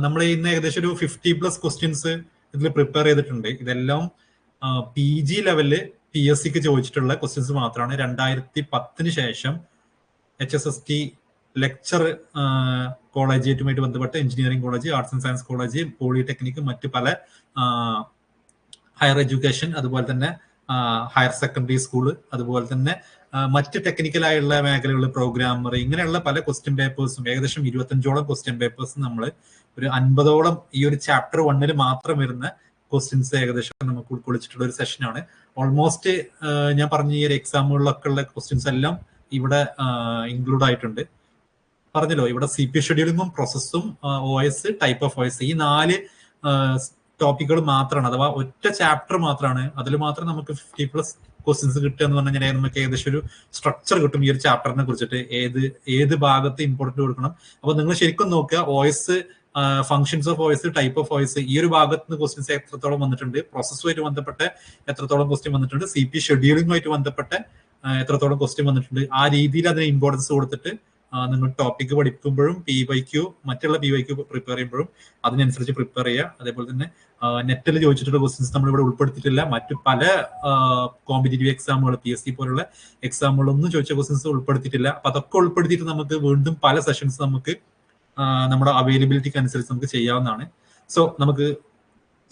നമ്മൾ ഇന്ന് ഏകദേശം ഒരു 50+ ക്വസ്റ്റ്യൻസ് ഇതിൽ പ്രിപ്പയർ ചെയ്തിട്ടുണ്ട്. ഇതെല്ലാം PG ലെവലില് PSCക്ക് ചോദിച്ചിട്ടുള്ള ക്വസ്റ്റ്യൻസ് മാത്രമാണ്. 2010 ശേഷം HSST ലെക്ചർ കോളേജുമായിട്ട് ബന്ധപ്പെട്ട് engineering college, arts and science college, polytechnic, മറ്റ് പല ഹയർ എഡ്യൂക്കേഷൻ, അതുപോലെ തന്നെ ഹയർ സെക്കൻഡറി സ്കൂള്, അതുപോലെ തന്നെ മറ്റ് ടെക്നിക്കലായുള്ള മേഖലകൾ, പ്രോഗ്രാമർ, ഇങ്ങനെയുള്ള പല ക്വസ്റ്റ്യൻ പേപ്പേഴ്സും ഏകദേശം 25ഓളം ക്വസ്റ്റ്യൻ പേപ്പേഴ്സ് നമ്മൾ ഒരു 50ഓളം ഈ ഒരു ചാപ്റ്റർ 1 മാത്രം വരുന്ന ക്വസ്റ്റ്യൻസ് ഏകദേശം നമുക്ക് ഉൾക്കൊള്ളിച്ചിട്ടുള്ള ഒരു സെഷനാണ്. ഓൾമോസ്റ്റ് ഞാൻ പറഞ്ഞ ഈ ഒരു എക്സാമുകളിലൊക്കെ ഉള്ള ക്വസ്റ്റ്യൻസ് എല്ലാം ഇവിടെ ഇൻക്ലൂഡ് ആയിട്ടുണ്ട്. പറഞ്ഞല്ലോ, ഇവിടെ CP ഷെഡ്യൂളിങ്ങും പ്രോസസ്സും OS, type of OS, ഈ 4 ടോപ്പിക്കുകൾ മാത്രമാണ്, അഥവാ ഒറ്റ ചാപ്റ്റർ മാത്രമാണ്. അതിൽ മാത്രം നമുക്ക് 50+ ക്വസ്റ്റ്യൻസ് കിട്ടുക എന്ന് പറഞ്ഞു കഴിഞ്ഞാൽ നമുക്ക് ഏകദേശം ഒരു സ്ട്രക്ചർ കിട്ടും ഈ ഒരു ചാപ്റ്ററിനെ കുറിച്ചിട്ട്, ഏത് ഭാഗത്ത് ഇമ്പോർട്ടൻറ്റ് കൊടുക്കണം. അപ്പൊ നിങ്ങൾ ശരിക്കും നോക്കുക, OS, functions of OS, type of OS, ഈ ഒരു ഭാഗത്ത് നിന്ന് ക്വസ്റ്റ്യൻസ് എത്രത്തോളം വന്നിട്ടുണ്ട്, പ്രോസസ്സുമായിട്ട് ബന്ധപ്പെട്ട് എത്രത്തോളം ക്വസ്റ്റ്യൻ വന്നിട്ടുണ്ട്, CP ഷെഡ്യൂളിങ്ങുമായിട്ട് ബന്ധപ്പെട്ട് എത്രത്തോളം ക്വസ്റ്റ്യൻ വന്നിട്ടുണ്ട്, ആ രീതിയിൽ അതിന് ഇമ്പോർട്ടൻസ് കൊടുത്തിട്ട് നിങ്ങൾ ടോപ്പിക്ക് പഠിക്കുമ്പോഴും PYQ, മറ്റുള്ള PYQ പ്രിപ്പയർ ചെയ്യുമ്പോഴും അതിനനുസരിച്ച് പ്രിപ്പയർ ചെയ്യുക. അതേപോലെ തന്നെ നെറ്റിൽ ചോദിച്ചിട്ടുള്ള ക്വസ്റ്റ്യൻസ് നമ്മളിവിടെ ഉൾപ്പെടുത്തിയിട്ടില്ല. മറ്റു പല കോമ്പറ്റേറ്റീവ് എക്സാമുകൾ, PSC പോലുള്ള എക്സാമുകളൊന്നും ചോദിച്ച ക്വസ്റ്റ്യൻസ് ഉൾപ്പെടുത്തിയിട്ടില്ല. അപ്പൊ അതൊക്കെ ഉൾപ്പെടുത്തിയിട്ട് നമുക്ക് വീണ്ടും പല സെഷൻസ് നമുക്ക് നമ്മുടെ അവൈലബിലിറ്റിക്ക് അനുസരിച്ച് നമുക്ക് ചെയ്യാവുന്നതാണ്. സോ നമുക്ക്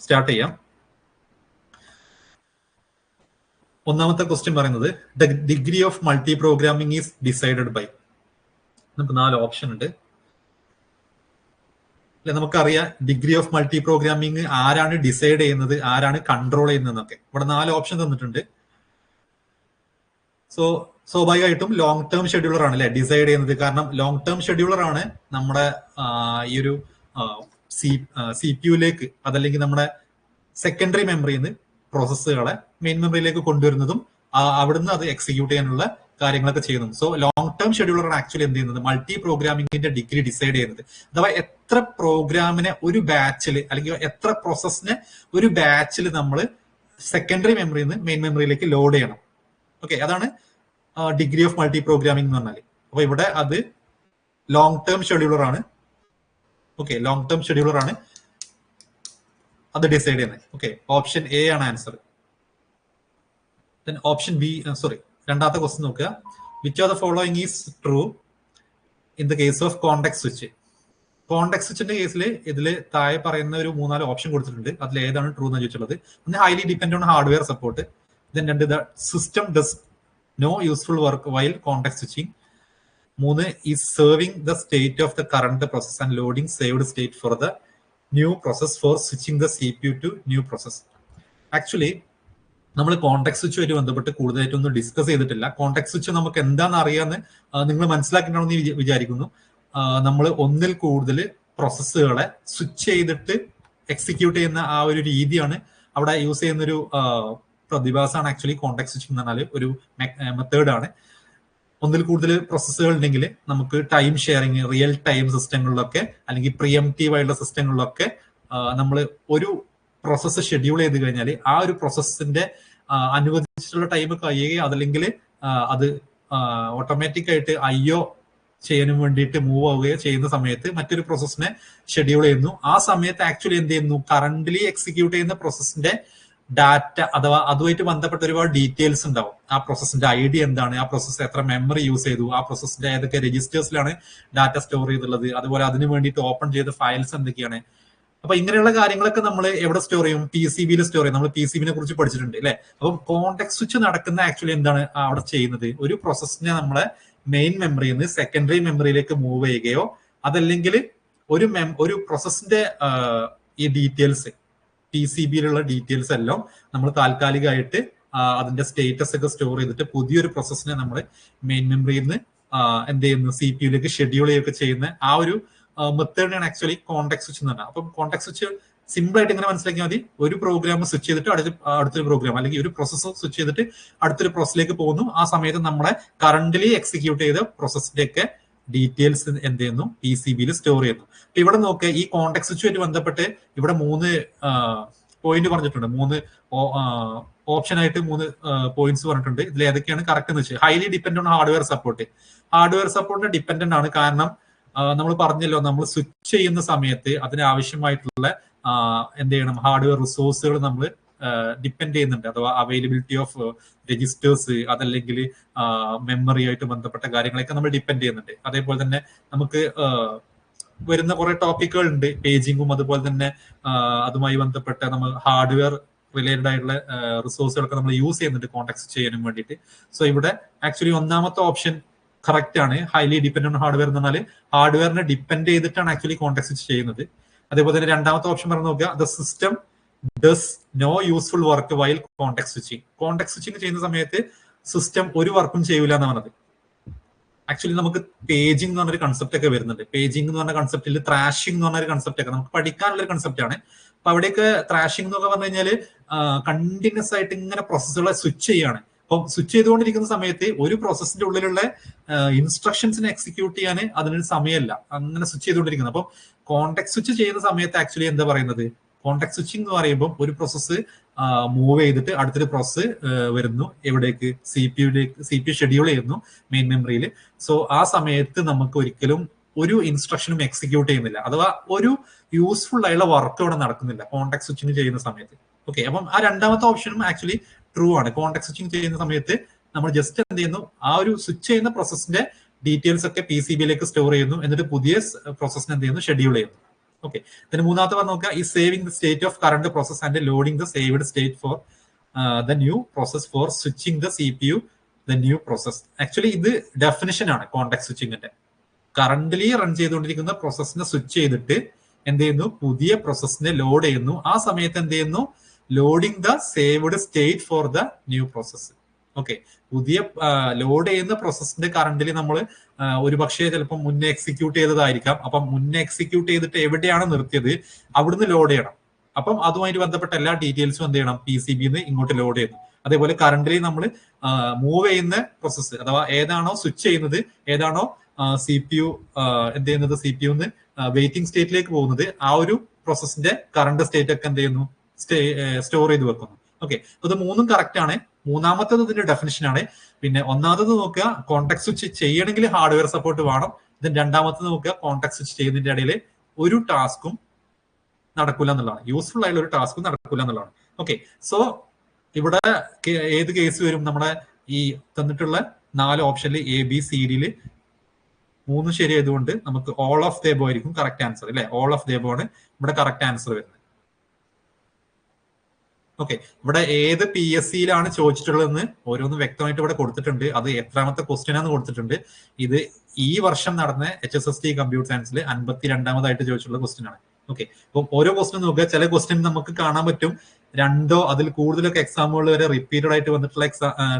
സ്റ്റാർട്ട് ചെയ്യാം. ഒന്നാമത്തെ ക്വസ്റ്റ്യൻ പറയുന്നത്, the degree of multi programming is decided by. നമുക്ക് 4 ഓപ്ഷൻ ഉണ്ട് അല്ലെ. നമുക്കറിയാം ഡിഗ്രി ഓഫ് മൾട്ടി പ്രോഗ്രാമിംഗ് ആരാണ് ഡിസൈഡ് ചെയ്യുന്നത്, ആരാണ് കൺട്രോൾ ചെയ്യുന്നതെന്നൊക്കെ. ഇവിടെ 4 ഓപ്ഷൻ തന്നിട്ടുണ്ട്. സോ സ്വാഭാവികമായിട്ടും ലോങ് ടേം ഷെഡ്യൂളർ ആണ് അല്ലെ ഡിസൈഡ് ചെയ്യുന്നത്. കാരണം ലോങ് ടേം ഷെഡ്യൂളർ ആണ് നമ്മുടെ ഈ ഒരു CPU അതല്ലെങ്കിൽ നമ്മുടെ സെക്കൻഡറി മെമ്മറിയിൽ നിന്ന് പ്രോസസ്സുകളെ മെയിൻ മെമ്മറിയിലേക്ക് കൊണ്ടുവരുന്നതും അവിടുന്ന് അത് എക്സിക്യൂട്ട് ചെയ്യാനുള്ള കാര്യങ്ങളൊക്കെ ചെയ്യുന്നു. സോ ലോങ് ടേം ഷെഡ്യൂളർ ആണ് ആക്ച്വലി എന്ത് ചെയ്യുന്നത്, മൾട്ടി പ്രോഗ്രാമിംഗിന്റെ ഡിഗ്രി ഡിസൈഡ് ചെയ്യുന്നത്. അഥവാ എത്ര പ്രോഗ്രാമിനെ ഒരു ബാച്ചിൽ, അല്ലെങ്കിൽ എത്ര പ്രോസസ്സിനെ ഒരു ബാച്ചിൽ നമ്മൾ സെക്കൻഡറി മെമ്മറിയിൽ നിന്ന് മെയിൻ മെമ്മറിയിലേക്ക് ലോഡ് ചെയ്യണം. ഓക്കെ, അതാണ് ഡിഗ്രി ഓഫ് മൾട്ടി പ്രോഗ്രാമിംഗ് എന്ന് പറഞ്ഞാൽ. അപ്പൊ ഇവിടെ അത് ലോങ് ടേം ഷെഡ്യൂളർ ആണ്. ഓക്കെ, ലോങ് ടേം ഷെഡ്യൂളർ ആണ് അത് ഡിസൈഡ് ചെയ്യുന്നത്. ഓക്കെ, ഓപ്ഷൻ A ആണ് ആൻസർ. ഓപ്ഷൻ B, രണ്ടാമത്തെ ക്വസ്റ്റ്യൻ നോക്കുക. Which of the following is true in the case of context switch. Context സ്വിച്ചിന്റെ കേസിൽ ഇതിൽ താഴെ പറയുന്ന ഒരു 3-4 ഓപ്ഷൻ കൊടുത്തിട്ടുണ്ട്. അതിൽ ഏതാണ് ട്രൂ എന്ന് ചോദിച്ചുള്ളത്. ഒന്ന്, highly depend on hardware support. Then 2, the system does no useful work while context switching. 3, is serving the state of the current process and loading saved state for the new process for switching the CPU to new process. Actually നമ്മൾ context സ്വിച്ചുമായിട്ട് ബന്ധപ്പെട്ട് കൂടുതലായിട്ടൊന്നും discuss ചെയ്തിട്ടില്ല. Context switch നമുക്ക് എന്താണെന്ന് അറിയാമെന്ന് നിങ്ങൾ മനസ്സിലാക്കിയിട്ടുണ്ടെന്ന് വിചാരിക്കുന്നു. നമ്മൾ ഒന്നിൽ കൂടുതൽ പ്രോസസ്സുകളെ സ്വിച്ച് ചെയ്തിട്ട് എക്സിക്യൂട്ട് ചെയ്യുന്ന ആ ഒരു രീതിയാണ് അവിടെ യൂസ് ചെയ്യുന്ന ഒരു പ്രതിഭാസമാണ് ആക്ച്വലി കോണ്ടെക്സ്റ്റ് സ്വിച്ചിങ് എന്ന് പറഞ്ഞാൽ ഒരു മെത്തേഡാണ്. ഒന്നിൽ കൂടുതൽ പ്രോസസ്സുകൾ ഉണ്ടെങ്കിൽ നമുക്ക് ടൈം ഷെയറിങ്, റിയൽ ടൈം സിസ്റ്റങ്ങളിലൊക്കെ അല്ലെങ്കിൽ പ്രിയംറ്റീവ് ആയിട്ടുള്ള സിസ്റ്റങ്ങളിലൊക്കെ നമ്മൾ ഒരു പ്രോസസ്സ് ഷെഡ്യൂൾ ചെയ്ത് കഴിഞ്ഞാൽ ആ ഒരു പ്രോസസ്സിന്റെ അനുവദിച്ചിട്ടുള്ള ടൈം കഴിയുകയോ അതല്ലെങ്കിൽ അത് ഓട്ടോമാറ്റിക് ആയിട്ട് IO ചെയ്യാനും വേണ്ടിയിട്ട് മൂവ് ആവുകയോ ചെയ്യുന്ന സമയത്ത് മറ്റൊരു പ്രോസസ്സിനെ ഷെഡ്യൂൾ ചെയ്യുന്നു. ആ സമയത്ത് ആക്ച്വലി എന്ത് ചെയ്യുന്നു, കറന്റ്ലി എക്സിക്യൂട്ട് ചെയ്യുന്ന പ്രോസസ്സിന്റെ ഡാറ്റ അഥവാ അതുമായിട്ട് ബന്ധപ്പെട്ട ഒരുപാട് ഡീറ്റെയിൽസ് ഉണ്ടാവും. ആ പ്രോസസ്സിന്റെ ID എന്താണ്, ആ പ്രോസസ്സ് എത്ര മെമ്മറി യൂസ് ചെയ്തു, ആ പ്രോസസ്സിന്റെ ഏതൊക്കെ രജിസ്റ്റേഴ്സിലാണ് ഡാറ്റ സ്റ്റോർ ചെയ്തിട്ടുള്ളത്, അതുപോലെ അതിന് വേണ്ടിയിട്ട് ഓപ്പൺ ചെയ്ത ഫയൽസ് എന്തൊക്കെയാണ്. അപ്പൊ ഇങ്ങനെയുള്ള കാര്യങ്ങളൊക്കെ നമ്മൾ എവിടെ സ്റ്റോർ ചെയ്യും, PCBയിൽ സ്റ്റോർ ചെയ്യും. നമ്മൾ PCBനെ കുറിച്ച് പഠിച്ചിട്ടുണ്ട് അല്ലെ. അപ്പം കോണ്ടെക്സ്റ്റ് സ്വിച്ച് നടക്കുന്ന ആക്ച്വലി എന്താണ് അവിടെ ചെയ്യുന്നത്, ഒരു പ്രോസസ്സിനെ നമ്മളെ മെയിൻ മെമ്മറിയിൽ നിന്ന് സെക്കൻഡറി മെമ്മറിയിലേക്ക് മൂവ് ചെയ്യുകയോ അതല്ലെങ്കിൽ ഒരു പ്രോസസ്സിന്റെ ഈ ഡീറ്റെയിൽസ് PCBയിലുള്ള ഡീറ്റെയിൽസ് എല്ലാം നമ്മൾ താൽക്കാലികമായിട്ട് അതിന്റെ സ്റ്റേറ്റസ് ഒക്കെ സ്റ്റോർ ചെയ്തിട്ട് പുതിയൊരു പ്രോസസ്സിനെ നമ്മൾ മെയിൻ മെമ്മറിയിൽ നിന്ന് എന്ത് ചെയ്യുന്നു, CPUയിലേക്ക് ഷെഡ്യൂൾ ചെയ്യുകയൊക്കെ ചെയ്യുന്ന ആ ഒരു മെത്തേഡിനാണ് ആക്ച്വലി കോണ്ടെക്സ്റ്റ് സ്വിച്ച് എന്ന് പറഞ്ഞാൽ. അപ്പം കോണ്ടെക്സ്റ്റ് സ്വിച്ച് സിമ്പിൾ ആയിട്ട് ഇങ്ങനെ മനസ്സിലാക്കിയാൽ മതി. ഒരു പ്രോഗ്രാം സ്വിച്ച് ചെയ്തിട്ട് അടുത്തൊരു പ്രോഗ്രാം അല്ലെങ്കിൽ ഒരു പ്രോസസ്സ് സ്വിച്ച് ചെയ്തിട്ട് അടുത്തൊരു പ്രോസസ്സിലേക്ക് പോകുന്നു. ആ സമയത്ത് നമ്മളെ കറന്റ്ലി എക്സിക്യൂട്ട് ചെയ്ത പ്രോസസ്സിന്റെ ഒക്കെ ഡീറ്റെയിൽസ് എന്ത് ചെയ്യുന്നു, PCBയിൽ സ്റ്റോർ ചെയ്യുന്നു. അപ്പൊ ഇവിടെ നോക്കുക, ഈ കോണ്ടെക്സ്റ്റ് സ്വിച്ചുമായിട്ട് ബന്ധപ്പെട്ട് ഇവിടെ 3 പോയിന്റ് പറഞ്ഞിട്ടുണ്ട്. 3 ഓപ്ഷൻ ആയിട്ട് 3 പോയിന്റ്സ് പറഞ്ഞിട്ടുണ്ട്. ഇതിൽ ഏതൊക്കെയാണ് കറക്റ്റ് എന്ന് വെച്ചാൽ, highly depend on hardware support. Hardware സപ്പോർട്ടിന് ഡിപെൻഡന്റ് ആണ്. കാരണം നമ്മൾ പറഞ്ഞല്ലോ, നമ്മൾ സ്വിച്ച് ചെയ്യുന്ന സമയത്ത് അതിനാവശ്യമായിട്ടുള്ള എന്ത് ചെയ്യണം, ഹാർഡ്വെയർ റിസോഴ്സുകൾ നമ്മൾ ഡിപ്പെൻഡ് ചെയ്യുന്നുണ്ട്. അഥവാ അവൈലബിലിറ്റി ഓഫ് രജിസ്റ്റേഴ്സ്, അതല്ലെങ്കിൽ മെമ്മറി ആയിട്ട് ബന്ധപ്പെട്ട കാര്യങ്ങളൊക്കെ നമ്മൾ ഡിപ്പെൻഡ് ചെയ്യുന്നുണ്ട്. അതേപോലെ തന്നെ നമുക്ക് വരുന്ന കുറെ ടോപ്പിക്കുകൾ ഉണ്ട്, പേജിങ്ങും അതുപോലെ തന്നെ അതുമായി ബന്ധപ്പെട്ട നമ്മൾ ഹാർഡ്വെയർ റിലേറ്റഡ് ആയിട്ടുള്ള റിസോഴ്സുകളൊക്കെ നമ്മൾ യൂസ് ചെയ്യുന്നുണ്ട് കോൺടാക്ട് ചെയ്യാനും വേണ്ടിയിട്ട്. സോ ഇവിടെ ആക്ച്വലി ഒന്നാമത്തെ ഓപ്ഷൻ കറക്റ്റ് ആണ്. ഹൈലി ഡിപ്പെൻഡന്റ് ഓൺ ഹാർഡ്വെയർ എന്ന് പറഞ്ഞാൽ ഹാർഡ്വെയറിനെ ഡിപ്പെൻഡ് ചെയ്തിട്ടാണ് ആക്ച്വലി കോൺടാക്ട് സ്വിച്ച് ചെയ്യുന്നത്. അതേപോലെ തന്നെ രണ്ടാമത്തെ ഓപ്ഷൻ പറഞ്ഞു നോക്കുക, the system does no useful work while contact switching. Contact switching ചെയ്യുന്ന സമയത്ത് സിസ്റ്റം ഒരു വർക്കും ചെയ്യൂല എന്ന് പറഞ്ഞത്. ആക്ച്വലി നമുക്ക് പേജിംഗ് എന്ന് പറഞ്ഞൊരു കൺസെപ്റ്റ് ഒക്കെ വരുന്നുണ്ട്. പേജിംഗ് എന്ന് പറഞ്ഞ കൺസെപ്റ്റിൽ ത്രാഷിംഗ് എന്ന് പറഞ്ഞൊരു കൺസെപ്റ്റ് ഒക്കെ നമുക്ക് പഠിക്കാനുള്ള ഒരു കൺസെപ്റ്റ് ആണ്. അപ്പൊ അവിടെയൊക്കെ ത്രാഷിംഗ് എന്നൊക്കെ പറഞ്ഞു കഴിഞ്ഞാൽ കണ്ടിന്യൂസ് ആയിട്ട് ഇങ്ങനെ പ്രോസസ്സുകളെ സ്വിച്ച് ചെയ്യാണ്. അപ്പം സ്വിച്ച് ചെയ്തുകൊണ്ടിരിക്കുന്ന സമയത്ത് ഒരു പ്രോസസ്സിന്റെ ഉള്ളിലുള്ള ഇൻസ്ട്രക്ഷൻസിനെ എക്സിക്യൂട്ട് ചെയ്യാൻ അതിനൊരു സമയമല്ല, അങ്ങനെ സ്വിച്ച് ചെയ്തുകൊണ്ടിരിക്കുന്നത്. അപ്പം കോൺടാക്ട് സ്വിച്ച് ചെയ്യുന്ന സമയത്ത് ആക്ച്വലി എന്താ പറയുന്നത്, കോൺടാക്ട് സ്വിച്ചിങ് എന്ന് പറയുമ്പോൾ ഒരു പ്രോസസ്സ് മൂവ് ചെയ്തിട്ട് അടുത്തൊരു പ്രോസസ്സ് വരുന്നു, എവിടേക്ക്, സി പി ഷെഡ്യൂൾ ചെയ്യുന്നു മെയിൻ മെമ്മറിയിൽ. സോ ആ സമയത്ത് നമുക്ക് ഒരിക്കലും ഒരു ഇൻസ്ട്രക്ഷനും എക്സിക്യൂട്ട് ചെയ്യുന്നില്ല, അഥവാ ഒരു യൂസ്ഫുൾ ആയുള്ള വർക്ക് അവിടെ നടക്കുന്നില്ല കോൺടാക്ട് സ്വിച്ചിങ് ചെയ്യുന്ന സമയത്ത്. ഓക്കെ, അപ്പം ആ രണ്ടാമത്തെ ഓപ്ഷനും ആക്ച്വലി ട്രൂ ആണ്. കോൺടാക്ട് സ്വിച്ചിങ് ചെയ്യുന്ന സമയത്ത് നമ്മൾ ജസ്റ്റ് എന്ത് ചെയ്യുന്നു, ആ ഒരു സ്വിച്ച് ചെയ്യുന്ന പ്രോസസ്സിന്റെ ഡീറ്റെയിൽസ് ഒക്കെ പി സി ബിയിലേക്ക് സ്റ്റോർ ചെയ്യുന്നു, എന്നിട്ട് പുതിയ പ്രോസസ്സിനെ എന്ത് ചെയ്യുന്നു, ഷെഡ്യൂൾ ചെയ്യുന്നു. ഓക്കെ, പിന്നെ മൂന്നാമത്തെ പറഞ്ഞു നോക്കുക, ഈ saving the state of current process and loading the saved state for the new process for switching the C P you the new process. Actually ഇത് ഡെഫിനിഷൻ ആണ് കോൺടാക്ട് സ്വിച്ചിങ്ങിന്റെ. കറന്റ്ലി റൺ ചെയ്തുകൊണ്ടിരിക്കുന്ന പ്രോസസ്സിനെ switch ചെയ്തിട്ട് എന്ത് ചെയ്യുന്നു, പുതിയ പ്രോസസ്സിനെ ലോഡ് ചെയ്യുന്നു. ആ സമയത്ത് എന്ത് ചെയ്യുന്നു, loading the saved state for the new process. Okay, പുതിയ ലോഡ് ചെയ്യുന്ന പ്രോസസ്സിന്റെ കറന്റിൽ നമ്മൾ ഒരു പക്ഷേ ചിലപ്പോൾ മുന്നേ എക്സിക്യൂട്ട് ചെയ്തതായിരിക്കാം. അപ്പം മുന്നേ എക്സിക്യൂട്ട് ചെയ്തിട്ട് എവിടെയാണ് നിർത്തിയത് അവിടുന്ന് ലോഡ് ചെയ്യണം. അപ്പം അതുമായിട്ട് ബന്ധപ്പെട്ട എല്ലാ ഡീറ്റെയിൽസും എന്ത് ചെയ്യണം, പി സി ബിന്ന് ഇങ്ങോട്ട് ലോഡ് ചെയ്യുന്നു. അതേപോലെ കറന്റിൽ നമ്മൾ മൂവ് ചെയ്യുന്ന പ്രോസസ്സ്, അഥവാ ഏതാണോ സ്വിച്ച് ചെയ്യുന്നത്, ഏതാണോ സി പി യു എന്ത് ചെയ്യുന്നത്, സി പി യുന്ന് വെയിറ്റിംഗ് സ്റ്റേറ്റിലേക്ക് പോകുന്നത്, ആ ഒരു പ്രോസസ്സിന്റെ കറണ്ട് സ്റ്റേറ്റ് ഒക്കെ എന്ത് ചെയ്യുന്നു, സ്റ്റോർ ചെയ്ത് വെക്കുന്നു. ഓക്കെ, ഇത് മൂന്നും കറക്റ്റ് ആണ്. മൂന്നാമത്തത് ഇതിന്റെ ഡെഫിനിഷൻ ആണ്. പിന്നെ ഒന്നാമത്തത് നോക്കുക, കോൺടാക്ട് സ്വിച്ച് ചെയ്യണമെങ്കിൽ ഹാർഡ്വെയർ സപ്പോർട്ട് വേണം. ഇതിന് രണ്ടാമത്തത് നോക്കുക, കോൺടാക്ട് സ്വിച്ച് ചെയ്യുന്നതിന്റെ ഇടയിൽ ഒരു ടാസ്കും നടക്കില്ല എന്നുള്ളതാണ്, യൂസ്ഫുൾ ആയിട്ടുള്ള ഒരു ടാസ്കും നടക്കില്ല എന്നുള്ളതാണ്. ഓക്കെ, സോ ഇവിടെ ഏത് കേസ് വരും, നമ്മുടെ ഈ തന്നിട്ടുള്ള 4 ഓപ്ഷനിൽ എ ബി സി ഡിയിൽ 3 ശരിയായതുകൊണ്ട് നമുക്ക് ഓൾ ഓഫ് ദ എബോ ആയിരിക്കും കറക്റ്റ് ആൻസർ അല്ലെ. ഓൾ ഓഫ് ദ എബോ ആണ് ഇവിടെ കറക്റ്റ് ആൻസർ വരുന്നത്. ഓക്കെ, ഇവിടെ ഏത് പി എസ് സിയിലാണ് ചോദിച്ചിട്ടുള്ളതെന്ന് ഓരോന്നും വ്യക്തമായിട്ട് ഇവിടെ കൊടുത്തിട്ടുണ്ട്. അത് എത്രാമത്തെ ക്വസ്റ്റ്യൻ ആണെന്ന് കൊടുത്തിട്ടുണ്ട്. ഇത് ഈ വർഷം നടന്ന HSST കമ്പ്യൂട്ടർ സയൻസിൽ 52ാമതായിട്ട് ചോദിച്ചിട്ടുള്ള ക്വസ്റ്റ്യൻ ആണ്. ഓക്കെ, അപ്പം ഓരോ ക്വസ്റ്റ്യൻ നോക്കുക. ചില ക്വസ്റ്റ്യൻ നമുക്ക് കാണാൻ പറ്റും 2ഓ അതിൽ കൂടുതലൊക്കെ എക്സാമുകൾ വരെ റിപ്പീറ്റഡ് ആയിട്ട് വന്നിട്ടുള്ള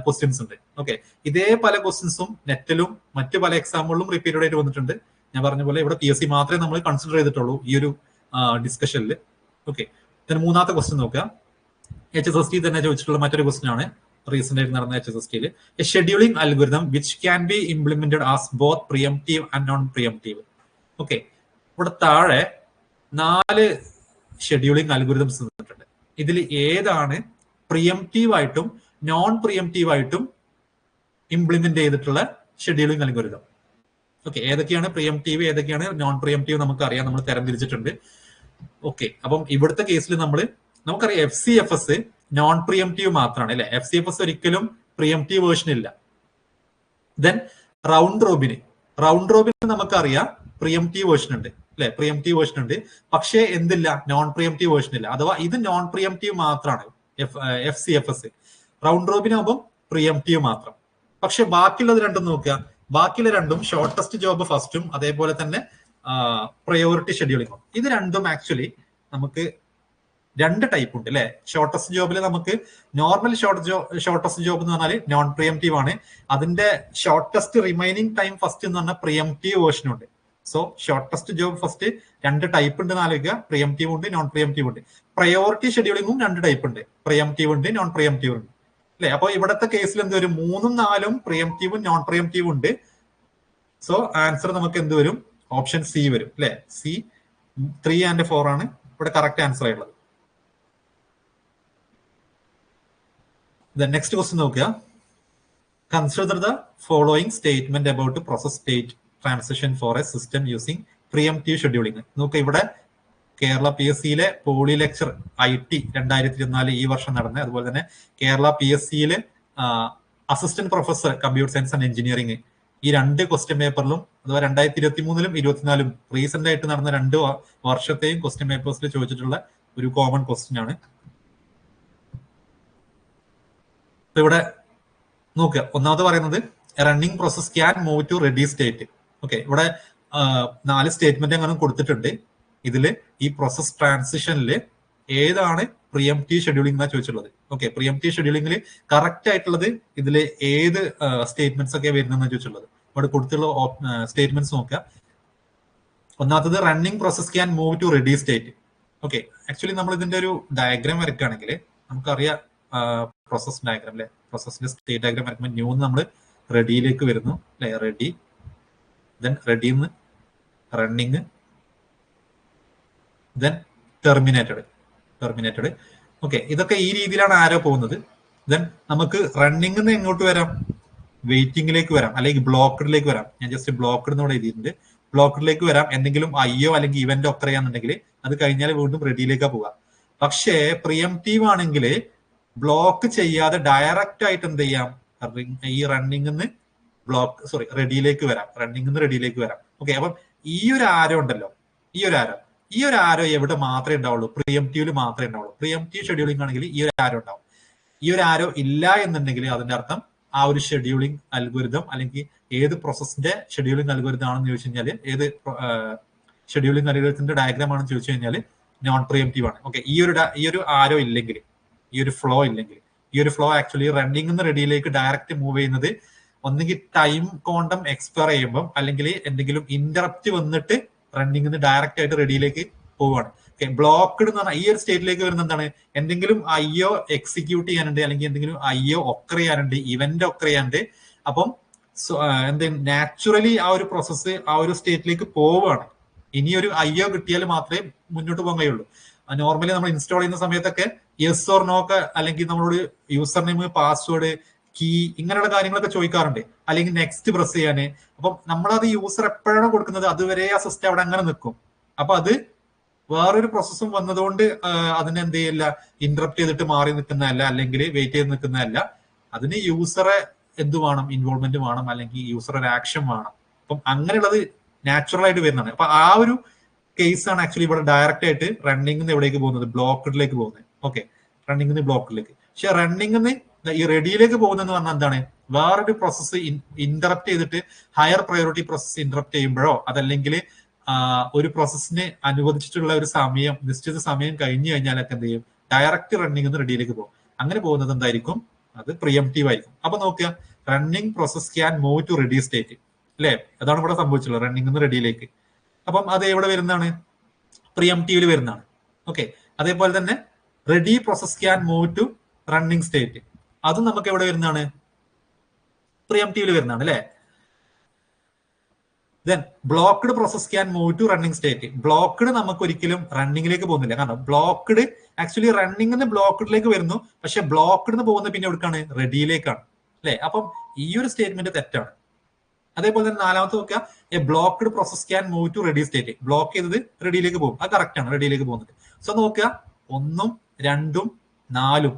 ക്വസ്റ്റ്യൻസ് ഉണ്ട്. ഓക്കെ, ഇതേ പല ക്വസ്റ്റ്യൻസും നെറ്റിലും മറ്റു പല എക്സാമുകളിലും റിപ്പീറ്റഡ് ആയിട്ട് വന്നിട്ടുണ്ട്. ഞാൻ പറഞ്ഞ പോലെ ഇവിടെ PSC മാത്രമേ നമ്മൾ കൺസിഡർ ചെയ്തിട്ടുള്ളൂ ഈ ഒരു ഡിസ്കഷനിൽ. ഓക്കെ, then മൂന്നാമത്തെ ക്വസ്റ്റ്യൻ നോക്കുക. HSST തന്നെ ചോദിച്ചിട്ടുള്ള മറ്റൊരു ക്വസ്റ്റ്യൻ ആണ്, റീസെന്റ് ആയിട്ട് നടന്ന HSSTയിൽ. A scheduling algorithm which can be implemented as both preemptive and non preemptive. Okay, ഇവിടെ താഴെ 4 ഷെഡ്യൂളിംഗ് അൽഗോരിതംസ് തന്നിട്ടുണ്ട്. ഇതിൽ ഏതാണ് പ്രിയംപ്റ്റീവ് ആയിട്ടും നോൺ പ്രിയംപ്റ്റീവ് ആയിട്ടും ഇംപ്ലിമെന്റ് ചെയ്തിട്ടുള്ള ഷെഡ്യൂളിംഗ് അൽഗോരിതം? ഓക്കെ, ഏതൊക്കെയാണ് പ്രിയംപ്റ്റീവ്, ഏതൊക്കെയാണ് നോൺ പ്രിയംപ്റ്റീവ് നമുക്കറിയാം, നമ്മൾ തരംതിരിച്ചിട്ടുണ്ട്. ഓക്കെ, അപ്പം ഇവിടുത്തെ കേസിൽ നമുക്കറിയാം FCFS നോൺ പ്രിയംപ്റ്റീവ് മാത്രമാണ് അല്ലെ. FCFS ഒരിക്കലും പ്രിയംപ്റ്റീവ് വേർഷൻ ഇല്ല. ദെൻ റൗണ്ട് റോബിന് നമുക്കറിയാം പ്രിയംപ്റ്റീവ് വേർഷൻ ഉണ്ട് അല്ലെ, പ്രിയംപ്റ്റീവ് വേർഷൻ ഉണ്ട്. പക്ഷേ എന്തില്ല, നോൺ പ്രിയംപ്റ്റീവ് വേർഷൻ ഇല്ല. അഥവാ ഇത് നോൺ പ്രിയംപ്റ്റീവ് മാത്രമാണ് FCFS. റൗണ്ട് റോബിനാകുമ്പോൾ പ്രിയംപ്റ്റീവ് മാത്രം. പക്ഷെ ബാക്കിയുള്ളത് രണ്ടും നോക്കുക, ബാക്കിയുള്ള രണ്ടും ഷോർട്ടസ്റ്റ് ജോബ് ഫസ്റ്റും അതേപോലെ തന്നെ പ്രയോറിറ്റി ഷെഡ്യൂളിങ്ങും. ഇത് രണ്ടും ആക്ച്വലി നമുക്ക് 2 ടൈപ്പ് ഉണ്ട് അല്ലെ. ഷോർട്ടസ്റ്റ് ജോബിൽ നമുക്ക് നോർമൽ ഷോർട്ടസ്റ്റ് ജോബ് എന്ന് പറഞ്ഞാൽ നോൺ പ്രിയംപ്റ്റീവ് ആണ്. അതിന്റെ ഷോർട്ടസ്റ്റ് റിമൈനിങ് ടൈം ഫസ്റ്റ് എന്ന് പറഞ്ഞാൽ പ്രിയംപ്റ്റീവ് വേർഷൻ ഉണ്ട്. So shortest job first 2 type ഉണ്ട് എന്ന് ആലോചിക്കുക, പ്രിയംപ്റ്റീവ് ഉണ്ട്, നോൺ പ്രിയംപ്റ്റീവ് ഉണ്ട്. പ്രയോറിറ്റി ഷെഡ്യൂളിങ്ങും 2 ടൈപ്പ് ഉണ്ട്, പ്രിയംപ്റ്റീവ് ഉണ്ട്, നോൺ പ്രിയംപ്റ്റീവ് ഉണ്ട് അല്ലെ. അപ്പൊ ഇവിടത്തെ കേസിൽ എന്ത് വരും, 3ഉം 4ഉം പ്രിയംപ്റ്റീവും നോൺ പ്രിയംപ്റ്റീവും ഉണ്ട്. സോ ആൻസർ നമുക്ക് എന്ത് വരും, ഓപ്ഷൻ സി വരും അല്ലെ. സി 3 and 4 ആണ് ഇവിടെ കറക്റ്റ് ആൻസർ ആയിട്ടുള്ളത്. നെക്സ്റ്റ് ക്വസ്റ്റ്യൻ നോക്കുക. Consider the following statement about process state transition for a system using preemptive scheduling. നോക്കുക, ഇവിടെ കേരള PSCയിലെ പോളി ലെക്ചർ IT 2024 ഈ വർഷം നടന്ന, അതുപോലെ തന്നെ കേരള PSCയിലെ assistant professor computer science and engineering, ഈ 2 ക്വസ്റ്റ്യൻ പേപ്പറിലും അഥവാ 2023 24 റീസെന്റ് ആയിട്ട് നടന്ന 2 വർഷത്തെയും ക്വസ്റ്റ്യൻ പേപ്പേഴ്സിൽ ചോദിച്ചിട്ടുള്ള ഒരു കോമൺ ക്വസ്റ്റ്യൻ ആണ്. ഇവിടെ നോക്കുക, ഒന്നാമത് പറയുന്നത് running process can move to ready state. Okay, ഇവിടെ 4 സ്റ്റേറ്റ്മെന്റ് അങ്ങനെ കൊടുത്തിട്ടുണ്ട്. ഇതിൽ ഈ പ്രോസസ് ട്രാൻസിഷനിൽ ഏതാണ് പ്രിയംറ്റീവ് ഷെഡ്യൂളിംഗ് എന്നാ ചോദിച്ചിട്ടുള്ളത്. ഓക്കെ, പ്രിയംറ്റീവ് ഷെഡ്യൂളിംഗിൽ കറക്റ്റ് ആയിട്ടുള്ളത് ഇതിൽ ഏത് സ്റ്റേറ്റ്മെന്റ്സ് ഒക്കെ വരുന്നതെന്ന് ചോദിച്ചിട്ടുള്ളത്. ഇവിടെ കൊടുത്തുള്ള സ്റ്റേറ്റ്മെന്റ്സ് നോക്കുക. ഒന്നാമത്തത് running process can move to ready state. Okay, actually നമ്മൾ ഇതിന്റെ ഒരു ഡയഗ്രാം വരയ്ക്കുകയാണെങ്കിൽ നമുക്കറിയാം, പ്രോസസ് ഡയഗ്രാം അല്ലെ, പ്രോസസിന്റെ സ്റ്റേറ്റ് ഡയഗ്രാം വരയ്ക്കുമ്പോൾ ന്യൂ നമ്മൾ റെഡിയിലേക്ക് വരുന്നു അല്ലെ, റെഡി, ദെൻ റെഡിന്ന് റണ്ണിങ്, ദെൻ ടെർമിനേറ്റഡ്. ഓക്കെ, ഇതൊക്കെ ഈ രീതിയിലാണ് ആരോ പോകുന്നത്. ദെൻ നമുക്ക് റണ്ണിങ്ങിന്ന് എങ്ങോട്ട് വരാം? വെയിറ്റിംഗിലേക്ക് വരാം, അല്ലെങ്കിൽ ബ്ലോക്കഡിലേക്ക് വരാം. ഞാൻ ജസ്റ്റ് ബ്ലോക്കഡ് എന്നോട് എഴുതിയിട്ടുണ്ട്. ബ്ലോക്കഡിലേക്ക് വരാം. എന്തെങ്കിലും IO അല്ലെങ്കിൽ ഇവന്റ് ഒക്കെ അറിയാന്നുണ്ടെങ്കിൽ അത് കഴിഞ്ഞാൽ വീണ്ടും റെഡിയിലേക്കാ പോവുക. പക്ഷേ പ്രിയംറ്റീവ് ആണെങ്കിൽ ബ്ലോക്ക് ചെയ്യാതെ ഡയറക്റ്റ് ആയിട്ട് എന്ത് ചെയ്യാം? ഈ റണ്ണിങ്ങിന്ന് റെഡിയിലേക്ക് വരാം. ഓക്കെ, അപ്പം ഈ ഒരു ആരോ ഉണ്ടല്ലോ, ഈ ഒരു ആരോ എവിടെ മാത്രമേ ഉണ്ടാവുള്ളൂ? പ്രിയംറ്റീവില് മാത്രമേ ഉണ്ടാവുള്ളൂ. പ്രിയംറ്റീവ് ഷെഡ്യൂളിംഗ് ആണെങ്കിൽ ഈ ഒരു ആരോ ഉണ്ടാവും. ഈ ഒരു ആരോ ഇല്ല എന്നുണ്ടെങ്കിൽ അതിന്റെ അർത്ഥം ആ ഒരു ഷെഡ്യൂളിംഗ് അൽഗോരിതം അല്ലെങ്കിൽ ഏത് പ്രോസസ്സിന്റെ ഷെഡ്യൂളിംഗ് അൽഗോരിതം ആണെന്ന് ചോദിച്ചു കഴിഞ്ഞാൽ, ഏത് ഷെഡ്യൂളിംഗ് അൽഗോരിതത്തിന്റെ ഡയഗ്രാം ആണെന്ന് ചോദിച്ചു കഴിഞ്ഞാൽ നോൺ പ്രിയംറ്റീവ് ആണ്. ഓക്കെ, ഈ ഒരു ആരോ ഇല്ലെങ്കിൽ, ഈ ഒരു ഫ്ലോ ആക്ച്വലി റണ്ണിംഗ് റെഡിയിലേക്ക് ഡയറക്റ്റ് മൂവ് ചെയ്യുന്നത് ഒന്നെങ്കിൽ ടൈം ക്വാണ്ടം എക്സ്പയർ ചെയ്യുമ്പോൾ, അല്ലെങ്കിൽ എന്തെങ്കിലും ഇന്ററപ്റ്റ് വന്നിട്ട് റണ്ണിംഗ് ഡയറക്റ്റ് ആയിട്ട് റെഡിയിലേക്ക് പോവുകയാണ്. ഓക്കെ, ബ്ലോക്ക്ഡ് എന്ന് പറഞ്ഞാൽ ഈ ഒരു സ്റ്റേറ്റിലേക്ക് വരുന്ന എന്താണ്? എന്തെങ്കിലും IO എക്സിക്യൂട്ട് ചെയ്യാനുണ്ട്, അല്ലെങ്കിൽ എന്തെങ്കിലും IO ഒക്കർ ചെയ്യാനുണ്ട്, ഇവന്റ് ഒക്കർ ചെയ്യാനുണ്ട്. അപ്പം നാച്ചുറലി ആ ഒരു പ്രോസസ്സ് ആ ഒരു സ്റ്റേറ്റിലേക്ക് പോവുകയാണ്. ഇനിയൊരു IO കിട്ടിയാൽ മാത്രമേ മുന്നോട്ട് പോകാൻ കഴിയുള്ളൂ. നോർമലി നമ്മൾ ഇൻസ്റ്റാൾ ചെയ്യുന്ന സമയത്തൊക്കെ യെസ് ഓർ നോ ഒക്കെ, അല്ലെങ്കിൽ നമ്മളോട് യൂസർ നെയിം, പാസ്വേഡ്, കീ, ഇങ്ങനെയുള്ള കാര്യങ്ങളൊക്കെ ചോദിക്കാറുണ്ട്, അല്ലെങ്കിൽ നെക്സ്റ്റ് പ്രസ് ചെയ്യാന്. അപ്പം നമ്മളത് യൂസർ എപ്പോഴാണോ കൊടുക്കുന്നത് അതുവരെ ആ സിസ്റ്റം അവിടെ അങ്ങനെ നിൽക്കും. അപ്പൊ അത് വേറൊരു പ്രോസസ്സും വന്നതുകൊണ്ട് അതിനെ എന്ത് ചെയ്യില്ല, ഇന്ററപ്റ്റ് ചെയ്തിട്ട് മാറി നിൽക്കുന്നതല്ല, അല്ലെങ്കിൽ വെയിറ്റ് ചെയ്ത് നിൽക്കുന്നതല്ല. അതിന് യൂസറെ എന്ത് വേണം? ഇൻവോൾവ്മെന്റ് വേണം, അല്ലെങ്കിൽ യൂസർ ഒരു ആക്ഷൻ വേണം. അപ്പം അങ്ങനെയുള്ളത് നാച്ചുറൽ ആയിട്ട് വരുന്നതാണ്. അപ്പൊ ആ ഒരു കേസാണ് ആക്ച്വലി ഇവിടെ ഡയറക്റ്റ് ആയിട്ട് റണ്ണിംഗ് എവിടേക്ക് പോകുന്നത്? ബ്ലോക്കഡിലേക്ക് പോകുന്നത്. ഓക്കെ, റണ്ണിംഗ് ബ്ലോക്കഡിലേക്ക്. പക്ഷെ റണ്ണിംഗ് ഈ റെഡിയിലേക്ക് പോകുന്നതെന്ന് പറഞ്ഞാൽ എന്താണ്? വേറൊരു പ്രോസസ്സ് ഇന്ററപ്റ്റ് ചെയ്തിട്ട് ഹയർ പ്രയോറിറ്റി പ്രോസസ്സ് ഇന്ററപ്റ്റ് ചെയ്യുമ്പോഴോ, അതല്ലെങ്കിൽ ഒരു പ്രോസസ്സിന് അനുവദിച്ചിട്ടുള്ള ഒരു സമയം, നിശ്ചിത സമയം കഴിഞ്ഞു കഴിഞ്ഞാലൊക്കെ എന്ത് ചെയ്യും? ഡയറക്റ്റ് റണ്ണിംഗ് റെഡിയിലേക്ക് പോകും. അങ്ങനെ പോകുന്നത് എന്തായിരിക്കും? അത് പ്രിയംറ്റീവ് ആയിരിക്കും. അപ്പൊ നോക്കുക, running process can move to ready state അല്ലെ, അതാണ് ഇവിടെ സംഭവിച്ചുള്ളത്, റണ്ണിംഗ് റെഡിയിലേക്ക്. അപ്പം അത് എവിടെ വരുന്നതാണ്? പ്രിയംറ്റീവില് വരുന്നതാണ്. ഓക്കെ, അതേപോലെ തന്നെ ready process can move to running state, അതും നമുക്ക് എവിടെ വരുന്നതാണ്? പ്രിയംറ്റീവില് വരുന്നതാണ് അല്ലെ. Then blocked process can move to running state. Blocked നമുക്ക് ഒരിക്കലും റണ്ണിംഗിലേക്ക് പോകുന്നില്ല. കാരണം ബ്ലോക്ക്ഡ് ആക്ച്വലി റണ്ണിംഗ് ബ്ലോക്ക്ഡിലേക്ക് വരുന്നു, പക്ഷെ ബ്ലോക്ക്ഡ് പോകുന്നത് പിന്നെ എവിടേക്കാണ്? റെഡിയിലേക്കാണ് അല്ലെ. അപ്പം ഈ ഒരു സ്റ്റേറ്റ്മെന്റ് തെറ്റാണ്. അതേപോലെ തന്നെ നാലാമത്തെ നോക്കുക, a blocked process can move to ready state. Block ചെയ്തത് റെഡിയിലേക്ക് പോകും, അത് കറക്റ്റ് ആണ്, റെഡിയിലേക്ക് പോകുന്നത്. സോ നോക്കുക, 1, 2, 4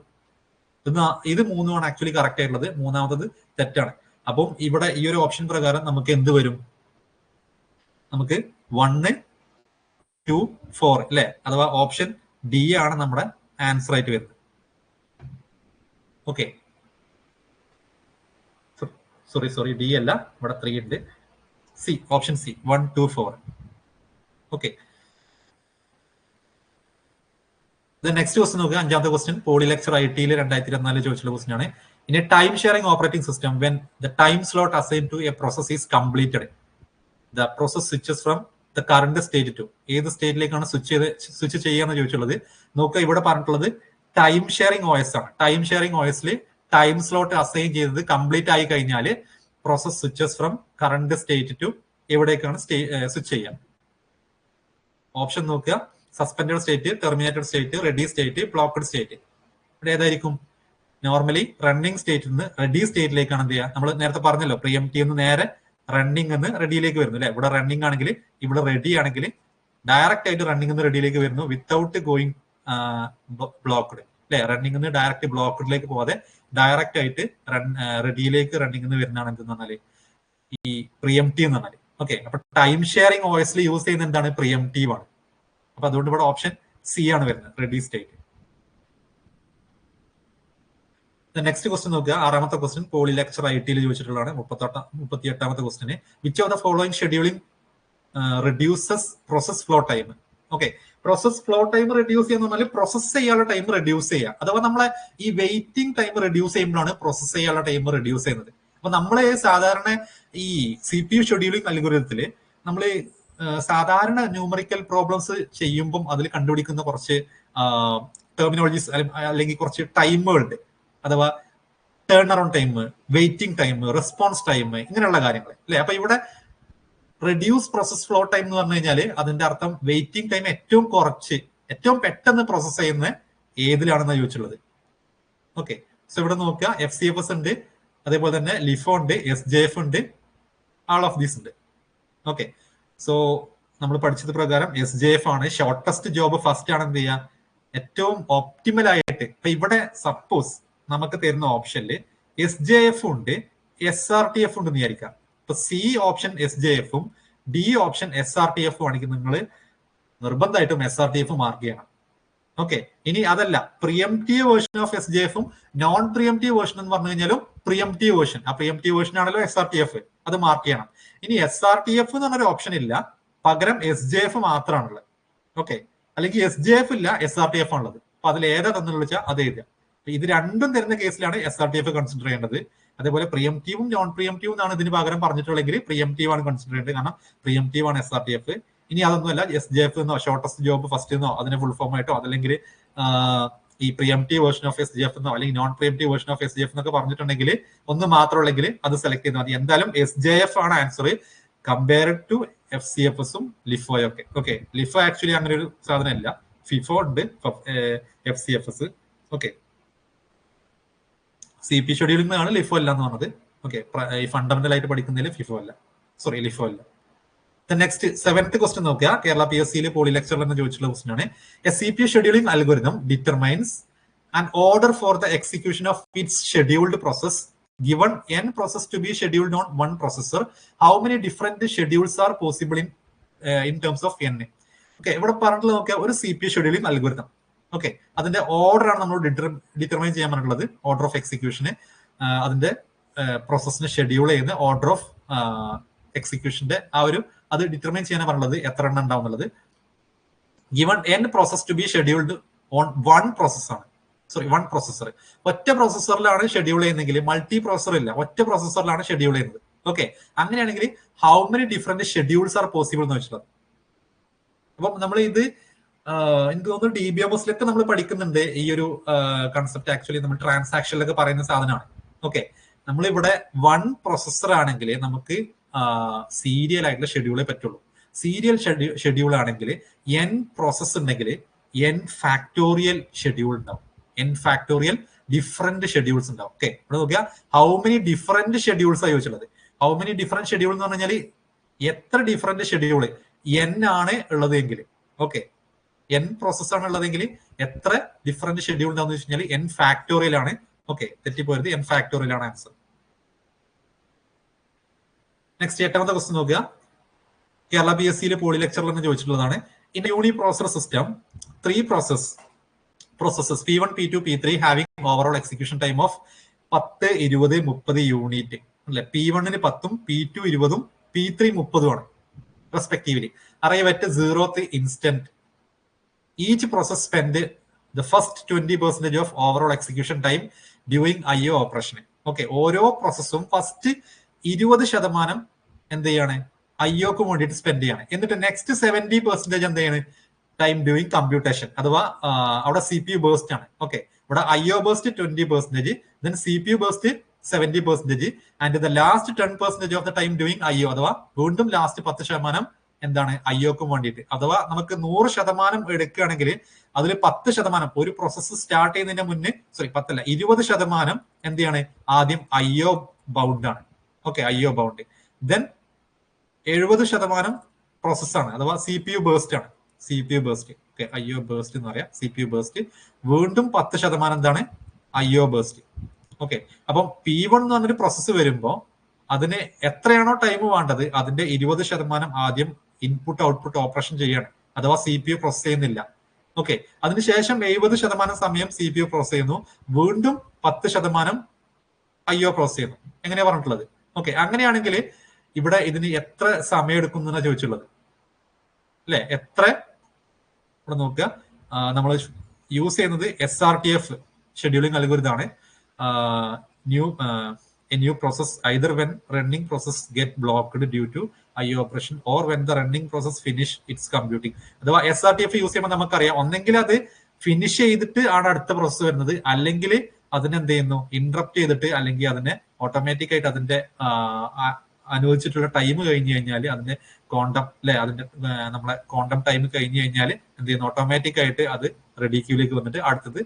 ഇത് 3 ആക്ച്വലി കറക്റ്റ് ആയിട്ടുള്ളത്, മൂന്നാമത്തത് തെറ്റാണ്. അപ്പം ഇവിടെ ഈ ഒരു ഓപ്ഷൻ പ്രകാരം നമുക്ക് എന്ത് വരും? നമുക്ക് 1, 2, 4 അല്ലെ, അഥവാ ഓപ്ഷൻ D ആണ് നമ്മുടെ ആൻസർ ആയിട്ട് വരുന്നത്. ഓക്കെ, സോറി D അല്ല, ഇവിടെ 3 ഉണ്ട്. C, option C, 1, 2, 4. Okay, next question നോക്കുക. 5ാമത്തെ ക്വസ്റ്റ്യൻ പോളി ലെക്ചർ ITയിൽ 2024 ചോദിച്ചുള്ള ക്വസ്റ്റ്യൻ ആണ്. In a time sharing operating system, when the time slot assign to a process is completed, the process switches from the current state to. ഏത് സ്റ്റേറ്റിലേക്കാണ് switch ചെയ്യാന്ന് ചോദിച്ചുള്ളത്. നോക്കുക, ഇവിടെ പറഞ്ഞിട്ടുള്ളത് ടൈം ഷെയറിംഗ് OS ആണ്. ടൈം ഷെയറിംഗ് OSൽ ടൈം സ്ലോട്ട് അസൈൻ ചെയ്തത് കംപ്ലീറ്റ് ആയി കഴിഞ്ഞാൽ process switches from current state to എവിടേക്കാണ് സ്വിച്ച് ചെയ്യാം. ഓപ്ഷൻ നോക്കുക, suspended state, terminated state, ready state, blocked state. ഇവിടെ ഏതായിരിക്കും? നോർമലി റണ്ണിംഗ് സ്റ്റേറ്റിൽ നിന്ന് റെഡി സ്റ്റേറ്റിലേക്കാണ് എന്ത് ചെയ്യുക? നമ്മൾ നേരത്തെ പറഞ്ഞല്ലോ, പ്രിയംറ്റീവ് നേരെ റണ്ണിങ് എന്ന് റെഡിയിലേക്ക് വരുന്നു അല്ലെ. ഇവിടെ റണ്ണിങ് ആണെങ്കിൽ ഇവിടെ റെഡി ആണെങ്കിൽ ഡയറക്റ്റ് ആയിട്ട് റണ്ണിങ് എന്ന് റെഡിയിലേക്ക് വരുന്നു വിത്തൗട്ട് ഗോയിങ് ബ്ലോക്ക്ഡ് അല്ലെ. റണ്ണിങ് എന്ന് ഡയറക്റ്റ് ബ്ലോക്ക്ഡിലേക്ക് പോകാതെ ഡയറക്റ്റ് ആയിട്ട് റെഡിയിലേക്ക് റണ്ണിങ് എന്ന് വരുന്നതാണ് എന്തെന്ന് പറഞ്ഞാല് ഈ പ്രിയംറ്റീവ് എന്ന് പറഞ്ഞാൽ. ഓക്കെ, അപ്പൊ ടൈം ഷെയറിംഗ് OSൽ യൂസ് ചെയ്യുന്ന എന്താണ്, പ്രിയംറ്റീവ് ആണ്. അപ്പൊ അതുകൊണ്ട് ഇവിടെ ഓപ്ഷൻ സി ആണ് വരുന്നത്, റെഡി സ്റ്റേറ്റ്. നെക്സ്റ്റ് ക്വസ്റ്റ്യൻ നോക്കുക, 6ാമത്തെ ക്വസ്റ്റ്യൻ പോളി ലെക്ചർ IT ചോദിച്ചിട്ടുള്ളതാണ്. 38ാമത്തെ ക്വസ്റ്റ്യന് which of the following scheduling reduces process flow time. Okay, process flow time reduce ചെയ്യുന്ന പറഞ്ഞാൽ പ്രോസസ് ചെയ്യാനുള്ള ടൈം റെഡ്യൂസ് ചെയ്യുക. അഥവാ നമ്മളെ ഈ വെയിറ്റിംഗ് ടൈം റെഡ്യൂസ് ചെയ്യുമ്പോഴാണ് പ്രോസസ് ചെയ്യാനുള്ള ടൈം റെഡ്യൂസ് ചെയ്യുന്നത്. അപ്പൊ നമ്മള് സാധാരണ ഈ CPU ഷെഡ്യൂളിംഗ് അൽഗോരിതത്തില് നമ്മള് സാധാരണ ന്യൂമറിക്കൽ പ്രോബ്ലംസ് ചെയ്യുമ്പം അതിൽ കണ്ടുപിടിക്കുന്ന കുറച്ച് ടെർമിനോളജീസ് അല്ലെങ്കിൽ കുറച്ച് ടൈമുകളുണ്ട്. അഥവാ turn around time, waiting time, response time, ഇങ്ങനെയുള്ള കാര്യങ്ങൾ അല്ലെ. അപ്പൊ ഇവിടെ റെഡ്യൂസ് പ്രോസസ് ഫ്ലോ ടൈം എന്ന് പറഞ്ഞു കഴിഞ്ഞാൽ അതിന്റെ അർത്ഥം വെയിറ്റിംഗ് ടൈം ഏറ്റവും കുറച്ച് ഏറ്റവും പെട്ടെന്ന് പ്രോസസ് ചെയ്യുന്ന ഏതിലാണെന്ന് ചോദിച്ചുള്ളത്. ഓക്കെ, സോ ഇവിടെ നോക്കുക, FCFS ഉണ്ട്, അതേപോലെ തന്നെ ലിഫോ ഉണ്ട്, SJF ഉണ്ട്, ആൾ ഓഫ് ദീസ് ഉണ്ട്. ഓക്കെ, സോ നമ്മൾ പഠിച്ചത് പ്രകാരം SJF ആണ് ഷോർട്ടസ്റ്റ് ജോബ് ഫസ്റ്റ് ആണ് എന്ത് ചെയ്യുക, ഏറ്റവും ഓപ്റ്റിമൽ ആയിട്ട്. ഇപ്പൊ ഇവിടെ സപ്പോസ് നമുക്ക് തരുന്ന ഓപ്ഷനിൽ SJF ഉണ്ട്, SRTF ഉണ്ട് എന്ന് വിചാരിക്കാം. ഇപ്പൊ C ഓപ്ഷൻ SJF-ഉം D ഓപ്ഷൻ SRTF-ഉം ആണെങ്കിൽ നിങ്ങൾ നിർബന്ധമായിട്ടും SRTF മാർക്ക് ചെയ്യണം. ഓക്കെ, ഇനി അതല്ല പ്രിയംറ്റീവ് വേർഷൻ ഓഫ് SJF-ഉം നോൺ പ്രിയംറ്റീവ് വേർഷൻ എന്ന് പറഞ്ഞു കഴിഞ്ഞാലും പ്രിയംറ്റീവ് വേർഷൻ, ആ പ്രിയംറ്റീവ് വേർഷൻ ആണല്ലോ SRTF, അത് മാർക്ക് ചെയ്യണം. ഇനി SRTF എന്ന് പറഞ്ഞൊരു ഓപ്ഷൻ ഇല്ല, പകരം SJF മാത്രമാണുള്ളത്. ഓക്കെ, അല്ലെങ്കിൽ SJF ഇല്ല, SRTF ആണുള്ളത്. അപ്പൊ അതിൽ ഏതാ തന്നുള്ള വെച്ചാൽ അത് എഴുതുക. ഇത് രണ്ടും തരുന്ന കേസിലാണ് SRTF കൺസിഡർ ചെയ്യേണ്ടത്. അതേപോലെ പ്രിയംറ്റീവും നോൺ പ്രിയംറ്റീവും എന്നാണ് ഇതിന് പകരം പറഞ്ഞിട്ടുള്ളെങ്കിൽ പ്രിയംറ്റീവ് ആണ് കൺസിഡർ ചെയ്യേണ്ടത്, കാരണം പ്രിയംറ്റീവ് ആണ് SRTF. ഇനി അതൊന്നുമല്ല, SJF എന്നോ ഷോർട്ടസ്റ്റ് ജോബ് ഫസ്റ്റ് എന്നോ അതിന്റെ ഫുൾ ഫോം ആയിട്ടോ അതല്ലെങ്കിൽ ഈ പ്രിയംറ്റീവ് വേർഷൻ ഓഫ് SJF എന്നോ അല്ലെങ്കിൽ non preemptive version of SJF എന്നൊക്കെ പറഞ്ഞിട്ടുണ്ടെങ്കിൽ ഒന്ന് മാത്രമുള്ളെങ്കിൽ അത് സെലക്ട് ചെയ്താൽ മതി. എന്തായാലും SJF ആണ് ആൻസർ കമ്പയർഡ് ടു FCFS-ഉം ലിഫോയും ഒക്കെ. ഓക്കെ, ലിഫോ ആക്ച്വലി അങ്ങനെ ഒരു സാധനം ഇല്ല, ഫിഫോ ഉണ്ട്, FCFS. ഓക്കെ, CP ഷെഡ്യൂളിംഗ് ആണ് ലിഫോ അല്ല എന്ന് പറഞ്ഞത്. ഓക്കെ, ഈ ഫണ്ടമെന്റൽ ആയിട്ട് പഠിക്കുന്നതിൽ ഫിഫോ അല്ല, സോറി ലിഫോ അല്ല. നെക്സ്റ്റ് 7th ക്വസ്റ്റ്യൻ നോക്കുക, കേരള PSC പോളി ലെക്ചറിൽ നിന്ന് ചോദിച്ചിട്ടുള്ള ക്വസ്റ്റ്യൻ ആണ്. A CPU scheduling algorithm determines an order for the execution of its scheduled process given n process to be scheduled on one processor. How many different schedules are possible in terms of n? Okay, ഇവിടെ പറഞ്ഞിട്ടുള്ള നോക്കിയാൽ ഒരു CPU scheduling algorithm. Okay, അതിന്റെ order ആണ് നമ്മൾ determine ചെയ്യാൻ പറഞ്ഞിട്ടുള്ളത്, order of എക്സിക്യൂഷന്, അതിന്റെ പ്രോസസ്സിനെ ഷെഡ്യൂൾ ചെയ്യുന്ന ഓർഡർ ഓഫ് എക്സിക്യൂഷന്റെ അത് ഡിറ്റർമൈൻ ചെയ്യാൻ പറഞ്ഞിട്ടുള്ളത് എത്ര എണ്ണം ഉണ്ടാവും എന്നുള്ളത്. Given n process to be scheduled on one പ്രോസസ്സാണ്, സോറി വൺ പ്രോസസ്സർ. ഒറ്റ പ്രോസസ്സറിലാണ് ഷെഡ്യൂൾ ചെയ്യുന്നതെങ്കിൽ മൾട്ടി പ്രോസസർ ഇല്ല, ഒറ്റ പ്രോസസ്സറിലാണ് ഷെഡ്യൂൾ ചെയ്യുന്നത്. ഓക്കെ, അങ്ങനെയാണെങ്കിൽ how many different schedules are possible എന്ന് വെച്ചിട്ടുള്ളത്. അപ്പം നമ്മൾ ഇത് എനിക്ക് തോന്നുന്നു DBMS-ലൊക്കെ നമ്മൾ പഠിക്കുന്നുണ്ട് ഈ ഒരു കൺസെപ്റ്റ്. ആക്ച്വലി നമ്മൾ ട്രാൻസാക്ഷനിലൊക്കെ പറയുന്ന സാധനമാണ്. ഓക്കെ, നമ്മളിവിടെ വൺ പ്രോസസ്സർ ആണെങ്കിൽ നമുക്ക് സീരിയൽ ആയിട്ടുള്ള ഷെഡ്യൂളേ പറ്റുള്ളൂ. സീരിയൽ ഷെഡ്യൂൾ ആണെങ്കിൽ n പ്രോസസ് ഉണ്ടെങ്കിൽ n ഫാക്ടോറിയൽ ഷെഡ്യൂൾ ഉണ്ടാവും, n ഫാക്ടോറിയൽ ഡിഫറെന്റ് ഷെഡ്യൂൾസ് ഉണ്ടാവും. ഓക്കെ, ഇവിടെ നോക്കിയാൽ ഹൗ മെനി ഡിഫറെന്റ് ഷെഡ്യൂൾസ് ആണ് ചോദിച്ചുള്ളത്. ഹൗ മെനി ഡിഫറെന്റ് ഷെഡ്യൂൾ എന്ന് പറഞ്ഞാൽ എത്ര ഡിഫറെന്റ് ഷെഡ്യൂൾ n ആണ് ഉള്ളതെങ്കിൽ, ഓക്കെ n പ്രോസസ് ആണ് ഉള്ളതെങ്കിൽ എത്ര ഡിഫറെന്റ് ഷെഡ്യൂൾ ഉണ്ടാവും വെച്ച് കഴിഞ്ഞാൽ n ഫാക്ടോറിയൽ ആണ്. ഓക്കെ, തെറ്റിപ്പോരുത്, n ഫാക്ടോറിയൽ ആണ് ആൻസർ. നെക്സ്റ്റ് 8ാമത്തെ ക്വസ്റ്റ്യൻ നോക്കുക, കേരള PSC പോളി ലെക്ചറിൽ നിന്ന് ചോദിച്ചിട്ടുള്ളതാണ്. In uni processor system 3 processes P1, P2, P3 having overall execution time of 10, 20, 30 unit അല്ലെ. P1-ന് 10-ഉം P2 20-ഉം P3 30-ഉം ആണ് respectively. arrive at 0th instant. Each process spend the first 20% of overall execution time during IO operation. Okay, ഓരോ പ്രോസസ്സും first 20% എന്ത് ചെയ്യാണ്, IOക്ക് വേണ്ടിയിട്ട് spend ചെയ്യാണ്. എന്നിട്ട് next 70% എന്ത് ചെയ്യാണ്, ടൈം ഡ്യൂയിങ് കമ്പ്യൂട്ടേഷൻ, അഥവാ അവിടെ CPU ബേസ്റ്റ് ആണ്. ഓക്കെ, ഇവിടെ IO burst 20%, then CPU burst 70%, and the last 10% of the time doing IO, അഥവാ വീണ്ടും ലാസ്റ്റ് 10% എന്താണ് IOക്കും വേണ്ടിയിട്ട്. അഥവാ നമുക്ക് 100% എടുക്കുകയാണെങ്കിൽ അതിൽ 10% ഒരു പ്രോസസ്സ് സ്റ്റാർട്ട് ചെയ്യുന്നതിന് മുന്നേ, സോറി 10 അല്ല 20% എന്ത് ചെയ്യാണ്, ആദ്യം IO ബൗണ്ട് ആണ്. Okay, IO bound. ദെൻ 70% പ്രോസസ്സാണ്, അഥവാ CPU ബേസ്റ്റ് ആണ്. CPU burst, okay, IO burst എന്ന് പറയാം, CPU ബേസ്റ്റ്. വീണ്ടും 10% എന്താണ് IO ബേസ്റ്റ്. ഓക്കെ, അപ്പം P1 എന്ന് പറഞ്ഞൊരു പ്രോസസ്സ് വരുമ്പോൾ അതിന് എത്രയാണോ ടൈം വേണ്ടത് അതിന്റെ 20% ആദ്യം ഇൻപുട്ട് ഔട്ട്പുട്ട് ഓപ്പറേഷൻ ചെയ്യാണ്, അഥവാ CPU പ്രോസസ് ചെയ്യുന്നില്ല. ഓക്കെ, അതിനുശേഷം 70% സമയം CPU പ്രോസസ് ചെയ്യുന്നു, വീണ്ടും 10% IO പ്രോസസ് ചെയ്യുന്നു. എങ്ങനെയാ പറഞ്ഞിട്ടുള്ളത്? ഓക്കെ, അങ്ങനെയാണെങ്കിൽ ഇവിടെ ഇതിന് എത്ര സമയം എടുക്കും എന്നാണ് ചോദിച്ചുള്ളത് അല്ലെ? എത്ര, ഇവിടെ നോക്കുക, നമ്മൾ യൂസ് ചെയ്യുന്നത് SRTF ഷെഡ്യൂളിംഗ് അൽഗോരിതം ആണ്. A new process either when running process get blocked due to IO operation or when the running process finish its computing. അഥവാ SRTF യൂസ് ചെയ്യുമ്പോൾ നമുക്കറിയാം, ഒന്നെങ്കിൽ അത് ഫിനിഷ് ചെയ്തിട്ട് ആണ് അടുത്ത പ്രോസസ്സ് വരുന്നത്, അല്ലെങ്കിൽ അതിനെന്ത് ചെയ്യുന്നു, ഇന്ററപ്റ്റ് ചെയ്തിട്ട്, അല്ലെങ്കിൽ അതിനെ ഓട്ടോമാറ്റിക് ആയിട്ട് അതിന്റെ അനുവദിച്ചിട്ടുള്ള ടൈം കഴിഞ്ഞു കഴിഞ്ഞാൽ അതിന്റെ ക്വാണ്ടം അല്ലെ, അതിന്റെ നമ്മളെ ക്വാണ്ടം ടൈം കഴിഞ്ഞു കഴിഞ്ഞാൽ എന്ത് ചെയ്യുന്നു, ഓട്ടോമാറ്റിക് ആയിട്ട് അത് റെഡി ക്യൂലേക്ക് വന്നിട്ട് അടുത്തത്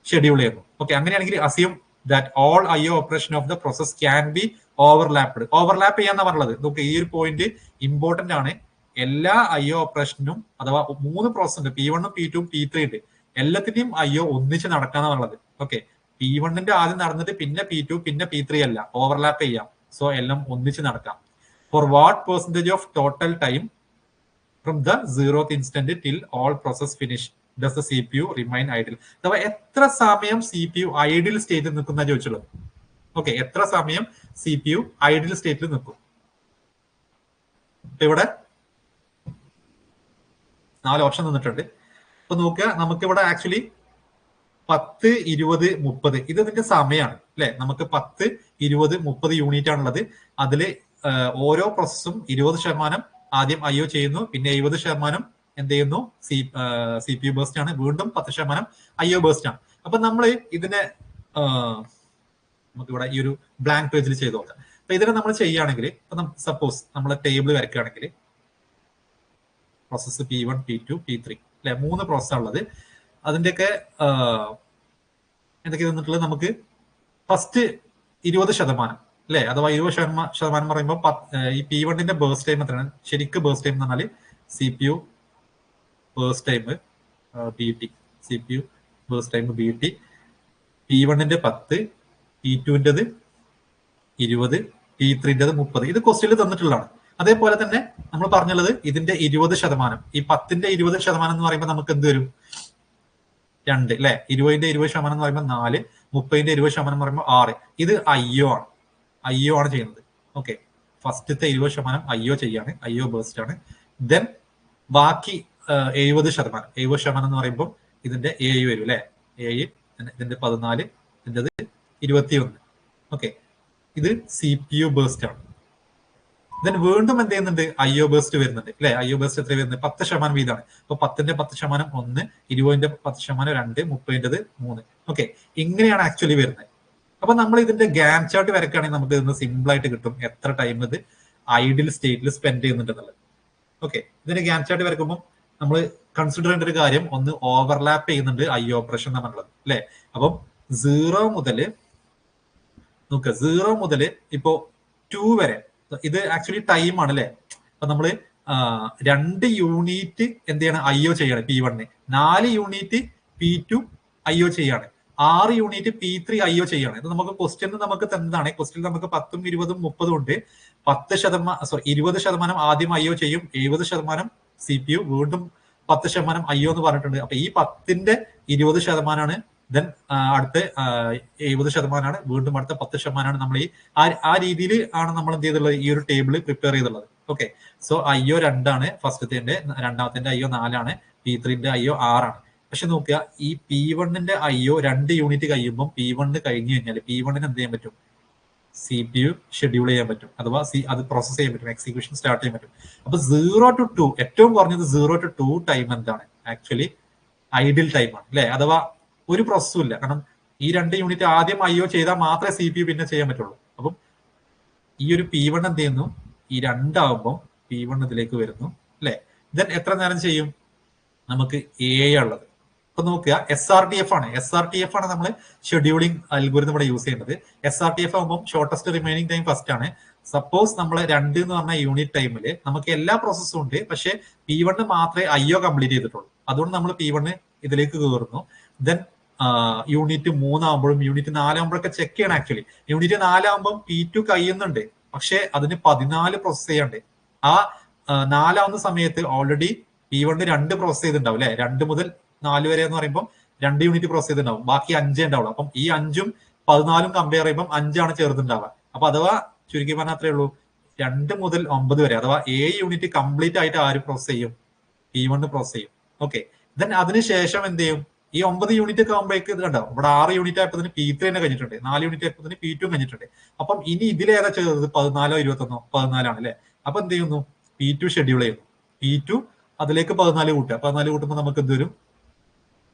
ഷെഡ്യൂൾ ചെയ്യുന്നു. ഓക്കെ, അങ്ങനെയാണെങ്കിൽ assume that all IO operation of the process can be overlapped. Overlap ചെയ്യാന്നാ പറഞ്ഞത്. നോക്കുക, ഈ ഒരു പോയിന്റ് ഇമ്പോർട്ടന്റ് ആണ്. എല്ലാ IO ഓപ്പറേഷനും, അഥവാ 3 പ്രോസസ് ഉണ്ട്, P1 P2 P3 ഉണ്ട്, എല്ലാത്തിന്റെയും IO ഒന്നിച്ച് നടക്കാന്നാ പറഞ്ഞത്. ഓക്കെ, P1 ആദ്യം നടന്നിട്ട് പിന്നെ P2 പിന്നെ P3 അല്ല, ഓവർലാപ്പ് ചെയ്യാം. സോ എല്ലാം ഒന്നിച്ച് നടക്കാം. For what percentage of total time from the 0th instant till all process finish does the CPU remain idle. അഥവാ എത്ര സമയം CPU ഐഡിൽ സ്റ്റേറ്റിൽ നിൽക്കുന്ന ചോദിച്ചുള്ളത്. ഓക്കെ, എത്ര സമയം CPU ഐഡിൽ സ്റ്റേറ്റിൽ നിൽക്കും? ഇവിടെ 4 ഓപ്ഷൻ തന്നിട്ടുണ്ട്. അപ്പൊ നോക്കുക, നമുക്കിവിടെ ആക്ച്വലി 10, 20, 30 ഇത് ഇതിന്റെ സമയമാണ് അല്ലെ. നമുക്ക് 10, 20, 30 യൂണിറ്റ് ആണുള്ളത്. അതിൽ ഓരോ പ്രോസസ്സും 20% ആദ്യം IO ചെയ്യുന്നു, പിന്നെ 70% എന്ത് ചെയ്യുന്നു, CPU ബേസ്റ്റ് ആണ്, വീണ്ടും 10% IO ബേസ്റ്റ് ആണ്. അപ്പൊ നമ്മൾ ഇതിനെ നമുക്കിവിടെ ഈ ഒരു ബ്ലാങ്ക് പേജിൽ ചെയ്ത് നോക്കാം. അപ്പൊ ഇതിനെ നമ്മൾ ചെയ്യുകയാണെങ്കിൽ, സപ്പോസ് നമ്മൾ ടേബിൾ വരയ്ക്കുകയാണെങ്കിൽ പ്രോസസ്സ് P1 P2 P3 അല്ലെ, 3 പ്രോസസ്സാണ് ഉള്ളത്. അതിന്റെയൊക്കെ എന്തൊക്കെ തന്നിട്ടുള്ളത്, നമുക്ക് ഫസ്റ്റ് 20% അല്ലെ, അഥവാ 20% പറയുമ്പോൾ ഈ P1 ബേസ്റ്റ് ടൈം എത്രയാണ്? ശരിക്കും ബേസ്റ്റ് ടൈം എന്ന് പറഞ്ഞാൽ CPU burst time BT, CPU burst time BT, P1 10, P2 20, P3 30. ഇത് ക്വസ്റ്റ്യനിൽ തന്നിട്ടുള്ളതാണ്. അതേപോലെ തന്നെ നമ്മൾ പറഞ്ഞുള്ളത് ഇതിന്റെ 20%, ഈ 10ന്റെ 20% എന്ന് പറയുമ്പോൾ നമുക്ക് എന്ത് വരും? 2 അല്ലെ. 20ന്റെ 20% എന്ന് പറയുമ്പോൾ 4, 30ന്റെ 20% എന്ന് പറയുമ്പോൾ 6. ഇത് IO ആണ്, IO ആണ് ചെയ്യുന്നത്. ഓക്കെ, ഫസ്റ്റത്തെ 20% IO ചെയ്യാണ്, IO ബേസ്റ്റ് ആണ്. ദെൻ ബാക്കി 70% എന്ന് പറയുമ്പോൾ ഇതിന്റെ AI വരും അല്ലെ, AI, ഇതിന്റെ 14, ഇതിന്റെ 21. ഓക്കെ, ഇത് CPU ബേസ്റ്റ് ആണ്. ദെൻ വീണ്ടും എന്ത് ചെയ്യുന്നുണ്ട്, IO ബേസ്റ്റ് വരുന്നുണ്ട് അല്ലെ. IO ബേസ്റ്റ് എത്ര വരുന്നത്? 10% വീതമാണ്. അപ്പൊ 10ന്റെ 10% 1, 20ന്റെ 10% 2, 30ന്റെ 3. ഓക്കെ, ഇങ്ങനെയാണ് ആക്ച്വലി വരുന്നത്. അപ്പൊ നമ്മൾ ഇതിന്റെ ഗാൻ ചാർട്ട് വരക്കുകയാണെങ്കിൽ നമുക്ക് ഇതിന് സിമ്പിൾ ആയിട്ട് കിട്ടും എത്ര ടൈം ഇത് ഐഡിൽ സ്റ്റേറ്റിൽ സ്പെൻഡ് ചെയ്യുന്നുണ്ട് എന്നുള്ളത്. ഓക്കെ, ഇതിന്റെ ഗാൻ ചാർട്ട് വരക്കുമ്പോൾ നമ്മൾ കൺസിഡർ ചെയ്യേണ്ട ഒരു കാര്യം, ഒന്ന് ഓവർലാപ്പ് ചെയ്യുന്നുണ്ട് IO ഓപ്പറേഷൻ എന്നുള്ളത് അല്ലെ. അപ്പം 0 മുതൽ നോക്കുക, 0 മുതൽ ഇപ്പോ 2 വരെ ഇത് ആക്ച്വലി ടൈം ആണ് അല്ലെ. അപ്പൊ നമ്മള് 2 യൂണിറ്റ് എന്ത് ചെയ്യണം, IO ചെയ്യാണ് P1, 4 യൂണിറ്റ് P2 IO ചെയ്യാണ്, 6 യൂണിറ്റ് P3 IO ചെയ്യാണ്. ഇത് നമുക്ക് ക്വസ്റ്റ്യൻ നമുക്ക് തന്നതാണ്. ക്വസ്റ്റ്യൻ നമുക്ക് 10, 20, 30 ഉണ്ട്. 20% ആദ്യം IO ചെയ്യും, 70% CPU, വീണ്ടും 10% IO എന്ന് പറഞ്ഞിട്ടുണ്ട്. അപ്പൊ ഈ 10ന്റെ 20% ദെൻ അടുത്ത 70% വീണ്ടും അടുത്ത 10% നമ്മൾ ഈ ആ രീതിയിൽ ആണ് നമ്മൾ എന്ത് ചെയ്തുള്ളത്, ഈ ഒരു ടേബിൾ പ്രിപ്പയർ ചെയ്തുള്ളത്. ഓക്കെ, സോ IO 2 ഫസ്റ്റത്തിന്റെ, രണ്ടാമത്തിന്റെ IO 4, P3ന്റെ IO 6. പക്ഷെ നോക്കുക, ഈ P1 IO 2 യൂണിറ്റ് കഴിയുമ്പോൾ P1 കഴിഞ്ഞു കഴിഞ്ഞാൽ P1 എന്ത് ചെയ്യാൻ പറ്റും? CPU ഷെഡ്യൂൾ ചെയ്യാൻ പറ്റും, അഥവാ അത് പ്രോസസ് ചെയ്യാൻ പറ്റും, എക്സിക്യൂഷൻ സ്റ്റാർട്ട് ചെയ്യാൻ പറ്റും. അപ്പൊ 0 to 2 ഏറ്റവും കുറഞ്ഞത് 0 to 2 ടൈം എന്താണ്? ആക്ച്വലി ഐഡിൽ ടൈമാണ് അല്ലെ. അഥവാ ഒരു പ്രോസസ്സും ഇല്ല, കാരണം ഈ 2 യൂണിറ്റ് ആദ്യം IO ചെയ്താൽ മാത്രമേ CPU പിന്നെ ചെയ്യാൻ പറ്റുള്ളൂ. അപ്പം ഈ ഒരു P1 എന്ത് ചെയ്യുന്നു, ഈ 2 ആകുമ്പോൾ P1 ഇതിലേക്ക് വരുന്നു അല്ലെ. ദെൻ എത്ര നേരം ചെയ്യും? നമുക്ക് AI ഉള്ളത്. അപ്പൊ നോക്കുക, SRTF ആണ് നമ്മൾ ഷെഡ്യൂളിംഗ് അൽഗോരിതം ഇവിടെ യൂസ് ചെയ്യുന്നത്. SRTF ആകുമ്പോൾ ഷോർട്ടസ്റ്റ് റിമൈനിങ് ടൈം ഫസ്റ്റ് ആണ്, സപ്പോസ് നമ്മൾ 2 എന്ന് പറഞ്ഞ യൂണിറ്റ് ടൈമിൽ നമുക്ക് എല്ലാ പ്രോസസ്സും ഉണ്ട്, പക്ഷെ P1 മാത്രമേ IO കംപ്ലീറ്റ് ചെയ്തിട്ടുള്ളൂ. അതുകൊണ്ട് നമ്മൾ P1 ഇതിലേക്ക് കയറുന്നു. ദെൻ യൂണിറ്റ് 3 ആകുമ്പോഴും യൂണിറ്റ് 4 ആകുമ്പോഴൊക്കെ ചെക്ക് ചെയ്യണം. ആക്ച്വലി യൂണിറ്റ് 4 ആകുമ്പോൾ P2 കഴിയുന്നുണ്ട്, പക്ഷെ അതിന് 14 പ്രോസസ് ചെയ്യാണ്ട്. ആ 4 ആവുന്ന സമയത്ത് ഓൾറെഡി P1 2 പ്രോസസ് ചെയ്തിട്ടുണ്ടാവും അല്ലെ. 2 മുതൽ 4 വരെ എന്ന് പറയുമ്പോൾ 2 യൂണിറ്റ് പ്രോസസ് ചെയ്തിട്ടുണ്ടാവും, ബാക്കി 5 ഉണ്ടാവുള്ളൂ. അപ്പം ഈ 5ഉം 14ഉം കമ്പയർ ചെയ്യുമ്പോൾ 5ആണ് ചേർത്തുണ്ടാവുക. അപ്പൊ അഥവാ ചുരുക്കി പറഞ്ഞാൽ അത്രേ ഉള്ളൂ, 2 മുതൽ 9 വരെ അഥവാ 7 യൂണിറ്റ് കംപ്ലീറ്റ് ആയിട്ട് ആര് പ്രോസസ് ചെയ്യും? P1 പ്രോസസ് ചെയ്യും. ഓക്കെ, ദെൻ അതിനുശേഷം എന്ത് ചെയ്യും? ഈ 9 യൂണിറ്റ് ഒക്കെ ആകുമ്പോഴേക്ക് ഇത് കണ്ടോ, ഇവിടെ 6 യൂണിറ്റ് ആയപ്പോൾ P3 തന്നെ കഴിഞ്ഞിട്ടുണ്ട്, 4 യൂണിറ്റ് ആയപ്പോൾ P2 കഴിഞ്ഞിട്ടുണ്ട്. അപ്പം ഇനി ഇതിലേതാ ചെയ്തത്? 14 21 14 ആണ് അല്ലെ. അപ്പൊ എന്ത് ചെയ്യുന്നു? P2 ഷെഡ്യൂൾ ചെയ്യുന്നു. P2 അതിലേക്ക് 14 കൂട്ടുക. 14 കൂട്ടുമ്പോൾ നമുക്ക് എന്ത് വരും?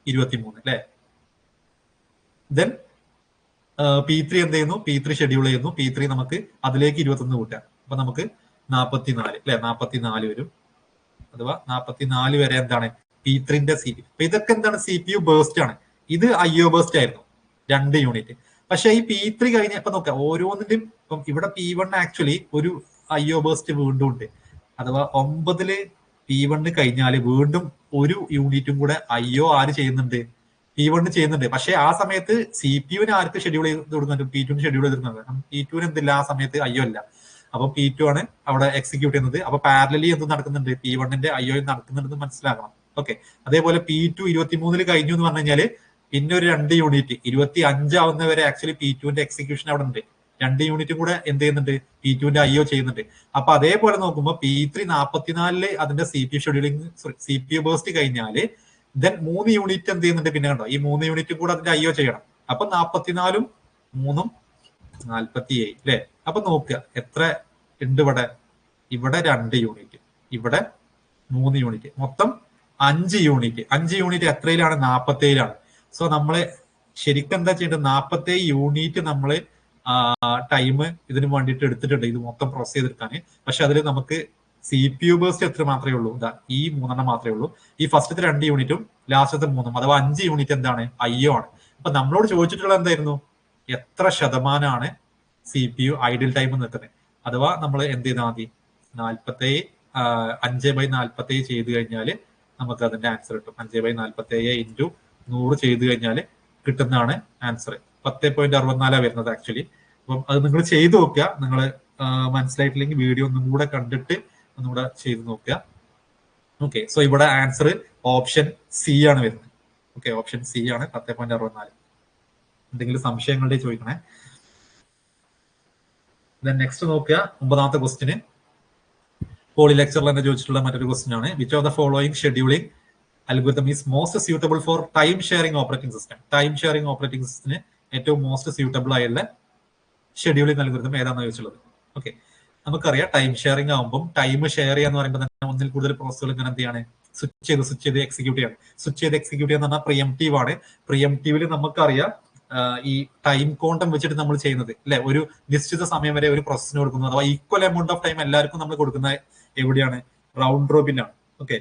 23 അല്ലെ. ദെൻ P3 എന്ത് ചെയ്യുന്നു? P3 ഷെഡ്യൂൾ ചെയ്യുന്നു. P3 നമുക്ക് അതിലേക്ക് 21 കൂട്ടുക. അപ്പൊ നമുക്ക് 44 അല്ലെ, 44 വരും. അഥവാ 44 വരെ എന്താണ്? P3ന്റെ CPU. അപ്പൊ ഇതൊക്കെ എന്താണ്? CPU ബേസ്റ്റ് ആണ്. ഇത് IO ബേസ്റ്റ് ആയിരുന്നു 2 യൂണിറ്റ്. പക്ഷെ ഈ P3 കഴിഞ്ഞ ഇപ്പൊ നോക്കാം ഓരോന്നിന്റെയും. ഇപ്പം ഇവിടെ P1 ആക്ച്വലി ഒരു IO ബേസ്റ്റ് വീണ്ടും ഉണ്ട്. അഥവാ 9 P1 കഴിഞ്ഞാല് വീണ്ടും ഒരു യൂണിറ്റും കൂടെ IO ആര് ചെയ്യുന്നുണ്ട്? P1 ചെയ്യുന്നുണ്ട്. പക്ഷെ ആ സമയത്ത് CPU ആർക്ക് ഷെഡ്യൂൾ ചെയ്ത് കൊടുക്കുന്നുണ്ട്? P2 ഷെഡ്യൂൾ ചെയ്തിരുന്നത്. P2 എന്തില്ല ആ സമയത്ത് IO അല്ല. അപ്പൊ P2 ആണ് അവിടെ എക്സിക്യൂട്ട് ചെയ്യുന്നത്. അപ്പൊ പാരലലി എന്ത് നടക്കുന്നുണ്ട്? P1ന്റെ IO നടക്കുന്നുണ്ടെന്ന് മനസ്സിലാക്കണം. ഓക്കെ, അതേപോലെ P2 23 കഴിഞ്ഞു എന്ന് പറഞ്ഞു കഴിഞ്ഞാല് പിന്നെ ഒരു 2 യൂണിറ്റ് 25 ആവുന്നവരെ ആക്ച്വലി P2ന്റെ എക്സിക്യൂഷൻ അവിടെ ഉണ്ട്. 2 യൂണിറ്റും കൂടെ എന്ത് ചെയ്യുന്നുണ്ട്? P2ന്റെ IO ചെയ്യുന്നുണ്ട്. അപ്പൊ അതേപോലെ നോക്കുമ്പോൾ P3 44 അതിന്റെ CPU ഷെഡ്യൂളിംഗ് CPU ബേസ്റ്റ് കഴിഞ്ഞാല് ദെൻ 3 യൂണിറ്റ് എന്ത് ചെയ്യുന്നുണ്ട്? പിന്നെ കണ്ടോ, ഈ 3 യൂണിറ്റും കൂടെ അതിന്റെ IO ചെയ്യണം. അപ്പൊ 44ഉം 3ഉം 47 അല്ലെ. അപ്പൊ നോക്കുക എത്ര ഉണ്ട് ഇവിടെ? ഇവിടെ 2 യൂണിറ്റ്, ഇവിടെ 3 യൂണിറ്റ്, മൊത്തം 5 യൂണിറ്റ്. 5 യൂണിറ്റ് എത്രയിലാണ്? 47ലാണ്. സോ നമ്മള് ശരിക്കും എന്താ ചെയ്യേണ്ടത്? 47 യൂണിറ്റ് നമ്മള് ടൈം ഇതിന് വേണ്ടിയിട്ട് എടുത്തിട്ടുണ്ട്, ഇത് മൊത്തം പ്രോസസ് ചെയ്തെടുക്കാൻ. പക്ഷെ അതിൽ നമുക്ക് CPU ബേസ്റ്റ് എത്ര മാത്രമേ ഉള്ളൂ? ഇതാ ഈ 3 മാത്രമേ ഉള്ളൂ. ഈ ഫസ്റ്റത്തെ 2 യൂണിറ്റും ലാസ്റ്റത്തെ 3ഉം അഥവാ 5 യൂണിറ്റ് എന്താണ്? IO ആണ്. അപ്പൊ നമ്മളോട് ചോദിച്ചിട്ടുള്ള എന്തായിരുന്നു? എത്ര ശതമാനമാണ് CPU ഐഡിൽ ടൈം നിൽക്കുന്നത്? അഥവാ നമ്മൾ എന്ത് ചെയ്താൽ മതി? 5/47 ചെയ്ത് കഴിഞ്ഞാൽ നമുക്ക് അതിന്റെ ആൻസർ കിട്ടും. 5/47 ഇൻറ്റു 100 ചെയ്ത് കഴിഞ്ഞാൽ കിട്ടുന്നതാണ് ആൻസർ. 10.64 വരുന്നത് ആക്ച്വലി. അപ്പം അത് നിങ്ങൾ ചെയ്ത് നോക്കുക. നിങ്ങൾ മനസ്സിലായിട്ടില്ലെങ്കിൽ വീഡിയോ ഒന്നും കൂടെ കണ്ടിട്ട് ഒന്നുകൂടെ ചെയ്ത് നോക്കുക. ഓക്കെ, സോ ഇവിടെ ആൻസർ ഓപ്ഷൻ സി ആണ് വരുന്നത്. ഓക്കെ, ഓപ്ഷൻ സി ആണ് 10.64. എന്തെങ്കിലും സംശയങ്ങളുടെ ചോദിക്കണേ. നെക്സ്റ്റ് നോക്കുക 9ാമത്തെ ക്വസ്റ്റിന്. പോളി ലെക്ചറിൽ തന്നെ ചോദിച്ചിട്ടുള്ള മറ്റൊരു ക്വസ്റ്റ്യൻ ആണ്. Which of the following scheduling algorithm is most suitable for time sharing operating system? Time sharing operating സിസ്റ്റത്തിന് ഏറ്റവും മോസ്റ്റ് സ്യൂട്ടബിൾ ആയുള്ള ഷെഡ്യൂളിംഗ് അൽഗോരിതം ഏതാണെന്ന് ചോദിച്ചുള്ളത്. ഓക്കെ, നമുക്കറിയാം ടൈം ഷെയറിംഗ് ആകുമ്പോൾ ടൈം ഷെയർ ചെയ്യാന്ന് പറയുമ്പോൾ തന്നെ ഒന്നിൽ കൂടുതൽ പ്രോസസ്സുകൾ ഇങ്ങനെ എന്ത് ചെയ്യാണ്? സ്വിച്ച് ചെയ്ത് എക്സിക്യൂട്ട് ചെയ്യാണ്. സ്വിച്ച് ചെയ്ത് എക്സിക്യൂട്ട് ചെയ്യാന്ന് പറഞ്ഞാൽ പ്രിയംറ്റീവ് ആണ്. പ്രിയംറ്റീവില് നമുക്കറിയാം ഈ ടൈം ക്വാണ്ടം വെച്ചിട്ട് നമ്മൾ ചെയ്യുന്നത് അല്ലെ. ഒരു നിശ്ചിത സമയം വരെ ഒരു പ്രോസസ്സിന് കൊടുക്കുന്നത്, അഥവാ ഈക്വൽ എമൗണ്ട് ഓഫ് ടൈം എല്ലാവർക്കും നമ്മൾ കൊടുക്കുന്ന എവിടെയാണ്? റൗണ്ട് റോബിനാണ്. ഓക്കെ,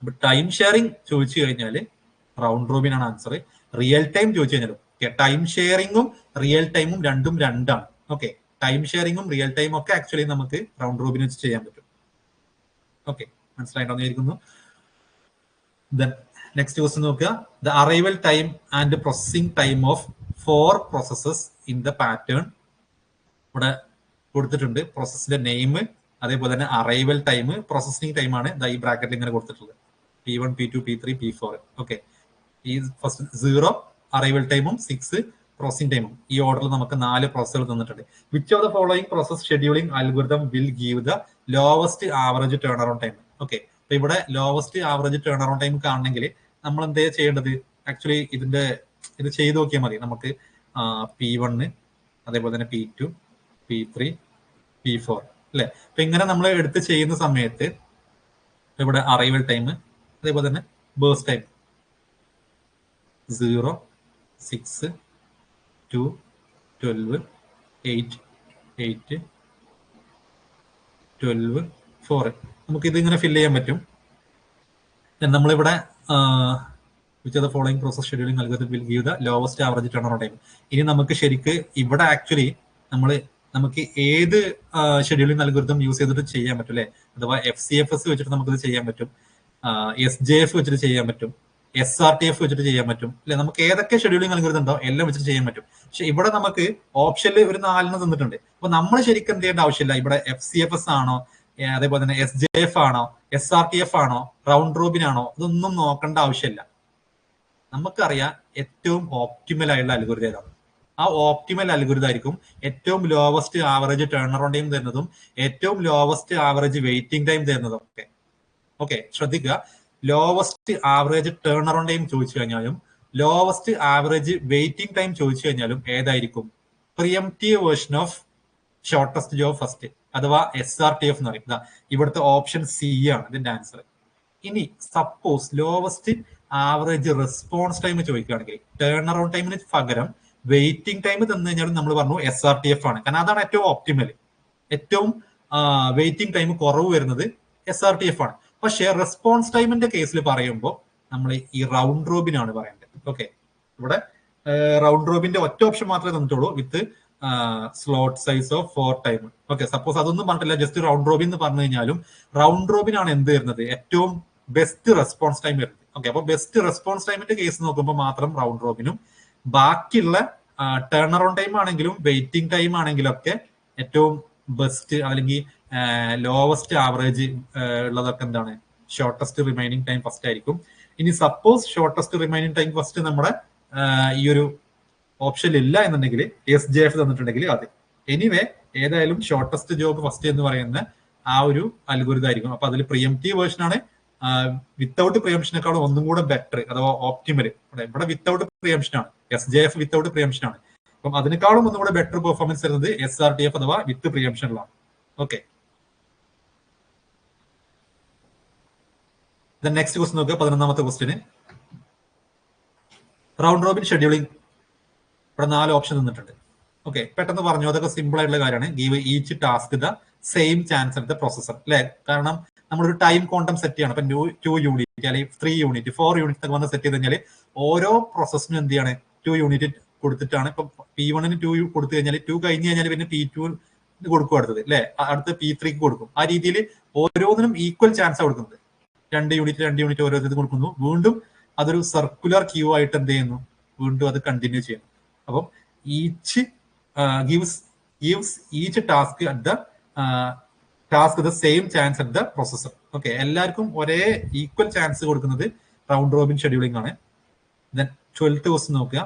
അപ്പൊ ടൈം ഷെയറിംഗ് ചോദിച്ചു കഴിഞ്ഞാൽ റൗണ്ട് റോബിൻ ആണ് ആൻസർ. റിയൽ ടൈം ചോദിച്ചു കഴിഞ്ഞാലും ടൈം ഷെയറിംഗും റിയൽ ടൈമും രണ്ടും രണ്ടാണ്. ഓക്കെ, ടൈം ഷെയറിംഗും റിയൽ ടൈമും ഒക്കെ ആക്ച്വലി നമുക്ക് റൗണ്ട് റോബിൻ വെച്ച് ചെയ്യാൻ പറ്റും. ഓക്കെ, മനസ്സിലായിട്ടുണ്ടോ ഇരിക്കുന്നു. ദെൻ നെക്സ്റ്റ് ക്വസ്റ്റ്യൻ നോക്കുക. The arrival time and processing time of 4 processes in the pattern. ഇവിടെ കൊടുത്തിട്ടുണ്ട് പ്രോസസ്സിന്റെ നെയിം, അതേപോലെ തന്നെ അറൈവൽ ടൈം, പ്രോസസിംഗ് ടൈം ആണ് ഈ ബ്രാക്കറ്റിൽ ഇങ്ങനെ കൊടുത്തിട്ടുള്ളത്. P1 P2 P3 P4. Okay, ഈ ഫസ്റ്റ് 0 അറൈവൽ ടൈമും 6 പ്രോസസിംഗ് ടൈമും. ഈ ഓർഡറിൽ നമുക്ക് 4 പ്രോസസ്സുകൾ തന്നിട്ടുണ്ട്. Which of the following process scheduling algorithm will give the lowest average turn around time? Okay, അപ്പൊ ഇവിടെ lowest average turn around time കാണണമെങ്കിൽ നമ്മൾ എന്താ ചെയ്യേണ്ടത്? ആക്ച്വലി ഇത് ചെയ്ത് നോക്കിയാൽ മതി. നമുക്ക് P1 അതേപോലെ തന്നെ P2 P3 P4 അല്ലെ. അപ്പൊ ഇങ്ങനെ നമ്മൾ എടുത്ത് ചെയ്യുന്ന സമയത്ത് ഇവിടെ അറൈവൽ ടൈം അതേപോലെ തന്നെ ബേഴ്സ് ടൈം 0 6 2 12 8 8 12 4 നമുക്ക് ഇതിങ്ങനെ ഫില്ല് ചെയ്യാൻ പറ്റും. നമ്മളിവിടെ which of the following process scheduling algorithm will give the lowest average turn around time. ഇനി നമുക്ക് ശരിക്ക് ഇവിടെ ആക്ച്വലി നമ്മൾ നമുക്ക് ഏത് ഷെഡ്യൂളിംഗ് അൽഗോരിതം യൂസ് ചെയ്തിട്ട് ചെയ്യാൻ പറ്റും അല്ലെ. അഥവാ FCFS വെച്ചിട്ട് നമുക്കിത് ചെയ്യാൻ പറ്റും, SJF വെച്ചിട്ട് ചെയ്യാൻ പറ്റും, SRTF വെച്ചിട്ട് ചെയ്യാൻ പറ്റും അല്ലെ. നമുക്ക് ഏതൊക്കെ ഷെഡ്യൂളിംഗ് അൽഗോരിതം ഉണ്ടോ എല്ലാം വെച്ചിട്ട് ചെയ്യാൻ പറ്റും. പക്ഷെ ഇവിടെ നമുക്ക് ഓപ്ഷനിൽ ഒരു 4 തന്നിട്ടുണ്ട്. അപ്പൊ നമ്മൾ ശരിക്കും എന്ത് ചെയ്യേണ്ട ആവശ്യമില്ല. ഇവിടെ FCFS ആണോ, അതേപോലെ തന്നെ SJF ആണോ, SRTF ആണോ, റൗണ്ട് റോബിൻ ആണോ, ഇതൊന്നും നോക്കേണ്ട ആവശ്യമില്ല. നമുക്കറിയാം ഏറ്റവും ഓപ്റ്റിമൽ ആയിട്ടുള്ള അൽഗോരിതം ഏതാണ്. ആ ഓപ്റ്റിമൽ അൽഗോരിതം ആയിരിക്കും ഏറ്റവും lowest average turn around time തരുന്നതും ഏറ്റവും ലോവസ്റ്റ് ആവറേജ് വെയിറ്റിംഗ് ടൈം തരുന്നതും ഒക്കെ. ഓക്കെ, ശ്രദ്ധിക്കുക. Lowest average turn around time ചോദിച്ചു കഴിഞ്ഞാലും ലോവസ്റ്റ് ആവറേജ് വെയിറ്റിംഗ് ടൈം ചോദിച്ചു കഴിഞ്ഞാലും ഏതായിരിക്കും? Pre-emptive version of shortest job first അഥവാ SRTF എന്ന് പറയും. ഇവിടുത്തെ ഓപ്ഷൻ C ആണ് ഇതിന്റെ ആൻസർ. ഇനി suppose lowest average response time ചോദിക്കുകയാണെങ്കിൽ ടേൺ അറൗണ്ട് ടൈമിന് പകരം വെയിറ്റിംഗ് ടൈം തന്നു കഴിഞ്ഞാലും നമ്മൾ പറഞ്ഞു SRTF ആണ്. കാരണം അതാണ് ഏറ്റവും ഓപ്റ്റിമൽ. ഏറ്റവും വെയിറ്റിംഗ് ടൈം കുറവ് വരുന്നത് SRTF ആണ്. പക്ഷെ റെസ്പോൺസ് ടൈമിന്റെ കേസിൽ പറയുമ്പോൾ നമ്മൾ ഈ റൗണ്ട് റോബിൻ ആണ് പറയേണ്ടത്. ഓക്കെ, ഇവിടെ റൗണ്ട് റോബിന്റെ ഒറ്റ ഓപ്ഷൻ മാത്രമേ തന്നിട്ടുള്ളൂ, with slot size of 4 time. Okay, suppose അതൊന്നും പറഞ്ഞിട്ടില്ല, ജസ്റ്റ് റൗണ്ട് റോബിൻ എന്ന് പറഞ്ഞു കഴിഞ്ഞാലും റൗണ്ട് റോബിൻ ആണ് എന്ത് വരുന്നത്? ഏറ്റവും ബെസ്റ്റ് റെസ്പോൺസ് ടൈം വരുന്നത്. ഓക്കെ, അപ്പൊ ബെസ്റ്റ് റെസ്പോൺസ് ടൈമിന്റെ കേസ് നോക്കുമ്പോൾ മാത്രം റൗണ്ട് റോബിനും, ബാക്കിയുള്ള ടേൺ അറൗണ്ട് ടൈം ആണെങ്കിലും വെയിറ്റിംഗ് ടൈം ആണെങ്കിലും ഒക്കെ ഏറ്റവും ബെസ്റ്റ് അല്ലെങ്കിൽ ലോവസ്റ്റ് ആവറേജ് ഉള്ളതൊക്കെ എന്താണ്? ഷോർട്ടസ്റ്റ് റിമൈനിങ് ടൈം ഫസ്റ്റ് ആയിരിക്കും. ഇനി suppose shortest remaining time first നമ്മുടെ ഈ ഒരു ഓപ്ഷൻ ഇല്ല എന്നുണ്ടെങ്കിൽ SJF തന്നിട്ടുണ്ടെങ്കിൽ അതെ. എനിവേ ഏതായാലും ഷോർട്ടസ്റ്റ് ജോബ് ഫസ്റ്റ് എന്ന് പറയുന്ന ആ ഒരു അൽഗോരിതം ആയിരിക്കും. അപ്പൊ അതിൽ പ്രിയംറ്റീവ് വേർഷൻ ആണ്. വിത്തൗട്ട് പ്രിയംഷനേക്കാളും ഒന്നും കൂടെ ബെറ്റർ അഥവാ ഓപ്റ്റിമൽ. ഇവിടെ വിത്തൗട്ട് പ്രിയംഷൻ ആണ്, SJF വിത്തൗട്ട് പ്രിയംഷൻ ആണ്. അപ്പം അതിനേക്കാളും ഒന്നും കൂടെ ബെറ്റർ പെർഫോമൻസ് വരുന്നത് SRTF അഥവാ വിത്ത് പ്രിയംഷനിലാണ്. ഓക്കെ, നെക്സ്റ്റ് ക്വസ്റ്റ്യൻ നോക്കുക. 11ാമത്തെ ക്വസ്റ്റ്യന് റൗണ്ട് റോബിൻ ഷെഡ്യൂളിംഗ്. ഇവിടെ 4 ഓപ്ഷൻ തന്നിട്ടുണ്ട്. ഓക്കെ, പെട്ടെന്ന് പറഞ്ഞു, അതൊക്കെ സിമ്പിൾ ആയിട്ടുള്ള കാര്യമാണ്. Give each task the same chance at the processor അല്ലെ. കാരണം നമ്മളൊരു ടൈം ക്വാണ്ടം സെറ്റ് ചെയ്യണം. ഇപ്പൊ 2 യൂണിറ്റ് അല്ലെങ്കിൽ 3 യൂണിറ്റ് 4 യൂണിറ്റ് ഒക്കെ വന്ന് സെറ്റ് ചെയ്ത് കഴിഞ്ഞാൽ ഓരോ പ്രോസസ്സിനും എന്ത് ചെയ്യാണ്? 2 യൂണിറ്റ് കൊടുത്തിട്ടാണ്. ഇപ്പൊ P1 2 കൊടുത്തു കഴിഞ്ഞാൽ 2 കഴിഞ്ഞ് കഴിഞ്ഞാൽ പിന്നെ P2 കൊടുക്കും അടുത്തത് അല്ലെ, അടുത്ത് P3 കൊടുക്കും. ആ രീതിയിൽ ഓരോന്നിനും ഈക്വൽ ചാൻസ് കൊടുക്കുന്നത്. 2 യൂണിറ്റ് ഓരോരുത്തർ കൊടുക്കുന്നു. വീണ്ടും അതൊരു സർക്കുലർ ക്യൂ ആയിട്ട് എന്ത് ചെയ്യുന്നു? വീണ്ടും അത് കണ്ടിന്യൂ ചെയ്യുന്നു. അപ്പം each gives each task the same chance at the processor. Okay, എല്ലാവർക്കും ഒരേ ഈക്വൽ ചാൻസ് കൊടുക്കുന്നത് റൗണ്ട് റോബിൻ ഷെഡ്യൂളിംഗ് ആണ്. ദെൻ 12th ക്വസ്റ്റ്യൻ നോക്കുക.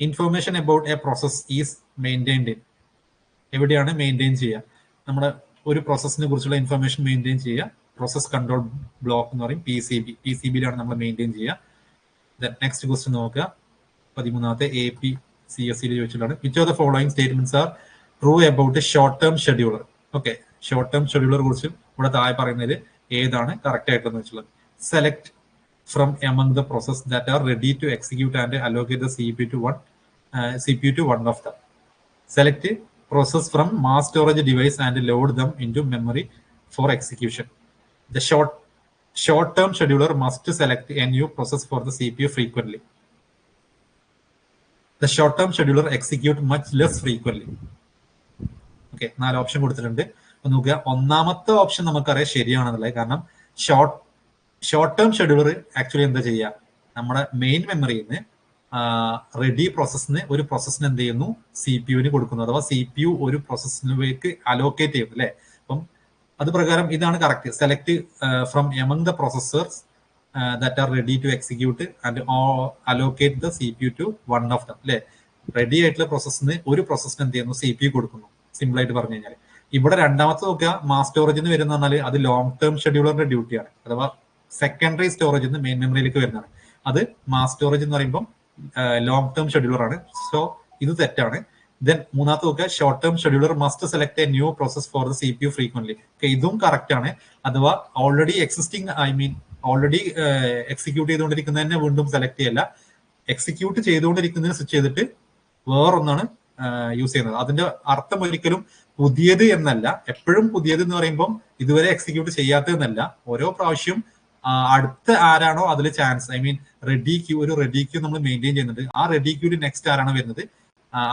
Information about A process is maintained in. എവിടെയാണ് മെയിൻറ്റെയിൻ ചെയ്യുക? നമ്മുടെ ഒരു പ്രോസസ്സിനെ കുറിച്ചുള്ള ഇൻഫർമേഷൻ മെയിൻറ്റെയിൻ ചെയ്യുക പ്രോസസ് കൺട്രോൾ ബ്ലോക്ക് എന്ന് പറയും, PCB-യിലാണ് നമ്മൾ മെയിൻറ്റെയിൻ ചെയ്യുക. ദെൻ നെക്സ്റ്റ് ക്വസ്റ്റ്യൻ നോക്കുക. 13ാമത്തെ APCSE ചോദിച്ചിട്ടാണ്. Which of the following statements are true about a short term scheduler? Okay, short term ഷെഡ്യൂളറെ കുറിച്ച് ഇവിടെ താഴെ പറയുന്നതിൽ ഏതാണ് കറക്റ്റ് ആയിട്ടെന്ന് വെച്ചുള്ളത്? Select from among the process that are ready to execute and allocate the CPU to one of them. Select process from mass storage device and load them into memory for execution. The short-term scheduler must select a new process for the CPU frequently. The short-term scheduler execute much less frequently. Okay, 4 option കൊടുത്തിട്ടുണ്ട്. അപ്പൊ നോക്കുക, ഒന്നാമത്തെ option നമുക്കറിയാം ശരിയാണെന്നുള്ളത്. കാരണം short term scheduler actually എന്താ ചെയ്യുക? നമ്മുടെ main മെമ്മറിയിൽ നിന്ന് റെഡി പ്രോസസ്സിന് ഒരു പ്രോസസ്സിന് എന്ത് ചെയ്യുന്നു? CPU കൊടുക്കുന്നു. അഥവാ CPU ഒരു പ്രോസസ്സിലേക്ക് അലോക്കേറ്റ് ചെയ്യുന്നു അല്ലെ. അപ്പം അത് പ്രകാരം ഇതാണ് correct. Select from among the processors that are ready to execute and allocate the CPU to one of them അല്ലെ. റെഡി ആയിട്ടുള്ള പ്രോസസ്സിന് ഒരു പ്രോസസ്സിന് എന്ത് ചെയ്യുന്നു? CPU കൊടുക്കുന്നു. സിമ്പിൾ ആയിട്ട് പറഞ്ഞു കഴിഞ്ഞാൽ. ഇവിടെ രണ്ടാമത്തെ നോക്കുക, മാസ് സ്റ്റോറേജ് എന്ന് വരുന്ന പറഞ്ഞാൽ അത് ലോങ് ടേം ഷെഡ്യൂളറിന്റെ ഡ്യൂട്ടിയാണ്. അഥവാ സെക്കൻഡറി സ്റ്റോറേജ് നിന്ന് മെയിൻ മെമ്മറിയിലേക്ക് വരുന്നതാണ്. അത് മാസ് സ്റ്റോറേജ് എന്ന് പറയുമ്പോൾ ലോങ് ടേം ഷെഡ്യൂളർ ആണ്. സോ ഇത് തെറ്റാണ്. ദെൻ മൂന്നാമത്തെ നോക്കുക, short term scheduler must select A new process for the CPU frequently. ഇതും കറക്റ്റ് ആണ്. അഥവാ ഓൾറെഡി ഓൾറെഡി എക്സിക്യൂട്ട് ചെയ്തുകൊണ്ടിരിക്കുന്നതിനെ വീണ്ടും സെലക്ട് ചെയ്യല്ല. എക്സിക്യൂട്ട് ചെയ്തുകൊണ്ടിരിക്കുന്നതിന് സ്വിച്ച് ചെയ്തിട്ട് വേറൊന്നാണ് യൂസ് ചെയ്യുന്നത്. അതിന്റെ അർത്ഥം ഒരിക്കലും പുതിയത് എന്നല്ല. എപ്പോഴും പുതിയത് എന്ന് പറയുമ്പോൾ ഇതുവരെ എക്സിക്യൂട്ട് ചെയ്യാത്തതെന്നല്ല. ഓരോ പ്രാവശ്യം അടുത്ത ആരാണോ അതിൽ ചാൻസ്, റെഡി ക്യൂ നമ്മൾ മെയിൻറ്റെയിൻ ചെയ്യുന്നുണ്ട്. ആ റെഡി ക്യൂവിൽ നെക്സ്റ്റ് ആരാണോ വരുന്നത്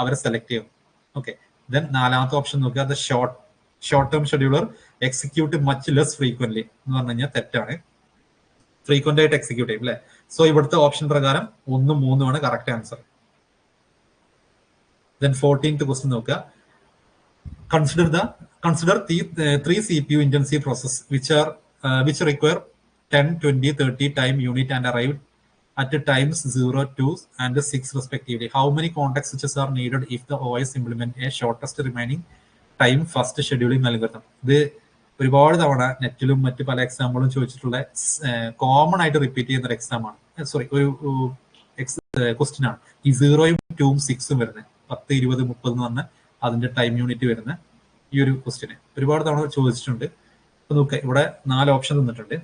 അവരെ സെലക്ട് ചെയ്യണം. ഓക്കെ, ദെൻ നാലാമത്തെ ഓപ്ഷൻ നോക്കുക, the short term scheduler execute much less frequently എന്ന് പറഞ്ഞു കഴിഞ്ഞാൽ തെറ്റാണ്. ഫ്രീക്വന്റ് ആയിട്ട് എക്സിക്യൂട്ട് ചെയ്യും അല്ലെ. സോ ഇവിടുത്തെ ഓപ്ഷൻ പ്രകാരം 1, 3 ആണ് correct answer. Then 14th question നോക്കുക, consider three CPU intensive process which require 10, 20, 30 time unit and arrive at times 0, 2 and 6 respectively. How many context switches are needed if the OS implement a shortest remaining time first scheduling algorithm? ഇത് ഒരുപാട് തവണ നെറ്റിലും മറ്റു പല എക്സാമ്പിളും ചോദിച്ചിട്ടുള്ള common ആയിട്ട് repeat ചെയ്യുന്ന ഒരു exam ആണ്, സോറി ഒരു ക്വസ്റ്റ്യൻ ആണ്. ഈ 0, 2, 6 വരുന്നത് 10, 20, 30 എന്ന് പറഞ്ഞ അതിന്റെ ടൈം യൂണിറ്റ് വരുന്ന ഈ ഒരു ക്വസ്റ്റ്യന് ഒരുപാട് തവണ ചോദിച്ചിട്ടുണ്ട്. അപ്പൊ നോക്കുക, ഇവിടെ 4 ഓപ്ഷൻ തന്നിട്ടുണ്ട്.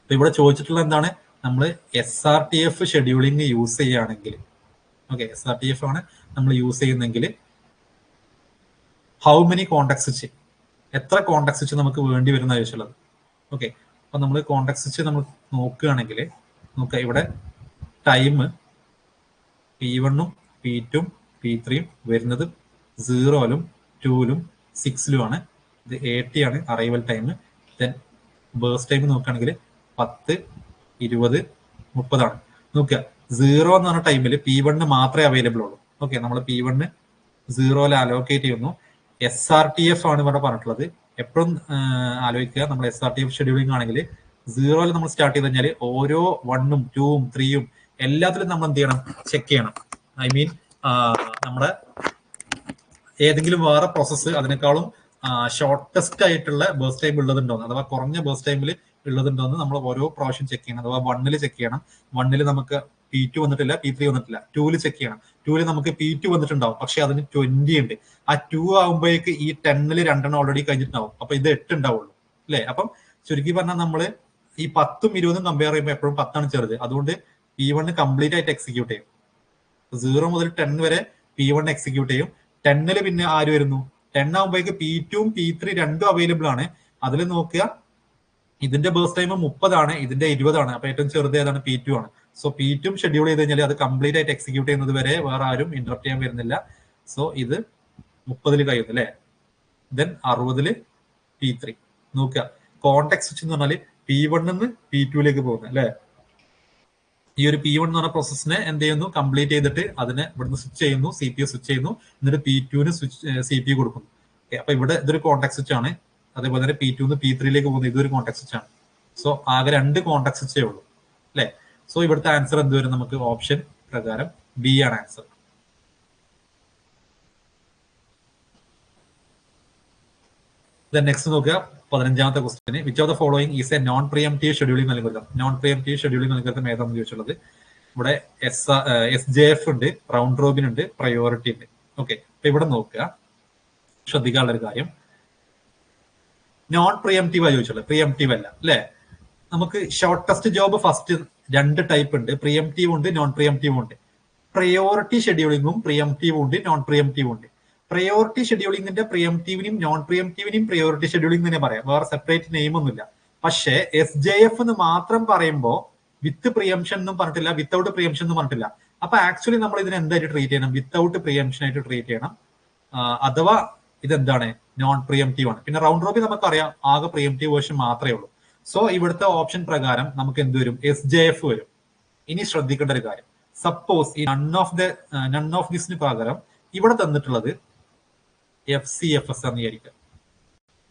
അപ്പൊ ഇവിടെ ചോദിച്ചിട്ടുള്ള എന്താണ്, നമ്മൾ SRTF ഷെഡ്യൂളിംഗ് യൂസ് ചെയ്യുകയാണെങ്കിൽ, ഓക്കെ SRTF ആണ് നമ്മൾ യൂസ് ചെയ്യുന്നെങ്കിൽ ഹൗ മെനി കോണ്ടാക്ട് സ്വിച്ച്, എത്ര കോണ്ടാക്ട് സ്വിച്ച് നമുക്ക് വേണ്ടി വരുന്ന ആവശ്യമുള്ളത്. ഓക്കെ, അപ്പൊ നമ്മൾ കോണ്ടാക്ട് സ്വിച്ച് നമ്മൾ നോക്കുകയാണെങ്കിൽ നോക്കുക, ഇവിടെ ടൈം P1, P2, P3 വരുന്നത് 0, 2, 6 ആണ്. ഇത് 80 ആണ് arrival time. Then birds time നോക്കുകയാണെങ്കിൽ 10, 20, 30 ആണ്. നോക്കുക, 0 എന്ന് പറഞ്ഞ ടൈമിൽ P1 മാത്രമേ അവൈലബിൾ ഉള്ളൂ. ഓക്കെ, നമ്മൾ P1 0 അലോക്കേറ്റ് ചെയ്യുന്നു. SRTF ആണ് ഇവിടെ പറഞ്ഞിട്ടുള്ളത്. എപ്പോഴും ആലോചിക്കുക, നമ്മൾ SRTF ഷെഡ്യൂളിംഗ് ആണെങ്കിൽ 0 നമ്മൾ സ്റ്റാർട്ട് ചെയ്ത് കഴിഞ്ഞാൽ ഓരോ 1, 2, 3 എല്ലാത്തിലും നമ്മൾ എന്ത് ചെയ്യണം, ചെക്ക് ചെയ്യണം. ഐ മീൻ നമ്മുടെ ഏതെങ്കിലും വേറെ പ്രോസസ്സ് അതിനേക്കാളും ഷോർട്ടസ്റ്റ് ആയിട്ടുള്ള ബേഴ്സ് ടൈം ഉള്ളതുണ്ടോന്ന്, അഥവാ കുറഞ്ഞ ബേഴ്സ് ടൈമിൽ ഉള്ളതുണ്ടോന്ന് നമ്മൾ ഓരോ പ്രാവശ്യം ചെക്ക് ചെയ്യണം. അഥവാ 1 ചെക്ക് ചെയ്യണം. 1 നമുക്ക് P2 വന്നിട്ടില്ല, P3 വന്നിട്ടില്ല. 2 ചെക്ക് ചെയ്യണം. 2 നമുക്ക് P2 വന്നിട്ടുണ്ടാവും, പക്ഷെ അതിന് 20 ഉണ്ട്. ആ 2 ആകുമ്പോഴേക്ക് ഈ 10 2 ഓൾറെഡി കഴിഞ്ഞിട്ടുണ്ടാവും. അപ്പൊ ഇത് 8 ഉണ്ടാവുള്ളൂ അല്ലെ. അപ്പം ചുരുക്കി പറഞ്ഞാൽ നമ്മള് ഈ 10ഉം 20ഉം കമ്പയർ ചെയ്യുമ്പോൾ എപ്പോഴും 10 ആണ് ചെറുത്. അതുകൊണ്ട് P1 കംപ്ലീറ്റ് ആയിട്ട് എക്സിക്യൂട്ട് ചെയ്യും. 0 മുതൽ 10 വരെ P1 എക്സിക്യൂട്ട് ചെയ്യും. 10 പിന്നെ ആര് വരുന്നു, 10 ആകുമ്പോഴേക്ക് P2ഉം P3 രണ്ടും അവൈലബിൾ ആണ്. അതിൽ നോക്കുക, ഇതിന്റെ ബേഴ്സ് ടൈം 30 ആണ്, ഇതിന്റെ 20 ആണ്. അപ്പൊ ഏറ്റവും ചെറുത് ഏതാണ്, P2 ആണ്. സോ P2 ഷെഡ്യൂൾ ചെയ്ത് കഴിഞ്ഞാൽ അത് കംപ്ലീറ്റ് ആയിട്ട് എക്സിക്യൂട്ട് ചെയ്യുന്നത് വരെ വേറെ ആരും ഇന്ററപ്റ്റ് ചെയ്യാൻ വരുന്നില്ല. സോ ഇത് 30 കഴിയുന്നു അല്ലെ. Then 60 P3. നോക്കുക, കോണ്ടാക്ട് സ്വിച്ച് എന്ന് പറഞ്ഞാൽ P1 നിന്ന് P2 പോകുന്നത് അല്ലെ. ഈ ഒരു P1 എന്ന് പറഞ്ഞ പ്രോസസ്സിനെ എന്ത് ചെയ്യുന്നു, കംപ്ലീറ്റ് ചെയ്തിട്ട് അതിനെ ഇവിടുന്ന് സ്വിച്ച് ചെയ്യുന്നു, CPU സ്വിച്ച് ചെയ്യുന്നു, എന്നിട്ട് P2 CPU കൊടുക്കുന്നു. അപ്പൊ ഇവിടെ ഇതൊരു കോണ്ടാക്ട് സ്വിച്ച് ആണ്. അതേപോലെ തന്നെ P2 P3 പോകുന്നത് ഇതൊരു കോണ്ടാക്ട് സ്വിച്ച് ആണ്. സോ ആകെ 2 കോണ്ടാക്ട് സ്വിച്ചേ ഉള്ളൂ അല്ലെ. സോ ഇവിടുത്തെ ആൻസർ എന്ത് വരും, നമുക്ക് ഓപ്ഷൻ പ്രകാരം B ആണ് ആൻസർ. നെക്സ്റ്റ് നോക്കുക, 15ാമത്തെ question, which of the following is a non preemptive scheduling algorithm. Non preemptive scheduling algorithm ഏതാണെന്ന് ചോദിച്ചുള്ളത്. ഇവിടെ SJF ഉണ്ട്, റൗണ്ട് റോബിൻ ഉണ്ട്, പ്രയോറിറ്റി ഉണ്ട്. ഓക്കെ, അപ്പൊ ഇവിടെ നോക്കുക, ശ്രദ്ധിക്കാനുള്ള ഒരു കാര്യം, നോൺ പ്രിയംപ്റ്റീവ് ആയി ചോദിച്ചുള്ളത്, പ്രിയംപ്റ്റീവ് അല്ല അല്ലെ. നമുക്ക് ഷോർട്ടസ്റ്റ് ജോബ് ഫസ്റ്റ് 2 ടൈപ്പ് ഉണ്ട്, പ്രിയംപ്റ്റീവ് ഉണ്ട്, നോൺ പ്രിയംപ്റ്റീവ് ഉണ്ട്. പ്രയോറിറ്റി ഷെഡ്യൂളിംഗും പ്രിയംപ്റ്റീവ് ഉണ്ട്, നോൺ പ്രിയംപ്റ്റീവ് ഉണ്ട്. പ്രയോറിറ്റി ഷെഡ്യൂളിംഗിന്റെ പ്രിയംപ്റ്റീവിനും നോൺ പ്രിയംപ്റ്റീവിനും പ്രയോറിറ്റി ഷെഡ്യൂളിംഗ് തന്നെ പറയാം, വേറെ സെപ്പറേറ്റ് നെയിം ഒന്നുമില്ല. പക്ഷേ SJF എന്ന് മാത്രം പറയുമ്പോൾ വിത്ത് പ്രിയംഷൻ എന്നും പറഞ്ഞിട്ടില്ല, വിത്തൗട്ട് പ്രിയംഷൻ എന്നും പറഞ്ഞിട്ടില്ല. അപ്പൊ ആക്ച്വലി നമ്മൾ ഇതിനെ എന്തായിട്ട് ട്രീറ്റ് ചെയ്യണം, വിത്തൗട്ട് പ്രിയംഷൻ ആയിട്ട് ട്രീറ്റ് ചെയ്യണം. അഥവാ ഇതെന്താണ്, നോൺ പ്രിയംറ്റീവ് ആണ്. പിന്നെ റൗണ്ട് റോബിൻ നമുക്കറിയാം ആകെ പ്രിയംറ്റീവ് വേർഷൻ മാത്രമേ ഉള്ളൂ. സോ ഇവിടുത്തെ ഓപ്ഷൻ പ്രകാരം നമുക്ക് എന്ത് വരും, SJF വരും. ഇനി ശ്രദ്ധിക്കേണ്ട ഒരു കാര്യം, സപ്പോസ് ഈ നൺ ഓഫ് ദിസിന് പകരം ഇവിടെ തന്നിട്ടുള്ളത് FCFS എന്ന് വിചാരിക്കാം.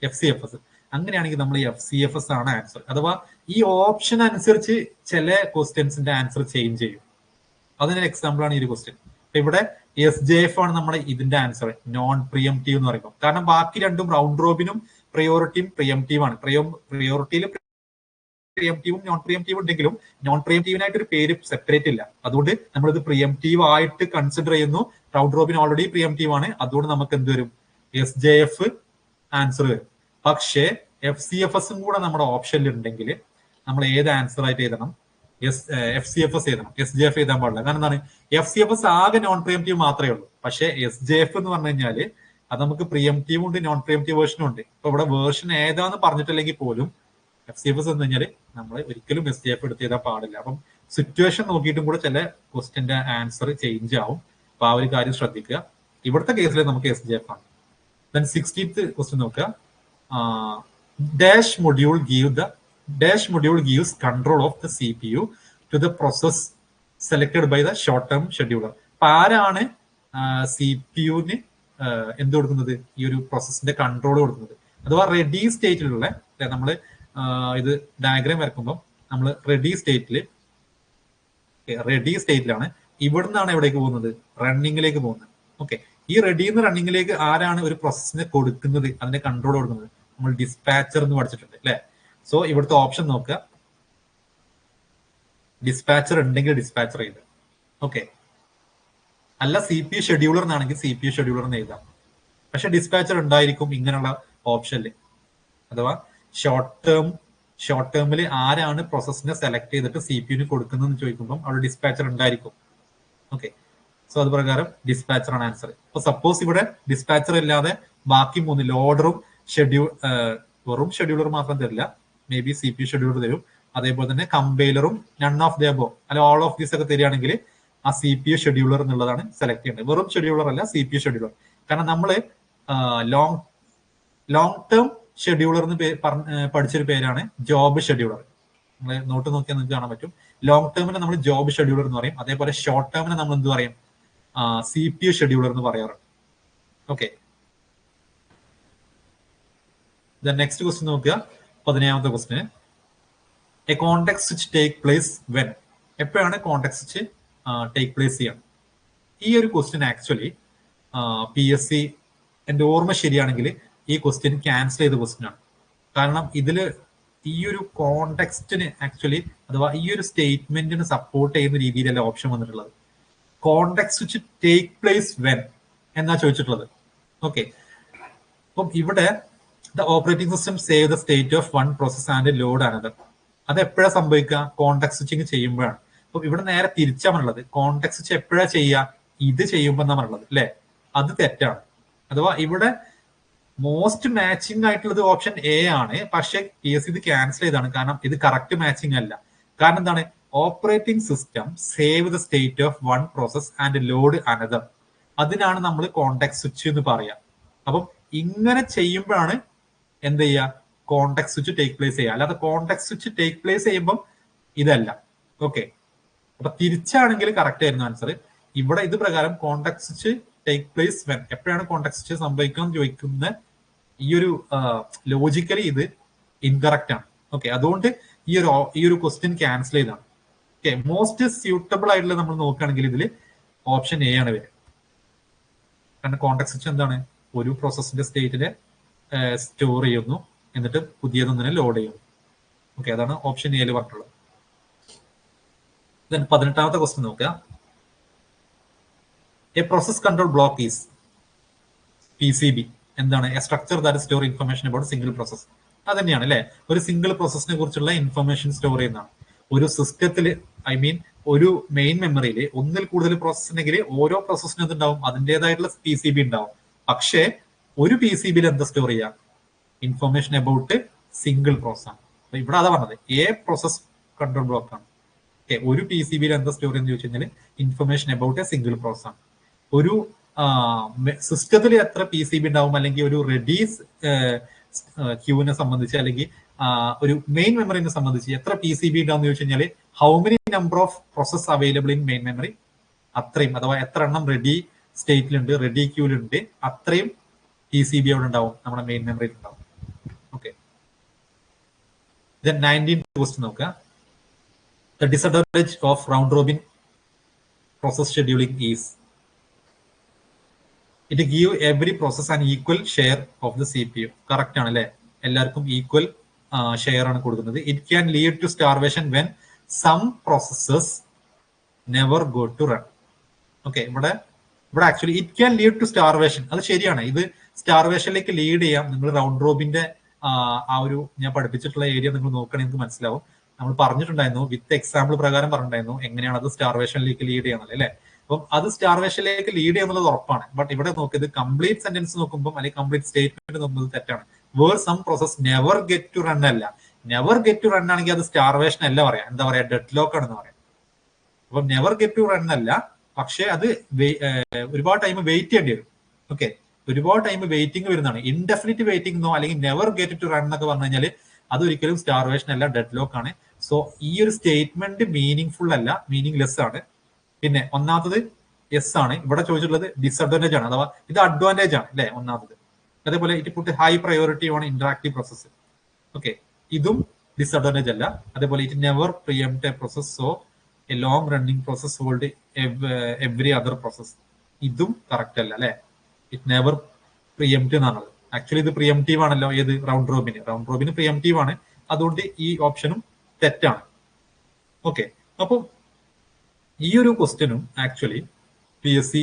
FCFS അങ്ങനെയാണെങ്കിൽ നമ്മൾ FCFS ആണ് ആൻസർ. അഥവാ ഈ ഓപ്ഷൻ അനുസരിച്ച് ചില ക്വസ്റ്റ്യൻസിന്റെ ആൻസർ ചേഞ്ച് ചെയ്യും. അതിനൊരു എക്സാമ്പിൾ ആണ് ഈ ഒരു ക്വസ്റ്റ്യൻ. അപ്പൊ ഇവിടെ SJF ആണ് നമ്മുടെ ഇതിന്റെ ആൻസർ, നോൺ പ്രിയംറ്റീവ് എന്ന് പറയുമ്പോൾ. കാരണം ബാക്കി രണ്ടും റൗണ്ട് റോബിനും പ്രയോറിറ്റിയും പ്രിയംറ്റീവ് ആണ്. പ്രയോറിറ്റിയിൽ പ്രിയംറ്റീവും നോൺ പ്രിയംറ്റീവ് ഉണ്ടെങ്കിലും നോൺ പ്രിയംറ്റീവിനായിട്ട് ഒരു പേര് സെപ്പറേറ്റ് ഇല്ല. അതുകൊണ്ട് നമ്മളിത് പ്രിയംറ്റീവ് ആയിട്ട് കൺസിഡർ ചെയ്യുന്നു. റൗണ്ട് റോബിൻ ഓൾറെഡി പ്രിയംറ്റീവ് ആണ്, അതുകൊണ്ട് നമുക്ക് എന്ത് വരും, SJF ആൻസർ വരും. പക്ഷേ FCFSും കൂടെ നമ്മുടെ ഓപ്ഷനിൽ ഉണ്ടെങ്കിൽ നമ്മൾ ഏത് ആൻസർ ആയിട്ട് എഴുതണം, FCFS എഴുതണം, SJF എഴുതാൻ പാടില്ല. കാരണം എന്താണ്, FCFS ആകെ നോൺ പ്രിയംറ്റീവ് മാത്രമേ ഉള്ളൂ. പക്ഷേ SJF എന്ന് പറഞ്ഞു കഴിഞ്ഞാല് അത് നമുക്ക് പ്രിയംറ്റീവും ഉണ്ട്, നോൺ പ്രിയംറ്റീവ് വേർഷനും ഉണ്ട്. ഇപ്പൊ ഇവിടെ വേർഷൻ ഏതാന്ന് പറഞ്ഞിട്ടില്ലെങ്കിൽ പോലും FCFS എന്ന് കഴിഞ്ഞാൽ നമ്മൾ ഒരിക്കലും SJF എടുത്ത് ചെയ്താൽ പാടില്ല. അപ്പം സിറ്റുവേഷൻ നോക്കിയിട്ടും കൂടെ ചില ക്വസ്റ്റ്യന്റെ ആൻസർ ചേഞ്ച് ആവും. അപ്പൊ ആ ഒരു കാര്യം ശ്രദ്ധിക്കുക. ഇവിടുത്തെ കേസിൽ നമുക്ക് SJF ആണ്. ദെൻ 60th ക്വസ്റ്റ്യൻ നോക്കുക. Dash module gives control of the CPU to the process selected by the short term scheduler. അപ്പൊ ആരാണ് CPU-ന് എന്ത് കൊടുക്കുന്നത്? ഈ ഒരു പ്രോസസ്സിന്റെ കൺട്രോൾ കൊടുക്കുന്നത്. അഥവാ റെഡി സ്റ്റേറ്റിലുള്ള, നമ്മൾ ഇത് ഡയഗ്രാം വരക്കുമ്പോൾ നമ്മൾ റെഡി സ്റ്റേറ്റിലാണ്. ഇവിടുന്നാണ് എവിടേക്ക് പോകുന്നത്? റണ്ണിങ്ങിലേക്ക് പോകുന്നത്. ഓക്കെ, ഈ റെഡിന്ന് റണ്ണിങ്ങിലേക്ക് ആരാണ് ഒരു പ്രോസസ്സിനെ കൊടുക്കുന്നത്, അതിന്റെ കൺട്രോൾ കൊടുക്കുന്നത്? നമ്മൾ ഡിസ്പാച്ചർ എന്ന് പഠിച്ചിട്ടുണ്ട് അല്ലെ. സോ ഇവിടുത്തെ ഓപ്ഷൻ നോക്കുക. ഡിസ്പാച്ചർ ഉണ്ടെങ്കിൽ ഡിസ്പാച്ചർ ചെയ്ത്, ഓക്കെ. അല്ല CPU ഷെഡ്യൂളർ എന്നാണെങ്കിൽ CPU ഷെഡ്യൂളർ എന്ന് എഴുതാം. പക്ഷെ ഡിസ്പാച്ചർ ഉണ്ടായിരിക്കും ഇങ്ങനെയുള്ള ഓപ്ഷനിൽ. അഥവാ ഷോർട്ട് ടേമിൽ ആരാണ് പ്രോസസ്സിനെ സെലക്ട് ചെയ്തിട്ട് CPU-ന് കൊടുക്കുന്നതെന്ന് ചോദിക്കുമ്പോൾ അവിടെ ഡിസ്പാച്ചർ ഉണ്ടായിരിക്കും. ഓക്കെ, സോ അത് പ്രകാരം ഡിസ്പാച്ചർ ആണ് ആൻസർ. അപ്പൊ സപ്പോസ് ഇവിടെ ഡിസ്പാച്ചർ ഇല്ലാതെ ബാക്കി 3 ലോഡറും വെറും ഷെഡ്യൂളർ മാത്രം തരില്ല, മേ ബി CPU ഷെഡ്യൂളർ തരും. അതേപോലെ തന്നെ കമ്പൈലറും നൺ ഓഫ് ദ അബോ അല്ല ഓൾ ഓഫ് ദീസ് ഒക്കെ തരികയാണെങ്കിൽ ആ CPU ഷെഡ്യൂളർ എന്നുള്ളതാണ് സെലക്ട് ചെയ്യേണ്ടത്. വെറും ഷെഡ്യൂളർ അല്ല, CPU ഷെഡ്യൂളർ. കാരണം നമ്മൾ ലോങ് ടേം ഷെഡ്യൂളർ എന്ന് പഠിച്ചൊരു പേരാണ് ജോബ് ഷെഡ്യൂളർ. നമ്മൾ നോട്ട് നോക്കിയാൽ നിങ്ങൾക്ക് കാണാൻ പറ്റും. ലോങ് ടേമിനെ നമ്മൾ ജോബ് ഷെഡ്യൂളർ എന്ന് പറയും. അതേപോലെ ഷോർട്ട് ടേമിനെ നമ്മൾ എന്ത് പറയും? CPU ഷെഡ്യൂളർ എന്ന് പറയാറുണ്ട്. ഓക്കെ, നെക്സ്റ്റ് ക്വസ്റ്റ്യൻ നോക്കുക. 15ാമത്തെ question. A context switch take place when. എപ്പോഴാണ് കോണ്ടെക്സ്റ്റ് സ്വിച്ച് ടേക്ക് പ്ലേസ് ചെയ്യണം? ഈ ഒരു ക്വസ്റ്റ്യൻ ആക്ച്വലി PSC എന്റെ ഓർമ്മ ശരിയാണെങ്കിൽ ഈ ക്വസ്റ്റ്യൻ ക്യാൻസൽ ചെയ്ത ക്വസ്റ്റ്യൻ ആണ്. കാരണം ഇതില് ഈ ഒരു കോണ്ടെക്സ്റ്റിന് ആക്ച്വലി അഥവാ ഈ ഒരു സ്റ്റേറ്റ്മെന്റിന് സപ്പോർട്ട് ചെയ്യുന്ന രീതിയിലല്ല ഓപ്ഷൻ വന്നിട്ടുള്ളത്. Context switch take place when എന്നാ ചോദിച്ചിട്ടുള്ളത്. ഓക്കെ, അപ്പം ഇവിടെ the operating system save the state of one process and load another. അത് എപ്പോഴാണ് സംഭവിക്കുക? കോണ്ടെക്സ്റ്റ് സ്വിച്ചിങ് ചെയ്യുമ്പോഴാണ്. അപ്പൊ ഇവിടെ നേരെ തിരിച്ചാണുള്ളത്. കോണ്ടെക്സ്റ്റ് സ്വിച്ച് എപ്പോഴാണ് ചെയ്യുക? ഇത് ചെയ്യുമ്പോൾ എന്നാ പറഞ്ഞുള്ളത് അല്ലെ. അത് തെറ്റാണ്. അഥവാ ഇവിടെ മോസ്റ്റ് മാച്ചിങ് ആയിട്ടുള്ളത് ഓപ്ഷൻ A ആണ്. പക്ഷെ PSC ഇത് ക്യാൻസൽ ചെയ്താണ്. കാരണം ഇത് കറക്റ്റ് മാച്ചിങ് അല്ല. കാരണം എന്താണ്? Operating system save the state of one process and load another. അതിനാണ് നമ്മൾ കോണ്ടെക്സ്റ്റ് സ്വിച്ച് എന്ന് പറയാം. അപ്പം ഇങ്ങനെ ചെയ്യുമ്പോഴാണ് എന്ത് ചെയ്യുക? കോണ്ടെക്സ്റ്റ് സ്വിച്ച് ടേക്ക് പ്ലേസ് ചെയ്യുക. അല്ലാതെ കോണ്ടെക്സ്റ്റ് സ്വിച്ച് ടേക്ക് പ്ലേസ് ചെയ്യുമ്പോൾ ഇതല്ല. ഓക്കെ, അപ്പൊ തിരിച്ചാണെങ്കിൽ കറക്റ്റ് ആയിരുന്നു ആൻസർ. ഇവിടെ ഇത് പ്രകാരം context switch take place when, എപ്പോഴാണ് കോണ്ടെക്സ്റ്റ് സ്വിച്ച് സംഭവിക്കുക എന്ന് ചോദിക്കുന്ന ഈ ഒരു ലോജിക്കലി ഇത് ഇൻകറക്റ്റ് ആണ്. ഓക്കെ, അതുകൊണ്ട് ഈ ഒരു ക്വസ്റ്റ്യൻ ക്യാൻസൽ ചെയ്താണ്. ഓക്കെ, മോസ്റ്റ് സ്യൂട്ടബിൾ ആയിട്ടുള്ള നമ്മൾ നോക്കുകയാണെങ്കിൽ ഇതിൽ ഓപ്ഷൻ A ആണ് വരിക. കാരണം കോണ്ടെക്സ്റ്റ് സ്വിച്ച് എന്താണ്? ഒരു പ്രോസസ്സിന്റെ സ്റ്റേറ്റിനെ സ്റ്റോർ ചെയ്യുന്നു, എന്നിട്ട് പുതിയതൊന്നിനെ ലോഡ് ചെയ്യുന്നു. ഓക്കെ, അതാണ് ഓപ്ഷൻ A പറഞ്ഞിട്ടുള്ളത്. 18ാമത്തെ ക്വസ്റ്റ്യൻ നോക്കുക. A process control block is PCB. എന്താണ്? A structure that store information about single process. അത് തന്നെയാണ് അല്ലെ. ഒരു സിംഗിൾ പ്രോസസ്സിനെ കുറിച്ചുള്ള ഇൻഫർമേഷൻ സ്റ്റോർ ചെയ്യുന്നതാണ്. ഒരു സിസ്റ്റത്തിൽ ഒരു മെയിൻ മെമ്മറിയിൽ ഒന്നിൽ കൂടുതൽ പ്രോസസ് ഉണ്ടെങ്കിൽ ഓരോ പ്രോസസ്സിനും എന്തുണ്ടാവും? അതിൻ്റെതായിട്ടുള്ള PCB ഉണ്ടാവും. പക്ഷേ ഒരു PCBയിൽ എന്താ സ്റ്റോർ ചെയ്യാം? ഇൻഫർമേഷൻ അബൌട്ട് സിംഗിൾ പ്രോസസ് ആണ്. അപ്പൊ ഇവിടെ അതാ പറഞ്ഞത്, എ പ്രോസസ് കൺട്രോൾ ബ്ലോക്ക് ആണ്. ഓക്കെ, ഒരു PCBയിൽ എന്താ സ്റ്റോർ ചെയ്യുന്നത് ചോദിച്ചു കഴിഞ്ഞാൽ information about A single process ആണ്. ഒരു സിസ്റ്റത്തിൽ എത്ര PCB ഉണ്ടാവും, അല്ലെങ്കിൽ ഒരു റെഡി ക്യൂവിനെ സംബന്ധിച്ച് അല്ലെങ്കിൽ ഒരു മെയിൻ മെമ്മറിനെ സംബന്ധിച്ച് എത്ര PCB ഉണ്ടാവും എന്ന് ചോദിച്ചു കഴിഞ്ഞാൽ how many number of process available in main memory, അത്രയും അഥവാ എത്ര എണ്ണം റെഡി സ്റ്റേറ്റിലുണ്ട്, റെഡി ക്യൂവിലുണ്ട്, അത്രയും PCB അവിടെ ഉണ്ടാവും, നമ്മുടെ മെയിൻ മെമ്മറിയിൽ ഉണ്ടാവും. ഓക്കെ, 19th ക്വസ്റ്റ്യൻ നോക്കുക. The disadvantage of round robin process scheduling is it give every process an equal share of the CPU. Correct ആണ് അല്ലെ. എല്ലാവർക്കും ഈക്വൽ ഷെയർ ആണ് കൊടുക്കുന്നത്. It can lead to starvation when some processes never go to run. Okay, ഇവിടെ actually it can lead to starvation. അത് ശരിയാണ്. ഇത് സ്റ്റാർവേഷനിലേക്ക് lead ചെയ്യാം. നിങ്ങൾ റൗണ്ട് റോബിന്റെ ആ ഒരു ഞാൻ പഠിപ്പിച്ചിട്ടുള്ള ഏരിയ നിങ്ങൾ നോക്കുകയാണെങ്കിൽ നിങ്ങൾക്ക് മനസ്സിലാവും. നമ്മൾ പറഞ്ഞിട്ടുണ്ടായിരുന്നു, വിത്ത് എക്സാമ്പിൾ പ്രകാരം പറഞ്ഞിട്ടുണ്ടായിരുന്നു എങ്ങനെയാണ് അത് സ്റ്റാർവേഷനിലേക്ക് ലീഡ് ചെയ്യുന്നത് അല്ലെ. അപ്പം അത് സ്റ്റാർവേഷനിലേക്ക് ലീഡ് ചെയ്യുന്നത് ഉറപ്പാണ്. ബട്ട് ഇവിടെ നോക്കിയത് കംപ്ലീറ്റ് സെന്റൻസ് നോക്കുമ്പോൾ അല്ലെങ്കിൽ കംപ്ലീറ്റ് സ്റ്റേറ്റ്മെന്റ് നോക്കുമ്പോൾ തെറ്റാണ്. Where some process never get to run അല്ല. നെവർ ഗെറ്റ് ടു റൺ ആണെങ്കിൽ അത് സ്റ്റാർവേഷൻ അല്ല പറയാം, എന്താ പറയാ, ഡെഡ് ലോക്ക് ആണെന്ന് പറയാം. അപ്പം നെവർ ഗെറ്റ് ടു റൺ അല്ല, പക്ഷെ അത് ഒരുപാട് ടൈം വെയിറ്റ് ചെയ്യേണ്ടി വരും. ഓക്കെ, ഒരുപാട് ടൈം വെയിറ്റിംഗ് വരുന്നതാണ്. ഇൻഡെഫിനിറ്റ് വെയിറ്റിംഗ് എന്നോ അല്ലെങ്കിൽ നെവർ ഗെറ്റ് ടു റൺ എന്നൊക്കെ പറഞ്ഞു കഴിഞ്ഞാൽ അതൊരിക്കലും സ്റ്റാർവേഷൻ അല്ല, ഡെഡ് ലോക്ക് ആണ്. സോ ഈ ഒരു സ്റ്റേറ്റ്മെന്റ് മീനിങ് ഫുൾ അല്ല, മീനിങ് ലെസ് ആണ്. പിന്നെ ഒന്നാമത്തത് എസ് ആണ്. ഇവിടെ ചോദിച്ചിട്ടുള്ളത് ഡിസ്അഡ്വാൻറ്റേജ് ആണ്, അഥവാ ഇത് അഡ്വാൻറ്റേജ് ആണ് അല്ലെ ഒന്നാമത്. അതേപോലെ it put high priority on interactive process. Okay, ഇതും ഡിസ്അഡ്വാൻറ്റേജ് അല്ല. അതേപോലെ it never preempt a process, so a long running process hold every other process. ഇതും കറക്റ്റ് അല്ല അല്ലെ. ഇറ്റ് നെവർ പ്രിയംപ്റ്റ് എന്നാണ്. ആക്ച്വലി ഇത് പ്രിയംറ്റീവ് ആണല്ലോ, ഏത് റൗണ്ട് റോബിന് പ്രിയംറ്റീവ് ആണ്. അതുകൊണ്ട് ഈ ഓപ്ഷനും തെറ്റാണ്. ഓക്കെ, അപ്പൊ ഈ ഒരു ക്വസ്റ്റ്യനും ആക്ച്വലി PSC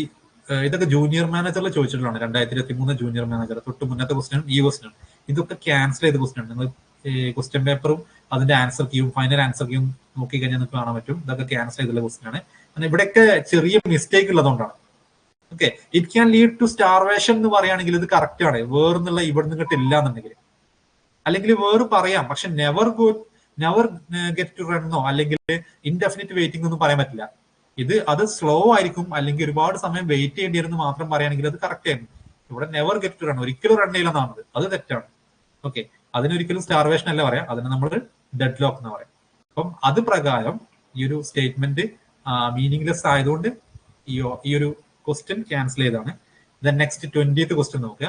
ഇതൊക്കെ ജൂനിയർ മാനേജറിൽ ചോദിച്ചിട്ടുള്ളതാണ്. 2023 ജൂനിയർ മാനേജർ തൊട്ട് മുന്നത്തെ ക്വസ്റ്റ്യനും ഈ ക്വസ്റ്റ്യനും ഇതൊക്കെ ക്യാൻസൽ ചെയ്ത ക്വസ്റ്റ്യൻ ആണ്. നിങ്ങൾ ക്വസ്റ്റ്യൻ പേപ്പറും അതിന്റെ ആൻസർ കീയും ഫൈനൽ ആൻസർ കീയും നോക്കി കഴിഞ്ഞാൽ നിങ്ങൾക്ക് കാണാൻ പറ്റും. ഇതൊക്കെ ക്യാൻസൽ ചെയ്തുള്ള ക്വസ്റ്റ്യൻ ആണ്. ഇവിടെയൊക്കെ ചെറിയ മിസ്റ്റേക്ക് ഉള്ളതുകൊണ്ടാണ്. Okay, it can lead to starvation എന്ന് പറയുകയാണെങ്കിൽ ഇത് കറക്റ്റ് ആണ്. വേറെന്നുള്ള ഇവിടെ നിന്നിട്ട് ഇല്ല എന്നുണ്ടെങ്കിൽ, അല്ലെങ്കിൽ വേറെ പറയാം, പക്ഷെ നെവർ ഗെറ്റ് ടു റണ്ണോ അല്ലെങ്കിൽ ഇൻഡെഫിനിറ്റ് വെയിറ്റിംഗ് ഒന്നും പറയാൻ പറ്റില്ല. അത് സ്ലോ ആയിരിക്കും, അല്ലെങ്കിൽ ഒരുപാട് സമയം വെയിറ്റ് ചെയ്യേണ്ടി വരുന്ന മാത്രം പറയുകയാണെങ്കിൽ അത് കറക്റ്റ് ആയിരുന്നു. ഇവിടെ നെവർ ഗെറ്റ് ടു റൺ, ഒരിക്കലും റൺ ചെയ്യില്ലെന്നാണ്, അത് തെറ്റാണ്. ഓക്കെ, അതിനൊരിക്കലും സ്റ്റാർവേഷൻ അല്ല പറയാം, അതിന് നമ്മൾ ഡെഡ് ലോക്ക് എന്ന് പറയാം. അപ്പം അത് പ്രകാരം ഈ ഒരു സ്റ്റേറ്റ്മെന്റ് മീനിങ്ലെസ് ആയതുകൊണ്ട് ഈ ഒരു ക്വസ്റ്റ്യൻ ക്യാൻസൽ ചെയ്താണ്. ദെൻ നെക്സ്റ്റ് 20th ക്വസ്റ്റ്യൻ നോക്കുക.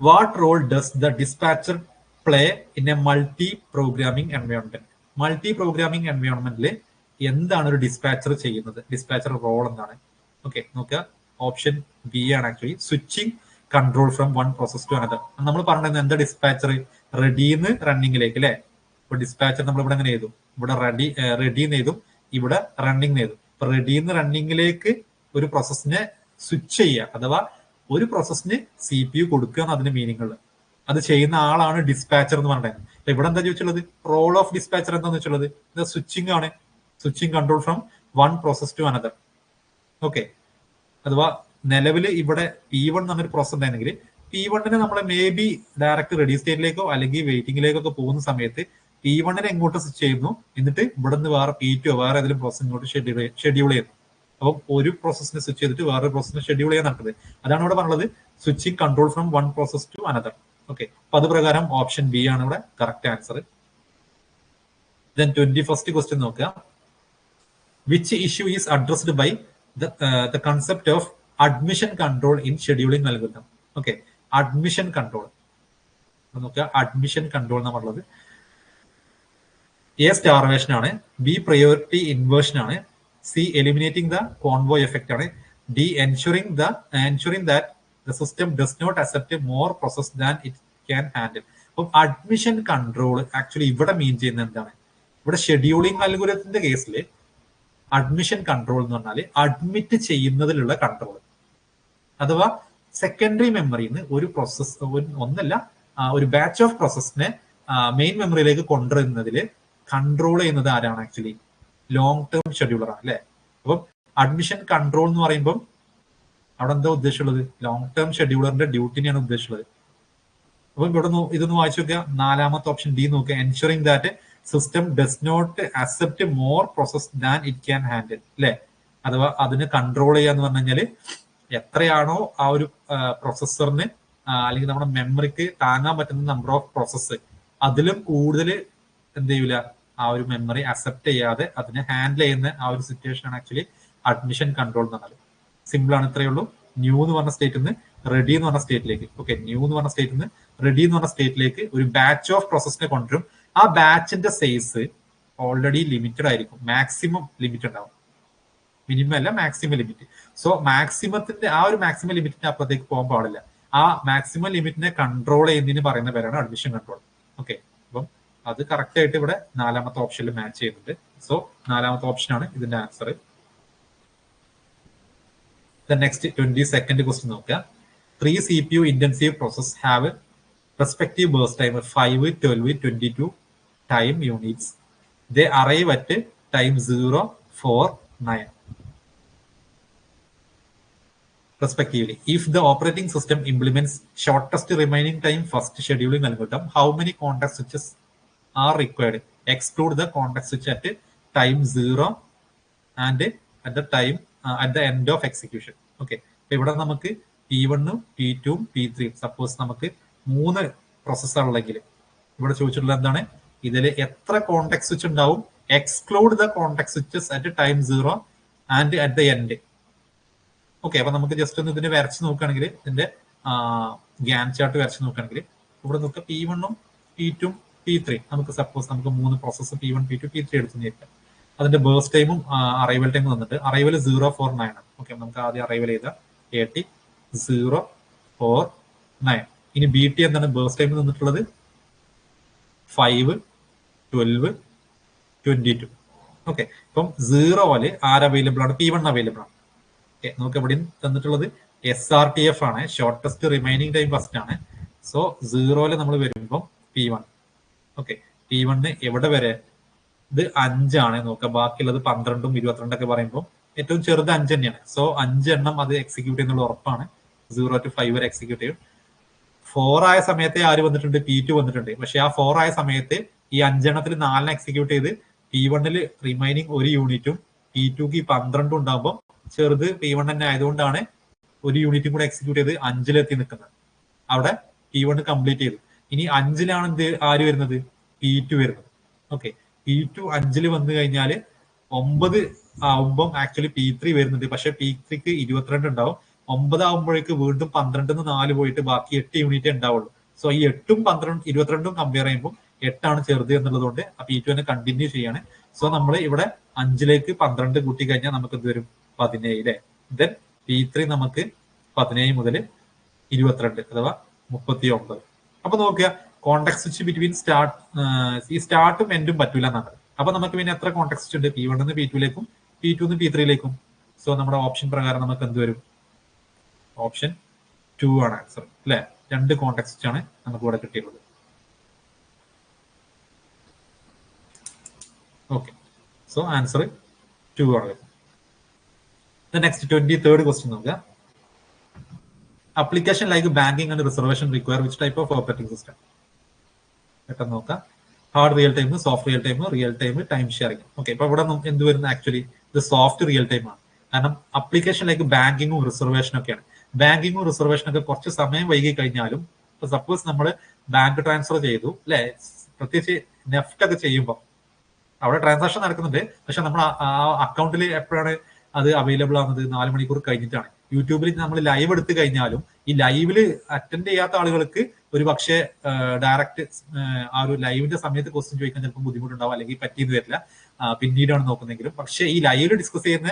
What role does the dispatcher play in a multi programming environment? Multi programming എൻവയോൺമെന്റിൽ എന്താണ് ഒരു ഡിസ്പാച്ചർ ചെയ്യുന്നത്? ഡിസ്പാച്ചർ റോൾ എന്താണ്? ഓക്കെ, നോക്കുക. ഓപ്ഷൻ ബി ആണ് actually switching control from one process to another. നമ്മൾ പറഞ്ഞത് എന്താ ഡിസ്പാച്ചർ? റെഡിന്ന് റണ്ണിങ്ങിലേക്ക് അല്ലെ. ഇപ്പൊ ഡിസ്പാച്ചർ നമ്മൾ ഇവിടെ എങ്ങനെ ചെയ്തു? ഇവിടെ റെഡിന്ന് ചെയ്തു, ഇവിടെ റണ്ണിങ് ചെയ്തു. ഇപ്പൊ റെഡിന്ന് റണ്ണിങ്ങിലേക്ക് ഒരു പ്രോസസ്സിനെ സ്വിച്ച് ചെയ്യുക, അഥവാ ഒരു പ്രോസസ്സിന് CPU കൊടുക്കുക എന്ന് അതിന്റെ മീനിങ് ഉള്ളത്. അത് ചെയ്യുന്ന ആളാണ് ഡിസ്പാച്ചർ എന്ന് പറഞ്ഞത്. അപ്പൊ ഇവിടെ എന്താ ചോദിച്ചുള്ളത്? റോൾ ഓഫ് ഡിസ്പാച്ചർ എന്താന്ന് വെച്ചുള്ളത് ഇത് സ്വിച്ചിങ് ആണ്. Switching control from one process to another. Okay, അഥവാ നിലവിൽ ഇവിടെ P1 എന്ന് പറഞ്ഞൊരു പ്രോസസ് ഉണ്ടായിരുന്നെങ്കിൽ P1 നമ്മൾ മേ ബി ഡയറക്റ്റ് റെഡി സ്റ്റേറ്റിലേക്കോ അല്ലെങ്കിൽ വെയിറ്റിംഗിലേക്കോ പോകുന്ന സമയത്ത് P1 എങ്ങോട്ട് സ്വിച്ച് ചെയ്യുന്നു, എന്നിട്ട് ഇവിടെ നിന്ന് വേറെ P2 വേറെ ഏതെങ്കിലും പ്രോസസ് ഇങ്ങോട്ട് ഷെഡ്യൂൾ ചെയ്യുന്നു. അപ്പം ഒരു പ്രോസസ്സിനെ സ്വിച്ച് ചെയ്തിട്ട് വേറൊരു പ്രോസസ്സിനെ ഷെഡ്യൂൾ ചെയ്യാൻ നടക്കുന്നത്. അതാണ് ഇവിടെ പറഞ്ഞത് switching control from one process to another. Okay, അപ്പൊ അത് പ്രകാരം ഓപ്ഷൻ ബി ആണ് ഇവിടെ correct answer. Then 21st question നോക്കുക. Which issue is addressed by the concept of admission control in scheduling നൽകുന്നത്? ഓക്കെ, അഡ്മിഷൻ കൺട്രോൾ നോക്കുക. അഡ്മിഷൻ കൺട്രോൾ എന്ന് പറഞ്ഞത് എ സ്റ്റാർവേഷൻ ആണ്, ബി പ്രയോറിറ്റി ഇൻവേർഷൻ ആണ്, C eliminating the convoy effect ആണ്, D ensuring that the system does not accept more process than it can handle. അപ്പം admission control actually ഇവിടെ മീൻ ചെയ്യുന്നത് എന്താണ്? ഇവിടെ ഷെഡ്യൂളിംഗ് അൽഗോരിതത്തിന്റെ കേസിൽ അഡ്മിഷൻ കൺട്രോൾ എന്ന് പറഞ്ഞാൽ അഡ്മിറ്റ് ചെയ്യുന്നതിലുള്ള കൺട്രോൾ, അഥവാ സെക്കൻഡറി മെമ്മറിന്ന് ഒരു പ്രോസസ് ഒന്നല്ല ഒരു ബാച്ച് ഓഫ് പ്രോസസ്സിനെ മെയിൻ മെമ്മറിയിലേക്ക് കൊണ്ടുവരുന്നതിൽ കൺട്രോൾ ചെയ്യുന്നത് ആരാണ്? ആക്ച്വലി ലോങ് ടേം ഷെഡ്യൂളർ ആണ് അല്ലെ. അപ്പം അഡ്മിഷൻ കൺട്രോൾ എന്ന് പറയുമ്പോൾ അവിടെ എന്താ ഉദ്ദേശമുള്ളത്? Long term ഷെഡ്യൂളറിന്റെ ഡ്യൂട്ടിനെയാണ് ഉദ്ദേശമുള്ളത്. അപ്പം ഇവിടെ ഇതൊന്ന് വായിച്ചു നോക്കുക. 4ാമത്തെ ഓപ്ഷൻ ഡി നോക്കുക. Ensuring that system does not accept more process than it can handle അല്ലെ. അഥവാ അതിന് കൺട്രോൾ ചെയ്യാന്ന് പറഞ്ഞു കഴിഞ്ഞാൽ എത്രയാണോ ആ ഒരു പ്രോസസ്സറിന് അല്ലെങ്കിൽ നമ്മുടെ മെമ്മറിക്ക് താങ്ങാൻ പറ്റുന്ന നമ്പർ ഓഫ് പ്രോസസ്സ്, അതിലും കൂടുതൽ എന്ത് ചെയ്യൂല, ആ ഒരു മെമ്മറി അക്സെപ്റ്റ് ചെയ്യാതെ അതിനെ ഹാൻഡിൽ ചെയ്യുന്ന ആ ഒരു സിറ്റുവേഷൻ ആണ് ആക്ച്വലി അഡ്മിഷൻ കൺട്രോൾ എന്ന് പറഞ്ഞാൽ. സിമ്പിൾ ആണ്, ഇത്രയേ ഉള്ളൂ. ന്യൂ എന്ന് പറഞ്ഞ സ്റ്റേറ്റിൽ നിന്ന് റെഡി എന്ന് പറഞ്ഞ സ്റ്റേറ്റിലേക്ക്, ഓക്കെ, ന്യൂ എന്ന് പറഞ്ഞ സ്റ്റേറ്റിൽ നിന്ന് റെഡി എന്ന് പറഞ്ഞ സ്റ്റേറ്റിലേക്ക് ഒരു ബാച്ച് ഓഫ് പ്രോസസ്സിനെ കൊണ്ടുവരും. ആ ബാച്ചിന്റെ സൈസ് ഓൾറെഡി ലിമിറ്റഡ് ആയിരിക്കും, മാക്സിമം ലിമിറ്റ് ഉണ്ടാവും, മിനിമം അല്ല മാക്സിമം ലിമിറ്റ്. സോ മാക്സിമത്തിന്റെ ആ ഒരു മാക്സിമം ലിമിറ്റിന്റെ അപ്പുറത്തേക്ക് പോകാൻ പാടില്ല. ആ മാക്സിമം ലിമിറ്റിനെ കൺട്രോൾ ചെയ്യുന്നതിന് പറയുന്ന പേരാണ് അഡ്മിഷൻ കൺട്രോൾ. ഓക്കെ, അപ്പം അത് കറക്റ്റ് ആയിട്ട് ഇവിടെ 4ാമത്തെ ഓപ്ഷനിൽ മാച്ച് ചെയ്യുന്നുണ്ട്. സോ 4ാമത്തെ ഓപ്ഷൻ ആണ് ഇതിന്റെ ആൻസർ. നെക്സ്റ്റ് 22nd ക്വസ്റ്റ്യൻ നോക്കുക. 3 CPU intensive process have respective burst time 5, 12, 22 time units. They arrive at time 0, 4, 9 respectively. If the operating system implements shortest remaining time first scheduling algorithm, how many context switches are required? Exclude the context switch at time 0 and at the time at the end of execution. Okay, അപ്പൊ ഇവിടെ നമുക്ക് P1 P2 P3 suppose നമുക്ക് 3 പ്രോസസ്സാണുള്ളെങ്കിൽ ഇവിടെ ചോദിച്ചിട്ടുള്ളത് എന്താണ്, ഇതിൽ എത്ര context switch ഉണ്ടാവും, exclude the context switches at time 0 and at the end. Okay, അപ്പൊ നമുക്ക് ജസ്റ്റ് ഒന്ന് ഇതിന്റെ വരച്ച് നോക്കുകയാണെങ്കിൽ, ഇതിന്റെ ഗ്യാൻ ചാർട്ട് വരച്ച് നോക്കുകയാണെങ്കിൽ ഇവിടെ നോക്കുക P1 P2 P3 നമുക്ക് സപ്പോസ് നമുക്ക് 3 പ്രോസസ്സ് P1 P2 P3 എടുത്തു നോക്കാം. അതിന്റെ ബേഴ്സ് ടൈമും അറൈവൽ ടൈമും വന്നിട്ട് അറൈവൽ 049 ആണ്. ഓക്കെ, നമുക്ക് ആദ്യം അറൈവൽ ചെയ്ത AT 049. ഇനി BT എന്താണ് ബേഴ്സ് ടൈം തന്നിട്ടുള്ളത് 5 12 22. ഓക്കെ, ഇപ്പം 0 ആര് അവൈലബിൾ ആണ്, P1 അവൈലബിൾ ആണ്. ഓക്കെ, നമുക്ക് എവിടെയും തന്നിട്ടുള്ളത് SRTF ആണ്, ഷോർട്ടസ്റ്റ് റിമൈനിങ് ടൈം ഫസ്റ്റ് ആണ്. സോ 0 നമ്മൾ വരുമ്പോൾ P1. ഓക്കെ, P1 എവിടെ വരെ, ഇത് 5 ആണ് നോക്കുക, ബാക്കിയുള്ളത് 12 22 ഒക്കെ പറയുമ്പോൾ ഏറ്റവും ചെറുത് 5 തന്നെയാണ്. സോ 5 എണ്ണം അത് എക്സിക്യൂട്ട് ചെയ്യുന്നുള്ള ഉറപ്പാണ്. 0 to 5 വരെ എക്സിക്യൂട്ട് ചെയ്യും. 4 ആയ സമയത്തെ ആര് വന്നിട്ടുണ്ട്, P2 വന്നിട്ടുണ്ട്. പക്ഷെ ആ 4 ആയ സമയത്ത് ഈ 5 എണ്ണത്തിൽ 4 എക്സിക്യൂട്ട് ചെയ്ത് P1 റിമൈനിങ് 1 യൂണിറ്റും P2 12 ഉണ്ടാകുമ്പോൾ ചെറുത് P1 തന്നെ ആയതുകൊണ്ടാണ് 1 യൂണിറ്റും കൂടെ എക്സിക്യൂട്ട് ചെയ്ത് 5 നിൽക്കുന്നത്. അവിടെ P1 കംപ്ലീറ്റ് ചെയ്തു. ഇനി 5 എന്ത് ആര് വരുന്നത്, P2 വരുന്നത്. ഓക്കെ, P2 5 വന്നു കഴിഞ്ഞാൽ 9 ആവുമ്പം ആക്ച്വലി P3 വരുന്നുണ്ട്. പക്ഷെ P3ക്ക് 22 ഉണ്ടാവും. 9 ആവുമ്പോഴേക്ക് വീണ്ടും 12 4 പോയിട്ട് ബാക്കി 8 യൂണിറ്റ് ഉണ്ടാവുള്ളൂ. സോ ഈ 8ഉം 12 22ഉം കമ്പയർ ചെയ്യുമ്പോൾ 8 ചെറുത് എന്നുള്ളതുകൊണ്ട് P2 തന്നെ കണ്ടിന്യൂ ചെയ്യാണ്. സോ നമ്മൾ ഇവിടെ 5 12 കൂട്ടി കഴിഞ്ഞാൽ നമുക്ക് എന്ത് വരും, 17. ദെൻ P3 നമുക്ക് 17 മുതൽ 22 അഥവാ 39. അപ്പൊ നോക്കുക, കോണ്ടെക്സ്റ്റ് സ്വിച്ച് ബിറ്റ്വീൻ ഈ സ്റ്റാർട്ടും എൻഡും പറ്റൂല എന്നാണ്. അപ്പൊ നമുക്ക് പിന്നെ എത്ര കോണ്ടെക്സ്റ്റ് സ്വിച്ച് ഉണ്ട്, P1 P2 P2 P3. So നമ്മുടെ ഓപ്ഷൻ പ്രകാരം നമുക്ക് എന്ത് വരും, ഓപ്ഷൻ 2 ആണ് ആൻസർ അല്ലെ. 2 കോണ്ടെക്സ്റ്റ് സ്വിച്ച് ആണ് നമുക്ക് ഇവിടെ കിട്ടിയിട്ടുള്ളത്. ഓക്കെ, സോ ആൻസർ 2 ആണ്. നെക്സ്റ്റ് 23rd ക്വസ്റ്റ്യൻ നോക്കുക. Application like banking and reservation require which type of operating system? പെട്ടെന്ന് നോക്കാം. Hard real time, soft real time, time sharing. Okay, ഇപ്പൊ ഇവിടെ എന്ത് വരുന്ന, ആക്ച്വലി ഇത് സോഫ്റ്റ് റിയൽ ടൈം ആണ്. കാരണം അപ്ലിക്കേഷൻ ലൈക്ക് ബാങ്കിങ്ങും റിസർവേഷനും ഒക്കെയാണ്. ബാങ്കിങ്ങും റിസർവേഷനും ഒക്കെ കുറച്ച് സമയം വൈകി കഴിഞ്ഞാലും, ഇപ്പൊ സപ്പോസ് നമ്മൾ ബാങ്ക് ട്രാൻസ്ഫർ ചെയ്തു അല്ലെ, പ്രത്യേകിച്ച് നെഫ്റ്റ് ഒക്കെ ചെയ്യുമ്പോൾ അവിടെ ട്രാൻസാക്ഷൻ നടക്കുന്നുണ്ട്. പക്ഷെ നമ്മൾ ആ അക്കൗണ്ടിൽ എപ്പോഴാണ് അത് അവൈലബിൾ ആവുന്നത്, 4 മണിക്കൂർ കഴിഞ്ഞിട്ടാണ്. യൂട്യൂബിൽ നമ്മൾ ലൈവ് എടുത്തു കഴിഞ്ഞാലും ഈ ലൈവില് അറ്റൻഡ് ചെയ്യാത്ത ആളുകൾക്ക് ഒരു പക്ഷേ ഡയറക്റ്റ് ആ ഒരു ലൈവിന്റെ സമയത്ത് ക്വസ്റ്റ്യൻ ചോദിക്കാൻ ചിലപ്പോൾ ബുദ്ധിമുട്ടുണ്ടാവും, അല്ലെങ്കിൽ പറ്റിയെന്ന് വരില്ല, പിന്നീടാണ് നോക്കുന്നെങ്കിലും. പക്ഷെ ഈ ലൈവില് ഡിസ്കസ് ചെയ്യുന്ന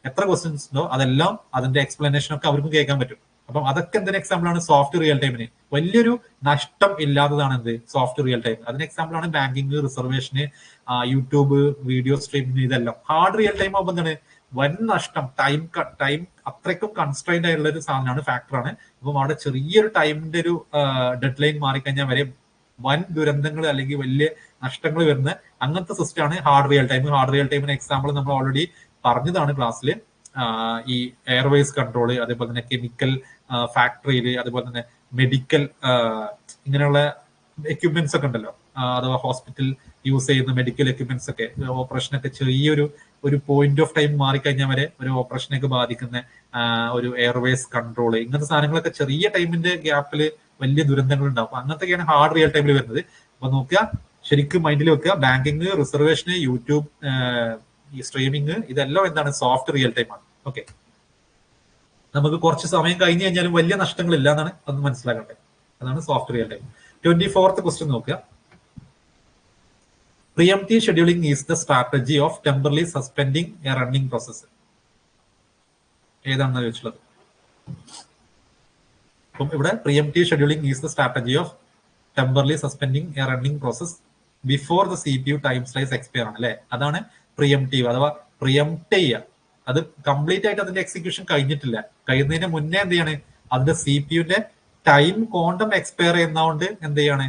എത്ര ക്വസ്റ്റ്യൻസ് ഉണ്ടോ അതെല്ലാം അതിന്റെ എക്സ്പ്ലനേഷൻ ഒക്കെ അവർക്കും കേൾക്കാൻ പറ്റും. അപ്പം അതൊക്കെ എന്തിന് എക്സാമ്പിൾ ആണ്, സോഫ്റ്റ് റിയൽ ടൈമിന് വലിയൊരു നഷ്ടം ഇല്ലാത്തതാണ് എന്ത്, സോഫ്റ്റ് റിയൽ ടൈം. അതിന് എക്സാമ്പിൾ ആണ് ബാങ്കിങ്, റിസർവേഷന്, യൂട്യൂബ് വീഡിയോ സ്ട്രീമിങ്. ഇതെല്ലാം ഹാർഡ് റിയൽ ടൈം ആകുമ്പോൾ എന്താണ്, വൻ നഷ്ടം, ടൈം അത്രയ്ക്കും കൺസ്ട്രെയിൻഡ് ആയിട്ടുള്ള ഒരു സാധനമാണ്, ഫാക്ടറാണ്. അപ്പം അവിടെ ചെറിയൊരു ടൈമിന്റെ ഒരു ഡെഡ് ലൈൻ മാറിക്കഴിഞ്ഞാൽ വരെ വൻ ദുരന്തങ്ങൾ അല്ലെങ്കിൽ വലിയ നഷ്ടങ്ങൾ വരുന്ന അങ്ങനത്തെ സിസ്റ്റം ആണ് hard real time. Hard real ടൈമിന് എക്സാമ്പിൾ നമ്മൾ ഓൾറെഡി പറഞ്ഞതാണ് ക്ലാസ്സിൽ. ഈ എയർവേസ് കൺട്രോള്, അതേപോലെ തന്നെ കെമിക്കൽ ഫാക്ടറിയിൽ, അതേപോലെ തന്നെ മെഡിക്കൽ ഇങ്ങനെയുള്ള എക്യുപ്മെന്റ്സ് ഒക്കെ ഉണ്ടല്ലോ, അഥവാ ഹോസ്പിറ്റൽ യൂസ് ചെയ്യുന്ന മെഡിക്കൽ എക്യുപ്മെന്റ്സ് ഒക്കെ, ഓപ്പറേഷനൊക്കെ ഒരു പോയിന്റ് ഓഫ് ടൈം മാറിക്കഴിഞ്ഞാൽ വരെ ഒരു ഓപ്പറേഷനൊക്കെ ബാധിക്കുന്ന ഒരു എയർവേസ് കൺട്രോള്, ഇങ്ങനത്തെ സാധനങ്ങളൊക്കെ ചെറിയ ടൈമിന്റെ ഗ്യാപ്പിൽ വലിയ ദുരന്തങ്ങൾ ഉണ്ടാവും. അങ്ങനത്തെയൊക്കെയാണ് ഹാർഡ് റിയൽ ടൈമിൽ വരുന്നത്. അപ്പൊ നോക്കുക, ശരിക്കും മൈൻഡിൽ വെക്കുക, ബാങ്കിങ്, റിസർവേഷന്, യൂട്യൂബ്, ഈ സ്ട്രീമിങ്, ഇതെല്ലാം എന്താണ്, സോഫ്റ്റ് റിയൽ ടൈം ആണ്. ഓക്കെ, നമുക്ക് കുറച്ച് സമയം കഴിഞ്ഞ് കഴിഞ്ഞാലും വലിയ നഷ്ടങ്ങളില്ല എന്നാണ് അത് മനസ്സിലാക്കട്ടെ. അതാണ് soft real time. 24th question നോക്കുക. Preemptive scheduling is the strategy of temporarily suspending a running process. ഏതാണെന്ന് ചോദിച്ചുള്ളത്. അപ്പം ഇവിടെ pre-emptive scheduling is the strategy of temporally suspending A running process before the CPU time slice expire ആണ് അല്ലെ. അതാണ് pre-emptive അഥവാ പ്രിയംപ്റ്റ് ചെയ്യുക. അത് കംപ്ലീറ്റ് ആയിട്ട് അതിന്റെ എക്സിക്യൂഷൻ കഴിഞ്ഞിട്ടില്ല, കഴിയുന്നതിന് മുന്നേ എന്ത് ചെയ്യാണ്, അതിന്റെ CPUന്റെ ടൈം ക്വാണ്ടം എക്സ്പയർ ചെയ്യുന്നതുകൊണ്ട് എന്ത് ചെയ്യാണ്,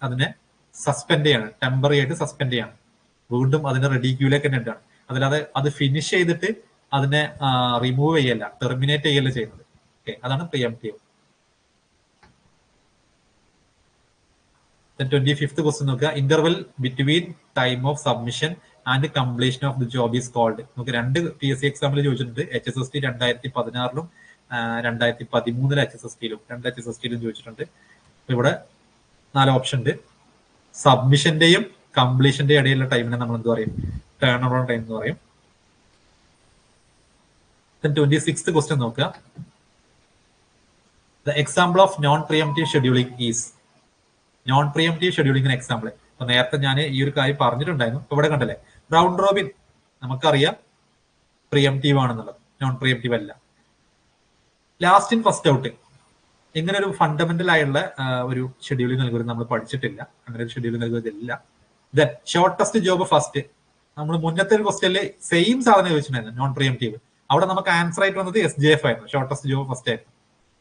അതിനെ സസ്പെൻഡ് ചെയ്യാണ്, ടെമ്പററി ആയിട്ട് സസ്പെൻഡ് ചെയ്യാണ്, വീണ്ടും അതിനെ റെഡി ക്യൂലേക്ക് തന്നെ ഇട്ടാണ്. അതില്ലാതെ അത് ഫിനിഷ് ചെയ്തിട്ട് അതിനെ റിമൂവ് ചെയ്യല്ല, ടെർമിനേറ്റ് ചെയ്യല്ല ചെയ്യുന്നത്. ഓക്കെ, അതാണ് പ്രിയംപ്റ്റീവ്. 25th ക്വസ്റ്റ്യൻ നോക്കുക. Interval between time of submission and completion of the job is called. നമുക്ക് 2 PSC എക്സാമ്പിൾ ചോദിച്ചിട്ടുണ്ട്. HSST 2016 2013 HSSTയിലും 2 HSSTയിലും ചോദിച്ചിട്ടുണ്ട്. ഇവിടെ 4 ഓപ്ഷൻ ഉണ്ട്. സബ്മിഷന്റെയും കംപ്ലീഷന്റെയും ഇടയിലുള്ള ടൈമിനെ നമ്മൾ എന്ത് പറയും? ടേൺ അറൗണ്ട് ടൈം എന്ന് പറയും. 26th ക്വസ്റ്റ്യൻ നോക്കുക. The example of non preemptive scheduling is. Non preemptive ഷെഡ്യൂളിംഗിന് എക്സാമ്പിൾ. അപ്പൊ നേരത്തെ ഞാൻ ഈ ഒരു കാര്യം പറഞ്ഞിട്ടുണ്ടായിരുന്നു. ഇപ്പൊ ഇവിടെ കണ്ടല്ലേ, റൗണ്ട് റോബിൻ നമുക്കറിയാം പ്രിയംറ്റീവ് ആണെന്നുള്ളത്, നോൺ പ്രിയംറ്റീവ് അല്ല. ലാസ്റ്റ് ഇൻ ഫസ്റ്റ് ഔട്ട്, ഇങ്ങനെ ഒരു ഫണ്ടമെന്റൽ ആയുള്ള ഒരു ഷെഡ്യൂളിംഗ് നൽകുന്നത് നമ്മൾ പഠിച്ചിട്ടില്ല. അങ്ങനെ ഒരു ഷെഡ്യൂൾ നൽകുന്നതില്ല. Then shortest job first. നമ്മൾ മുന്നത്തെ ഒരു ക്വസ്റ്റ്യനിൽ സെയിം സാധനം ചോദിച്ചിട്ടുണ്ടായിരുന്നു, നോൺ പ്രിയംറ്റീവ്. അവിടെ നമുക്ക് ആൻസർ ആയിട്ട് വന്നത് SJF ആയിരുന്നു, ഷോർട്ടസ്റ്റ് ജോബ് ഫസ്റ്റ് ആയിരുന്നു.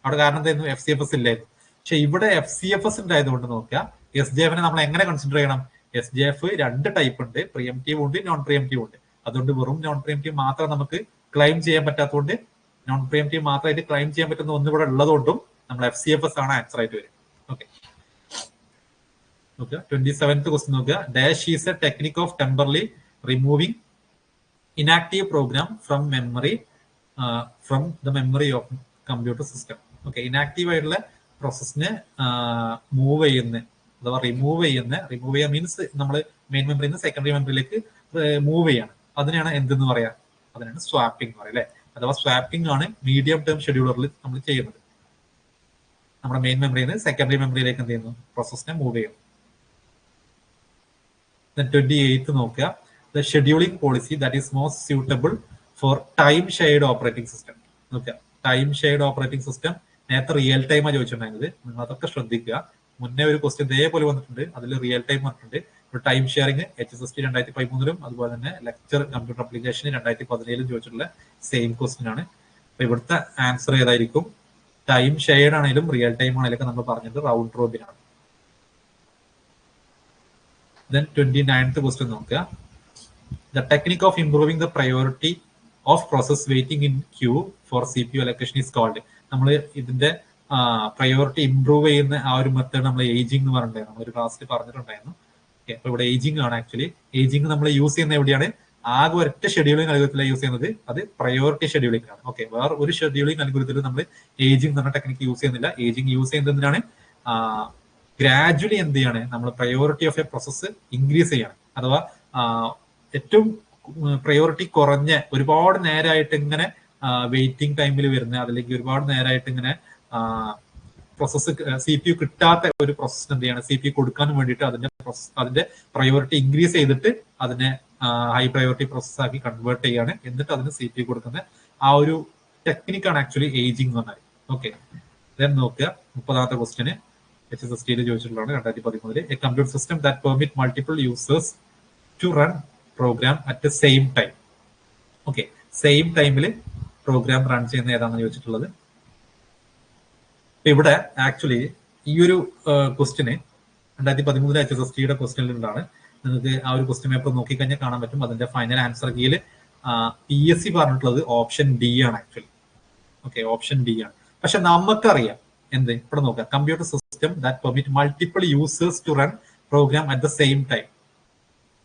അവിടെ കാരണം എന്തായിരുന്നു? FCFS ഇല്ലായിരുന്നു. പക്ഷെ ഇവിടെ FCFS ഉണ്ടായതുകൊണ്ട് നോക്കുക, SJFനെ നമ്മൾ എങ്ങനെ കൺസിഡർ ചെയ്യണം? SJF 2 ടൈപ്പ് ഉണ്ട്, പ്രിയംറ്റീവ് ഉണ്ട്, നോൺ പ്രിയംറ്റീവ് ഉണ്ട്. അതുകൊണ്ട് വെറും നോൺ പ്രിയംറ്റീവ് മാത്രം നമുക്ക് ക്ലെയിം ചെയ്യാൻ പറ്റാത്തതുകൊണ്ട്, നോൺ പ്രിയംറ്റീവ് മാത്രമായിട്ട് ക്ലെയിം ചെയ്യാൻ പറ്റുന്ന ഒന്ന് ഇവിടെ ഉള്ളതുകൊണ്ടും നമ്മൾ FCFS ആണ് ആൻസർ ആയിട്ട് വരും. ഓക്കെ, 27th ക്വസ്റ്റ്യൻ നോക്കുക. Dash is a technique of temporally removing inactive program from memory from the memory of computer system. Okay, inactive ആയിട്ടുള്ള പ്രോസസ്സിനെ മൂവ് ചെയ്യുന്ന അഥവാ റിമൂവ് ചെയ്യുക മീൻസ് നമ്മൾ മെയിൻ മെമ്മറിയിൽ നിന്ന് സെക്കൻഡറി മെമ്മറിയിലേക്ക് മൂവ് ചെയ്യാണ്. അതിനാണ് എന്തെന്ന് പറയാ? അതിനാണ് സ്വാപ്പിംഗ് എന്ന് പറയുക അല്ലെ. അഥവാ സ്വാപ്പിംഗ് ആണ് മീഡിയം ടേം ഷെഡ്യൂളറിൽ നമ്മൾ ചെയ്യുന്നത്. നമ്മുടെ മെയിൻ മെമ്മറിയിൽ നിന്ന് സെക്കൻഡറി മെമ്മറിയിലേക്ക് എന്ത് ചെയ്യുന്നു? പ്രോസസ്സിനെ മൂവ് ചെയ്യുന്നു. 28th നോക്കുക. The scheduling policy that is most suitable for time shared operating system. നോക്കുക, ടൈം ഷെയർഡ് ഓപ്പറേറ്റിംഗ് സിസ്റ്റം നേരത്തെ റിയൽ ടൈമാണ് ചോദിച്ചിട്ടുണ്ടായിരുന്നത്. നിങ്ങൾ അതൊക്കെ ശ്രദ്ധിക്കുക. മുന്നേ ഒരു ക്വസ്റ്റ്യൻ ഇതേപോലെ വന്നിട്ടുണ്ട്, അതിൽ റിയൽ ടൈം വന്നിട്ടുണ്ട്. ടൈം ഷെയറിംഗ് HSST 2013 അതുപോലെ തന്നെ ലെക്ചർ കമ്പ്യൂട്ടർ അപ്ലിക്കേഷൻ 2017 ചോദിച്ചിട്ടുള്ള സെയിം ക്വസ്റ്റ്യൻ ആണ്. അപ്പൊ ഇവിടുത്തെ ആൻസർ ഏതായിരിക്കും? ടൈം ഷെയർഡ് ആണെങ്കിലും റിയൽ ടൈം ആണെങ്കിലും നമ്മൾ പറഞ്ഞത് റൗണ്ട് റോബിൻ ആണ്. Then 29th ക്വസ്റ്റ്യൻ നോക്കുക. The technique of improving the priority of process waiting in queue for CPU allocation is called. നമ്മൾ ഇതിന്റെ പ്രയോറിറ്റി ഇംപ്രൂവ് ചെയ്യുന്ന ആ ഒരു മെത്തേഡ് നമ്മൾ ഏജിംഗ് എന്ന് പറഞ്ഞിട്ടുണ്ടായിരുന്നു, നമ്മൾ ഒരു ക്ലാസ്സിൽ പറഞ്ഞിട്ടുണ്ടായിരുന്നു. ഓക്കെ, അപ്പൊ ഇവിടെ ഏജിംഗ് ആണ്. ആക്ച്വലി ഏജിംഗ് നമ്മൾ യൂസ് ചെയ്യുന്ന എവിടെയാണ്? ആകെ ഒറ്റ ഷെഡ്യൂളിംഗ് അൽഗോരിതത്തിലാണ് യൂസ് ചെയ്യുന്നത്, അത് പ്രയോറിറ്റി ഷെഡ്യൂളിംഗ് ആണ്. ഓക്കെ, വേറെ ഒരു ഷെഡ്യൂളിംഗ് അൽഗോരിതത്തിൽ നമ്മൾ ഏജിംഗ് എന്ന് പറഞ്ഞ ടെക്നിക്ക് യൂസ് ചെയ്യുന്നില്ല. ഏജിംഗ് യൂസ് ചെയ്യുന്നതിനാണ് ഗ്രാജുവലി എന്ത് ചെയ്യാണ്? നമ്മൾ priority of A process increase ചെയ്യാണ്. അഥവാ ഏറ്റവും പ്രയോറിറ്റി കുറഞ്ഞ ഒരുപാട് നേരമായിട്ട് ഇങ്ങനെ വെയിറ്റിംഗ് ടൈമിൽ വരുന്ന, അതിലേക്ക് ഒരുപാട് നേരമായിട്ട് ഇങ്ങനെ പ്രോസസ്സ് CPU കിട്ടാത്ത ഒരു പ്രോസസ്സിന് എന്ത് ചെയ്യാണ്? CPU കൊടുക്കാൻ വേണ്ടിയിട്ട് അതിന്റെ പ്രയോറിറ്റി ഇൻക്രീസ് ചെയ്തിട്ട് അതിനെ ഹൈ പ്രയോറിറ്റി പ്രോസസ് ആക്കി കൺവേർട്ട് ചെയ്യാണ്. എന്നിട്ട് അതിന് CPU കൊടുക്കുന്ന ആ ഒരു ടെക്നിക്കാണ് ആക്ച്വലി ഏജിംഗ് എന്ന് പറഞ്ഞാൽ. ഓക്കെ, ദെൻ നോക്കുക 30th ക്വസ്റ്റ്യന് HSSTയിൽ ചോദിച്ചിട്ടുള്ളതാണ് 2013. A computer system that permit multiple users to run program at same time. Okay, same ടൈമിൽ പ്രോഗ്രാം റൺ ചെയ്യുന്ന ഏതാണെന്ന് ചോദിച്ചിട്ടുള്ളത്. ഇവിടെ ആക്ച്വലി ഈ ഒരു ക്വസ്റ്റ്യന് 2013 HSSTയുടെ ക്വസ്റ്റ്യനിലുണ്ടാണ്. നിങ്ങൾക്ക് ആ ഒരു ക്വസ്റ്റ്യൻ പേപ്പർ നോക്കിക്കഴിഞ്ഞാൽ കാണാൻ പറ്റും. അതിന്റെ ഫൈനൽ ആൻസർ കീയിൽ PSC പറഞ്ഞിട്ടുള്ളത് ഓപ്ഷൻ D ആണ് ആക്ച്വലി. ഓക്കെ, ഓപ്ഷൻ D ആണ്. പക്ഷെ നമുക്കറിയാം എന്ത്? ഇവിടെ നോക്കാം, computer system that permit multiple users to run program at the same time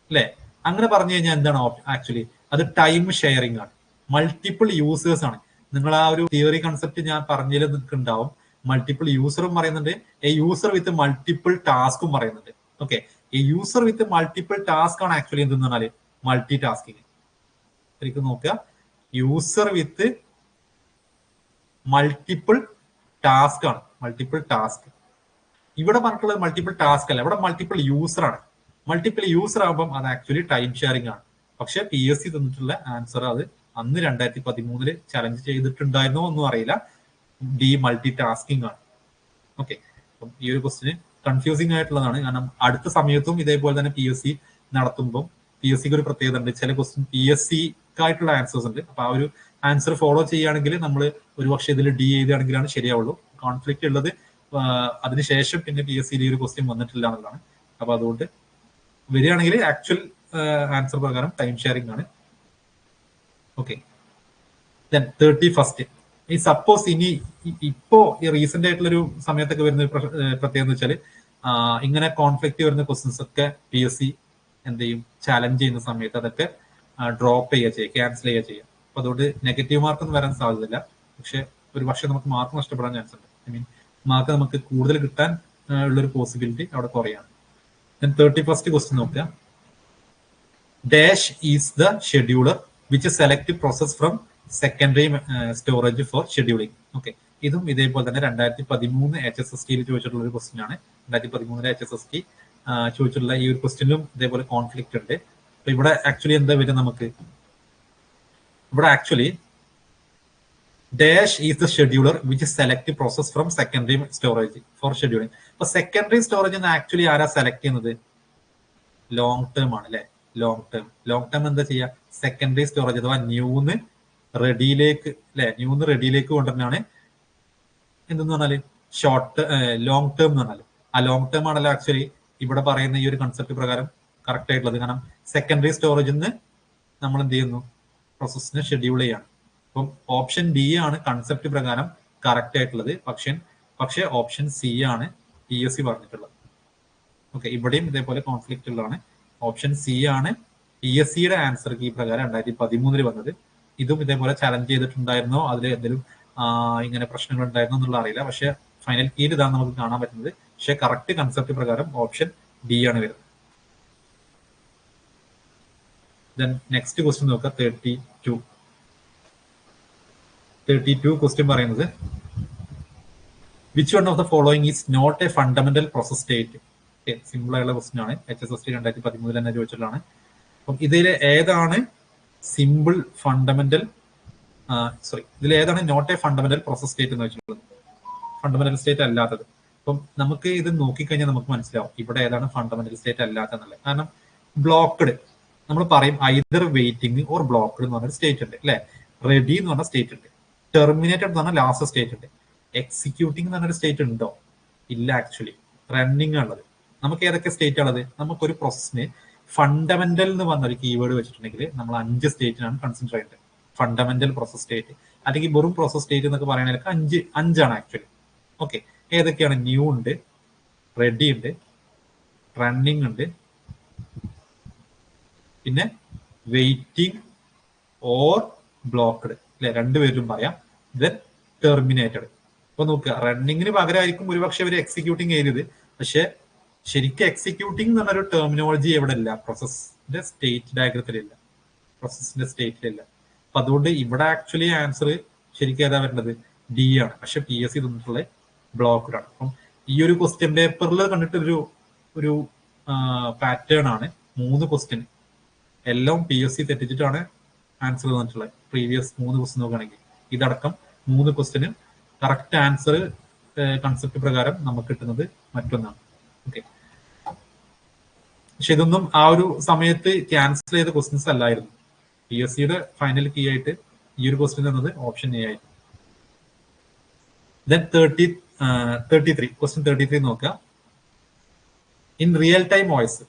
അല്ലെ. അങ്ങനെ പറഞ്ഞു കഴിഞ്ഞാൽ എന്താണ് ആക്ച്വലി? അത് ടൈം ഷെയറിംഗ് ആണ്, മൾട്ടിപ്പിൾ യൂസേഴ്സ് ആണ്. നിങ്ങൾ ആ ഒരു തിയറി കൺസെപ്റ്റ് ഞാൻ പറഞ്ഞതിൽ നിങ്ങൾക്ക് ഉണ്ടാവും. മൾട്ടിപ്പിൾ യൂസറും പറയുന്നുണ്ട്, എ യൂസർ വിത്ത് മൾട്ടിപ്പിൾ ടാസ്കും പറയുന്നുണ്ട്. ഓക്കെ, ഈ യൂസർ വിത്ത് മൾട്ടിപ്പിൾ ടാസ്ക് ആണ് ആക്ച്വലി എന്തെന്ന് പറഞ്ഞാല് മൾട്ടി ടാസ്കിങ്. ശരിക്കും നോക്കുക, യൂസർ വിത്ത് മൾട്ടിപ്പിൾ ടാസ്ക് ആണ്, മൾട്ടിപ്പിൾ ടാസ്ക്. ഇവിടെ പറഞ്ഞിട്ടുള്ളത് മൾട്ടിപ്പിൾ ടാസ്ക് അല്ല, ഇവിടെ മൾട്ടിപ്പിൾ യൂസർ ആണ്. മൾട്ടിപ്പിൾ യൂസർ ആകുമ്പോൾ അത് ആക്ച്വലി ടൈം ഷെയറിംഗ് ആണ്. പക്ഷെ PSC തന്നിട്ടുള്ള ആൻസർ അത് അന്ന് 2013 ചലഞ്ച് ചെയ്തിട്ടുണ്ടായിരുന്നോ ഒന്നും അറിയില്ല. D മൾട്ടി ടാസ്കിങ് ആണ്. ഓക്കെ, അപ്പം ഈ ഒരു ക്വസ്റ്റിന് കൺഫ്യൂസിംഗ് ആയിട്ടുള്ളതാണ്. കാരണം അടുത്ത സമയത്തും ഇതേപോലെ തന്നെ PSC നടത്തുമ്പോൾ PSCക്ക് ഒരു പ്രത്യേകത ഉണ്ട്. ചില ക്വസ്റ്റ്യൻ PSCക്കായിട്ടുള്ള ആൻസേഴ്സ് ഉണ്ട്. അപ്പൊ ആ ഒരു ആൻസർ ഫോളോ ചെയ്യുകയാണെങ്കിൽ നമ്മൾ ഒരുപക്ഷെ ഇതിൽ D എഴുതുകയാണെങ്കിലാണ് ശരിയാവുള്ളൂ. കോൺഫ്ലിക്റ്റ് ഉള്ളത് അതിനുശേഷം പിന്നെ PSCയിൽ ഈ ഒരു ക്വസ്റ്റ്യൻ വന്നിട്ടില്ല എന്നുള്ളതാണ്. അപ്പൊ അതുകൊണ്ട് വരികയാണെങ്കിൽ ആക്ച്വൽ ആൻസർ പ്രകാരം ടൈം ഷെയറിംഗ് ആണ്. ഓക്കെ, 31st ഈ സപ്പോസ് ഇനി ഇപ്പോ ഈ റീസെന്റ് ആയിട്ടുള്ളൊരു സമയത്തൊക്കെ വരുന്ന പ്രത്യേകത എന്ന് വെച്ചാൽ ഇങ്ങനെ കോൺഫ്ലിക്റ്റ് വരുന്ന ക്വസ്റ്റ്യൻസ് ഒക്കെ PSC എന്ത് ചെയ്യും, ചാലഞ്ച് ചെയ്യുന്ന സമയത്ത് അതൊക്കെ ഡ്രോപ്പ് ചെയ്യുക, ക്യാൻസൽ ചെയ്യുക. അപ്പൊ അതുകൊണ്ട് നെഗറ്റീവ് മാർക്കൊന്നും വരാൻ സാധ്യതയില്ല. പക്ഷെ ഒരു പക്ഷേ നമുക്ക് മാർക്ക് നഷ്ടപ്പെടാൻ ചാൻസ് ഉണ്ട്. ഐ മീൻ മാർക്ക് നമുക്ക് കൂടുതൽ കിട്ടാൻ ഉള്ളൊരു പോസിബിലിറ്റി അവിടെ കുറയാണ്. 31st ക്വസ്റ്റ്യൻ നോക്കുക. Dash is the scheduler which select process from secondary storage for scheduling. Okay, ഇതും ഇതേപോലെ തന്നെ 2013 HSST ചോദിച്ചിട്ടുള്ള ഒരു ക്വസ്റ്റ്യൻ ആണ്. 2013 HSST ചോദിച്ചിട്ടുള്ള ഈ ഒരു ക്വസ്റ്റ്യനിലും ഇതേപോലെ കോൺഫ്ലിക്റ്റ് ഉണ്ട്. അപ്പൊ ഇവിടെ ആക്ച്വലി എന്താ വരും, നമുക്ക് ഇവിടെ actually dash is the scheduler which select process from secondary storage for scheduling. അപ്പൊ സെക്കൻഡറി സ്റ്റോറേജ് ആക്ച്വലി ആരാ സെലക്ട് ചെയ്യുന്നത്? ലോങ് ടേം ആണ് അല്ലെ. ലോങ് ടേം എന്താ ചെയ്യുക, സെക്കൻഡറി സ്റ്റോറേജ് അഥവാ ന്യൂന്ന് റെഡിയിലേക്ക് കൊണ്ടുവരുന്നതാണ് എന്തെന്ന് പറഞ്ഞാല് ലോങ് ടേം എന്ന് പറഞ്ഞാല്. ആ ലോങ് ടേം ആണല്ലോ ആക്ച്വലി ഇവിടെ പറയുന്ന ഈ ഒരു കൺസെപ്റ്റ് പ്രകാരം കറക്റ്റ് ആയിട്ടുള്ളത്. കാരണം സെക്കൻഡറി സ്റ്റോറേജിൽ നിന്ന് നമ്മൾ എന്ത് ചെയ്യുന്നു, പ്രോസസ്സിനെ ഷെഡ്യൂൾ ചെയ്യാണ്. അപ്പം ഓപ്ഷൻ ഡി ആണ് കൺസെപ്റ്റ് പ്രകാരം കറക്റ്റ് ആയിട്ടുള്ളത്. പക്ഷേ ഓപ്ഷൻ സി ആണ് PSC പറഞ്ഞിട്ടുള്ളത്. ഓക്കെ, ഇവിടെയും ഇതേപോലെ കോൺഫ്ലിക്റ്റ് ഉള്ളതാണ്. ഓപ്ഷൻ സി ആണ് PSCയുടെ ആൻസർ ഈ പ്രകാരം 2013 വന്നത്. ഇതും ഇതേപോലെ ചലഞ്ച് ചെയ്തിട്ടുണ്ടായിരുന്നോ, അതിൽ എന്തെങ്കിലും ഇങ്ങനെ പ്രശ്നങ്ങൾ ഉണ്ടായിരുന്നോ എന്നുള്ള അറിയില്ല. പക്ഷെ ഫൈനൽ കീയിൽ ഇതാണ് നമുക്ക് കാണാൻ പറ്റുന്നത്. പക്ഷെ കറക്റ്റ് കൺസെപ്റ്റ് പ്രകാരം ഓപ്ഷൻ ഡി ആണ് വരുന്നത്. നെക്സ്റ്റ് ക്വസ്റ്റ്യൻ നോക്കുക. 32 ക്വസ്റ്റ്യൻ പറയുന്നത് which one of the following is not a fundamental process state. Simple ആയുള്ള ക്വസ്റ്റ്യൻ ആണ്. HSST 2013 തന്നെ ചോദിച്ചിട്ടുള്ളതാണ്. അപ്പം ഇതിലെ ഏതാണ് സിമ്പിൾ ഫണ്ടമെന്റൽ ഇതിലേതാണ് not a fundamental process state എന്ന് വെച്ചിട്ടുള്ളത്, ഫണ്ടമെന്റൽ സ്റ്റേറ്റ് അല്ലാത്തത്. അപ്പം നമുക്ക് ഇത് നോക്കിക്കഴിഞ്ഞാൽ നമുക്ക് മനസ്സിലാവും ഇവിടെ ഏതാണ് ഫണ്ടമെന്റൽ സ്റ്റേറ്റ് അല്ലാത്തതെന്നുള്ളത്. കാരണം ബ്ലോക്ക്ഡ് നമ്മൾ പറയും ഐദർ വെയിറ്റിംഗ് ഓർ ബ്ലോക്ക്ഡ് എന്ന് പറഞ്ഞ സ്റ്റേറ്റ് ഉണ്ട് അല്ലെ. റെഡി എന്ന് പറഞ്ഞ സ്റ്റേറ്റ് ഉണ്ട്. ടെർമിനേറ്റഡ് എന്ന് പറഞ്ഞ ലാസ്റ്റ് സ്റ്റേറ്റ് ഉണ്ട്. എക്സിക്യൂട്ടിംഗ് എന്ന് പറഞ്ഞൊരു സ്റ്റേറ്റ് ഉണ്ടോ? ഇല്ല. ആക്ച്വലി റണ്ണിങ് ഉള്ളത്. നമുക്ക് ഏതൊക്കെ സ്റ്റേറ്റ് ഉള്ളത്? നമുക്കൊരു പ്രോസസ്സിന് ഫണ്ടമെന്റൽ എന്ന് പറഞ്ഞൊരു കീവേഡ് വെച്ചിട്ടുണ്ടെങ്കിൽ നമ്മൾ 5 സ്റ്റേറ്റിനാണ് കൺസിഡർ ചെയ്യേണ്ടത്. ഫണ്ടമെന്റൽ പ്രോസസ് സ്റ്റേറ്റ് അല്ലെങ്കിൽ വെറും പ്രോസസ് സ്റ്റേറ്റ് എന്നൊക്കെ പറയുന്നതിനൊക്കെ 5 ആക്ച്വലി. ഓക്കെ, ഏതൊക്കെയാണ്? ന്യൂ ഉണ്ട്, റെഡി ഉണ്ട്, റണ്ണിങ് ഉണ്ട്, പിന്നെ വെയിറ്റിംഗ് ഓർ ബ്ലോക്ക്ഡ് അല്ലെ, രണ്ടുപേരും പറയാം. Then terminated. അപ്പൊ നോക്കുക, റണ്ണിങ്ങിന് പകരമായിരിക്കും ഒരുപക്ഷെ അവർ എക്സിക്യൂട്ടിംഗ് ചെയ്തത്. പക്ഷെ ശരിക്കും എക്സിക്യൂട്ടിംഗ് എന്ന് പറഞ്ഞൊരു ടെർമിനോളജി എവിടെ ഇല്ല, പ്രോസസ്സിന്റെ സ്റ്റേറ്റ് ഡയഗ്രത്തിലില്ല, പ്രോസസ്സിന്റെ സ്റ്റേറ്റിലില്ല. അപ്പൊ അതുകൊണ്ട് ഇവിടെ ആക്ച്വലി ആൻസർ ശരിക്കും ഏതാ വരേണ്ടത്? ഡി ആണ്. പക്ഷെ PSC തന്നിട്ടുള്ള ബ്ലോക്ക്ഡ് ആണ്. അപ്പം ഈ ഒരു ക്വസ്റ്റ്യൻ പേപ്പറിൽ കണ്ടിട്ട് ഒരു പാറ്റേൺ ആണ്. 3 ക്വസ്റ്റ്യൻ എല്ലാം PSC തെറ്റിച്ചിട്ടാണ് ആൻസർ തന്നിട്ടുള്ളത്. പ്രീവിയസ് 3 ക്വസ്റ്റ്യൻ നോക്കുകയാണെങ്കിൽ ഇതടക്കം 3 ക്വസ്റ്റ്യന് കറക്റ്റ് ആൻസർ കൺസെപ്റ്റ് പ്രകാരം നമുക്ക് കിട്ടുന്നത് മറ്റൊന്നാണ്. ഓക്കെ, പക്ഷെ ഇതൊന്നും ആ ഒരു സമയത്ത് ക്യാൻസൽ ചെയ്ത ക്വസ്റ്റ്യൻസ് അല്ലായിരുന്നു. PSCയുടെ ഫൈനൽ കീ ആയിട്ട് ഈ ഒരു ക്വസ്റ്റ്യൻ എന്നത് ഓപ്ഷൻ എ ആയിരുന്നു. ദെൻ 33 ക്വസ്റ്റ്യൻ 33 നോക്കുക. In real time voice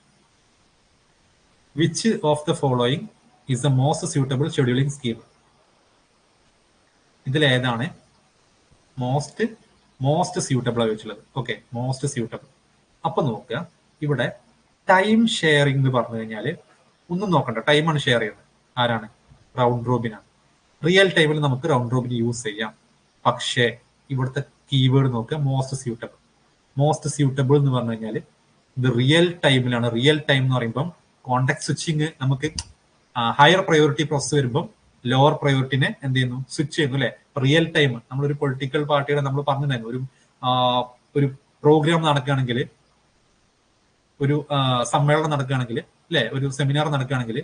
which of the following is the most suitable scheduling scheme. ഇതിലേതാണ് മോസ്റ്റ് സ്യൂട്ടബിൾ ആയി വെച്ചുള്ളത്? Okay, most suitable. അപ്പൊ നോക്കുക, ഇവിടെ ടൈം ഷെയറിംഗ് എന്ന് പറഞ്ഞു കഴിഞ്ഞാൽ ഒന്നും നോക്കണ്ട, ടൈമാണ് ഷെയർ ചെയ്യുന്നത്. ആരാണ്? റൗണ്ട് റോബിനാണ്. റിയൽ ടൈമിൽ നമുക്ക് റൗണ്ട് റോബിൻ യൂസ് ചെയ്യാം. പക്ഷേ ഇവിടുത്തെ കീവേഡ് നോക്കുക, മോസ്റ്റ് സ്യൂട്ടബിൾ എന്ന് പറഞ്ഞു കഴിഞ്ഞാൽ ഇത് റിയൽ ടൈമിലാണ്. റിയൽ ടൈം എന്ന് പറയുമ്പം കോണ്ടാക്ട് സ്വിച്ചിങ് നമുക്ക് ഹയർ പ്രയോറിറ്റി പ്രോസസ് വരുമ്പം ലോവർ പ്രയോറിറ്റിനെ എന്ത് ചെയ്യുന്നു? സ്വിച്ച് ചെയ്യുന്നു അല്ലെ. റിയൽ ടൈം നമ്മളൊരു പൊളിറ്റിക്കൽ പാർട്ടിയുടെ നമ്മൾ പറഞ്ഞിട്ടുണ്ടായിരുന്നു, ഒരു പ്രോഗ്രാം നടക്കുകയാണെങ്കിൽ, ഒരു സമ്മേളനം നടക്കുകയാണെങ്കിൽ അല്ലെ, ഒരു സെമിനാർ നടക്കുകയാണെങ്കിൽ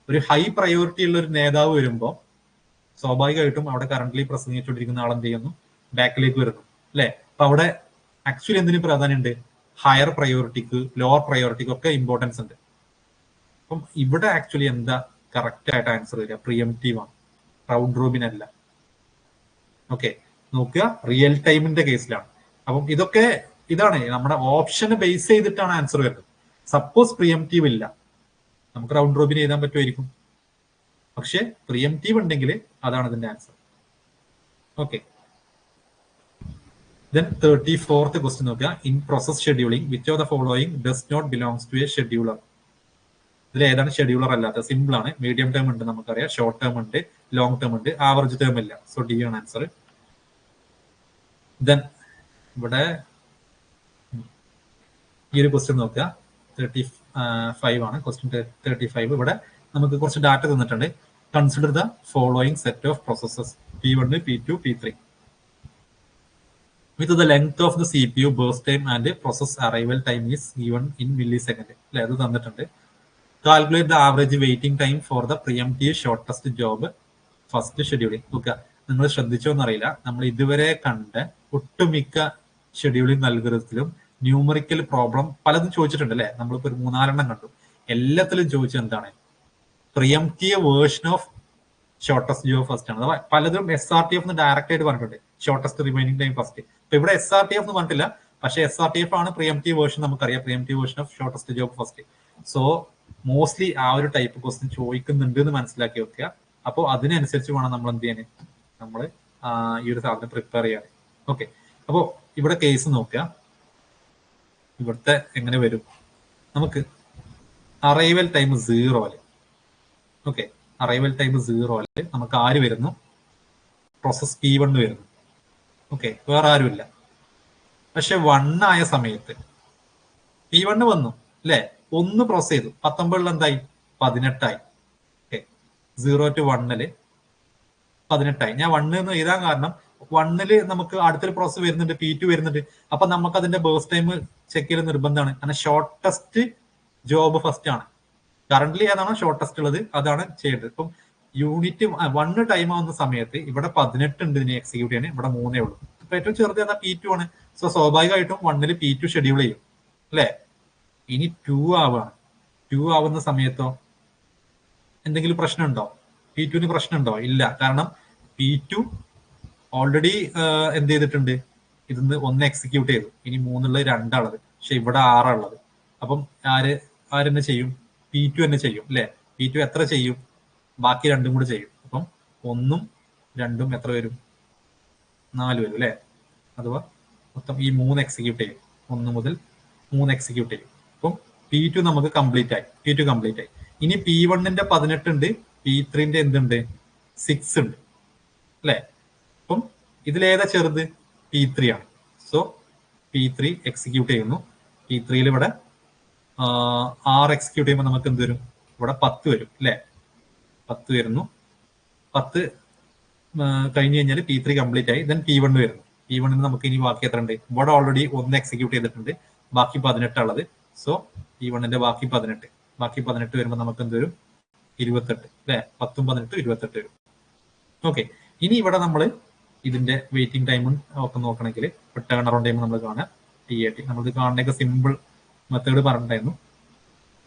ഒരു ഹൈ പ്രയോറിറ്റി ഉള്ള ഒരു നേതാവ് വരുമ്പോൾ സ്വാഭാവികമായിട്ടും അവിടെ കറന്റ്ലി പ്രസംഗിച്ചുകൊണ്ടിരിക്കുന്ന ആളെന്ത് ചെയ്യുന്നു? ബാക്കിലേക്ക് വരുന്നു അല്ലെ. അപ്പൊ അവിടെ ആക്ച്വലി എന്തിനു പ്രാധാന്യമുണ്ട്? ഹയർ പ്രയോറിറ്റിക്ക് ലോവർ പ്രയോറിറ്റിക്ക് ഒക്കെ ഇമ്പോർട്ടൻസ് ഉണ്ട്. അപ്പം ഇവിടെ ആക്ച്വലി എന്താ കറക്റ്റ് ആയിട്ട് ആൻസർ വരിക? പ്രിയംറ്റീവ് ആണ്, റൗണ്ട് റോബിൻ അല്ല. ഓക്കെ, നോക്കുക, റിയൽ ടൈമിന്റെ കേസിലാണ്. അപ്പം ഇതാണ് നമ്മുടെ ഓപ്ഷന് ബേസ് ചെയ്തിട്ടാണ് ആൻസർ വരുന്നത്. സപ്പോസ് പ്രിയംറ്റീവ് ഇല്ല, നമുക്ക് റൗണ്ട് റോബിൻ എഴുതാൻ പറ്റുമായിരിക്കും. പക്ഷെ പ്രിയംറ്റീവ് ഉണ്ടെങ്കിൽ അതാണ് ഇതിന്റെ answer. Okay, then 34th question നോക്കുക. In process scheduling which of the following does not belongs to a scheduler. ഇതിൽ ഏതാണ് ഷെഡ്യൂളർ അല്ലാത്തത്? സിമ്പിൾ ആണ്. മീഡിയം ടേം ഉണ്ട് നമുക്കറിയാം, ഷോർട്ട് ടേം ഉണ്ട്, ലോങ് ടേം ഉണ്ട്, ആവറേജ് ടേം ഇല്ല. സോ ഡി ആണ് ആൻസർ. ദെൻ ഇവിടെ ഈ ഒരു ക്വസ്റ്റ്യൻ നോക്കുക, 35 ആണ് ക്വസ്റ്റ്യൻ 35. ഇവിടെ നമുക്ക് കുറച്ച് ഡാറ്റ തന്നിട്ടുണ്ട്. Consider the following set of processes P1, P2, P3 with the length of the CPU burst time and process arrival time is given in millisecond. അല്ലെ, അത് തന്നിട്ടുണ്ട്. Calculate the average waiting time for the preemptive shortest job first scheduling. നോക്കുക, നിങ്ങൾ ശ്രദ്ധിച്ചോ എന്നറിയില്ല, നമ്മൾ ഇതുവരെ കണ്ട ഒട്ടുമിക്ക ഷെഡ്യൂളിംഗ് അൽഗോരിതത്തിലും ന്യൂമറിക്കൽ പ്രോബ്ലം പലതും ചോദിച്ചിട്ടുണ്ട് അല്ലെ. നമ്മളിപ്പോ ഒരു 3-4 കണ്ടു. എല്ലാത്തിലും ചോദിച്ചത് എന്താണ്? Preemptive version of shortest job first ആണ്. അഥവാ പലതും SRTF എന്ന് ഡയറക്റ്റ് ആയിട്ട് പറഞ്ഞിട്ടുണ്ട്, ഷോർട്ടസ്റ്റ് റിമൈനിങ് ടൈം ഫസ്റ്റ്. ഇപ്പൊ ഇവിടെ SRTF എന്ന് പറഞ്ഞിട്ടില്ല, പക്ഷേ SRTF ആണ് പ്രിയംപ്റ്റീവ് വേർഷൻ. നമുക്കറിയാം preemptive version of shortest job first. So mostly ആ ഒരു ടൈപ്പ് ക്വസ്റ്റ്യൻ ചോദിക്കുന്നുണ്ട് എന്ന് മനസ്സിലാക്കി വെക്കുക. അപ്പോൾ അതിനനുസരിച്ച് വേണം നമ്മൾ എന്ത് ചെയ്യാൻ, നമ്മൾ ഈ ഒരു സാധനം പ്രിപ്പയർ ചെയ്യാൻ. ഓക്കെ, അപ്പോൾ ഇവിടെ കേസ് നോക്കുക. ഇവിടുത്തെ എങ്ങനെ വരും? നമുക്ക് അറൈവൽ ടൈം 0 അല്ലെ. ഓക്കെ, അറൈവൽ ടൈം 0 അല്ലെ. നമുക്ക് ആര് വരുന്നു? പ്രോസസ് P1 വരുന്നു. ഓക്കെ, വേറെ ആരുമില്ല. പക്ഷെ 1 ആയ സമയത്ത് P1 വന്നു അല്ലെ, 1 പ്രോസസ് ചെയ്തു. 19 എന്തായി? 18 ആയി. ഓക്കെ, 0 to 1 18 ആയി. ഞാൻ 1 എന്ന് എഴുതാൻ കാരണം 1 നമുക്ക് അടുത്തൊരു പ്രോസസ് വരുന്നുണ്ട്, P2 വരുന്നുണ്ട്. അപ്പൊ നമുക്ക് അതിന്റെ ബേഴ്സ് ടൈം ചെക്ക് ചെയ്യൽ നിർബന്ധമാണ്. കാരണം ഷോർട്ടസ്റ്റ് ജോബ് ഫസ്റ്റ് ആണ്. കറന്റ്ലി ഏതാണോ ഷോർട്ടസ്റ്റ് ഉള്ളത് അതാണ് ചെയ്യേണ്ടത്. ഇപ്പം യൂണിറ്റ് 1 ടൈം ആവുന്ന സമയത്ത് ഇവിടെ 18 ഉണ്ട് ഇതിനെ എക്സിക്യൂട്ട് ചെയ്യാൻ, ഇവിടെ 3 ഉള്ളൂ. ഇപ്പൊ ഏറ്റവും ചെറുത് ഏതാ? P2 ആണ്. സോ സ്വാഭാവികമായിട്ടും 1 P2 ഷെഡ്യൂൾ ചെയ്യും അല്ലെ. ഇനി 2 ആവാണ്. 2 ആവുന്ന സമയത്തോ എന്തെങ്കിലും പ്രശ്നമുണ്ടോ? P2 പ്രശ്നമുണ്ടോ? ഇല്ല. കാരണം P2 ഓൾറെഡി എന്ത് ചെയ്തിട്ടുണ്ട്? ഇതിന്ന് 1 എക്സിക്യൂട്ട് ചെയ്തു. ഇനി 3 2 പക്ഷെ ഇവിടെ 6 അപ്പം ആരെന്നെ ചെയ്യും? P2 തന്നെ ചെയ്യും അല്ലെ. P2 എത്ര ചെയ്യും? ബാക്കി 2 കൂടെ ചെയ്യും. അപ്പം 1ഉം 2ഉം എത്ര വരും? 4 വരും അല്ലെ. അഥവാ മൊത്തം ഈ 3 എക്സിക്യൂട്ട് ചെയ്യും. 1 മുതൽ 3 എക്സിക്യൂട്ട് ചെയ്യും. അപ്പം P2 നമുക്ക് കംപ്ലീറ്റ് ആയി. P2 കംപ്ലീറ്റ് ആയി. ഇനി P1ന്റെ 18 ഉണ്ട്, P3ന്റെ എന്തുണ്ട്? 6 ഉണ്ട് അല്ലെ. അപ്പം ഇതിലേതാ ചെറുത്? P3 ആണ്. സോ P3 എക്സിക്യൂട്ട് ചെയ്യുന്നു. P3യിൽ ഇവിടെ 6 എക്സിക്യൂട്ട് ചെയ്യുമ്പോൾ നമുക്ക് എന്ത് വരും? ഇവിടെ 10 വരും അല്ലെ. 10 വരുന്നു. 10 കഴിഞ്ഞ് കഴിഞ്ഞാൽ P3 കംപ്ലീറ്റ് ആയി. ദെൻ P1 വരുന്നു. P1 നമുക്ക് ഇനി ബാക്കി എത്ര ഉണ്ട്? ഇവിടെ ഓൾറെഡി 1 എക്സിക്യൂട്ട് ചെയ്തിട്ടുണ്ട്, ബാക്കി 18 ഉള്ളത്. സോ P1ന്റെ ബാക്കി 18. ബാക്കി 18 വരുമ്പോൾ നമുക്ക് എന്ത് വരും? 28 അല്ലെ. 10ഉം 18 28 വരും. ഓക്കെ, ഇനി ഇവിടെ നമ്മൾ ഇതിന്റെ വെയിറ്റിംഗ് ടൈമും ഒക്കെ നോക്കണമെങ്കിൽ ടേൺ അറൗണ്ട് ടൈം നമ്മൾ കാണാം. TAT നമ്മൾക്ക് കാണുന്നൊക്കെ സിമ്പിൾ മെത്തേഡ് പറഞ്ഞിട്ടായിരുന്നു.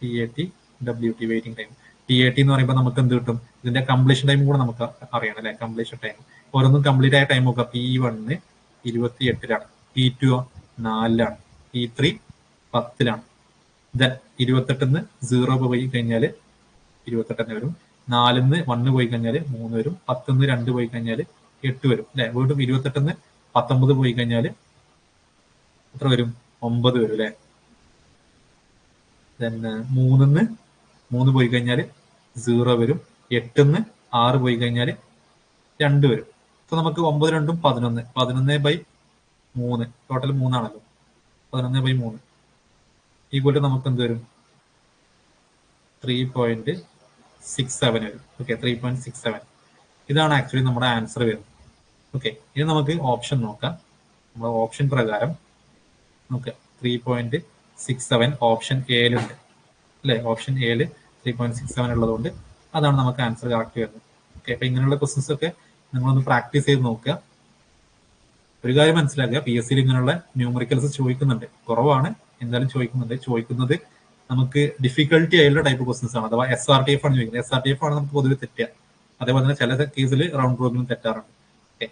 TAT WT waiting time. TAT എന്ന് പറയുമ്പോൾ നമുക്ക് എന്ത് കിട്ടും? ഇതിന്റെ കംപ്ലീഷൻ ടൈം കൂടെ നമുക്ക് അറിയണം അല്ലെ. കംപ്ലീഷൻ ടൈം ഓരോന്നും കംപ്ലീറ്റ് ആയ ടൈം നോക്കുക. P1 28 P2 4 P3 10 ദെൻ 28 0 പോയി കഴിഞ്ഞാൽ 28 വരും. 4 1 പോയി കഴിഞ്ഞാൽ 3 വരും. 10 2 പോയി കഴിഞ്ഞാൽ 8 വരും അല്ലെ. വീണ്ടും 28 19 പോയി കഴിഞ്ഞാൽ എത്ര വരും? 9 വരും അല്ലെ. ദെൻ 3 പോയി കഴിഞ്ഞാൽ 0 വരും. 8 6 പോയി കഴിഞ്ഞാൽ 2 വരും. അപ്പൊ നമുക്ക് 9 2 11 11/3 ടോട്ടൽ 3 ആണല്ലോ. 11/3 ഈക്വൽ ടു നമുക്ക് എന്ത് വരും? 3.67 വരും. ഓക്കെ, 3.67 ഇതാണ് ആക്ച്വലി നമ്മുടെ ആൻസർ വരുന്നത്. ഓക്കെ, ഇനി നമുക്ക് ഓപ്ഷൻ നോക്കാം. നമ്മുടെ ഓപ്ഷൻ പ്രകാരം നോക്കാം. 3.67 ഓപ്ഷൻ എയിലുണ്ട് അല്ലെ. ഓപ്ഷൻ എയില് 3.67 ഉള്ളതുകൊണ്ട് അതാണ് നമുക്ക് ആൻസർ കറക്റ്റ് വരുന്നത്. ഓക്കെ, അപ്പൊ ഇങ്ങനെയുള്ള ക്വസ്റ്റ്യൻസ് ഒക്കെ നിങ്ങളൊന്ന് പ്രാക്ടീസ് ചെയ്ത് നോക്കുക. ഒരു കാര്യം മനസ്സിലാക്കുക, PSCയിൽ ഇങ്ങനെയുള്ള ന്യൂമറിക്കൽസ് ചോദിക്കുന്നുണ്ട്. കുറവാണ്, എന്തായാലും ചോദിക്കുന്നത് നമുക്ക് ഡിഫിക്കൽട്ടി ആയുള്ള ടൈപ്പ് ക്വസ്റ്റ്യൻസ് ആണ്. അഥവാ SRTF ആണ് ചോദിക്കുന്നത്. SRTF ആണ് നമുക്ക് പൊതുവെ തെറ്റുക. അതേപോലെ തന്നെ ചില കേസിൽ റൗണ്ട് പ്രോബ്ലം തെറ്റാറുണ്ട്. ഓക്കെ,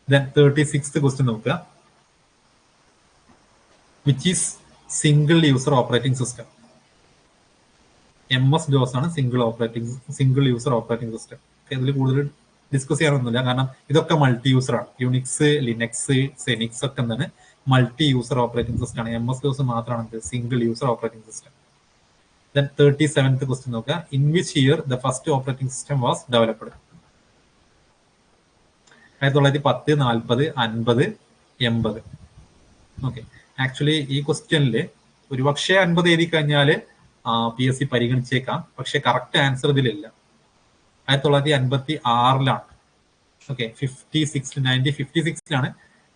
ദെൻ 36th ക്വസ്റ്റ്യൻ നോക്കുക. Which is single user operating system? MS-DOS ആണ് സിംഗിൾ യൂസർ ഓപ്പറേറ്റിംഗ് സിസ്റ്റം. ഇതിൽ കൂടുതൽ ഡിസ്കസ് ചെയ്യാനൊന്നുമില്ല, കാരണം ഇതൊക്കെ മൾട്ടി യൂസർ ആണ്. യുണിക്സ്, ലിനക്സ്, സെനിക്സ് ഒക്കെ എന്താണ്? മൾട്ടി യൂസർ ഓപ്പറേറ്റിംഗ് സിസ്റ്റം ആണ്. MS-DOS മാത്രമാണ് single user operating system. Then 37th question നോക്കുക. In which year the first operating system was developed? 1910, 40, 50, 80. Okay. Actually ഈ ക്വസ്റ്റ്യനിൽ ഒരുപക്ഷെ 50 എഴുതി കഴിഞ്ഞാൽ PSC പരിഗണിച്ചേക്കാം. പക്ഷെ കറക്റ്റ് ആൻസർ ഇതിലില്ല. 1956 ഓക്കെ. 1956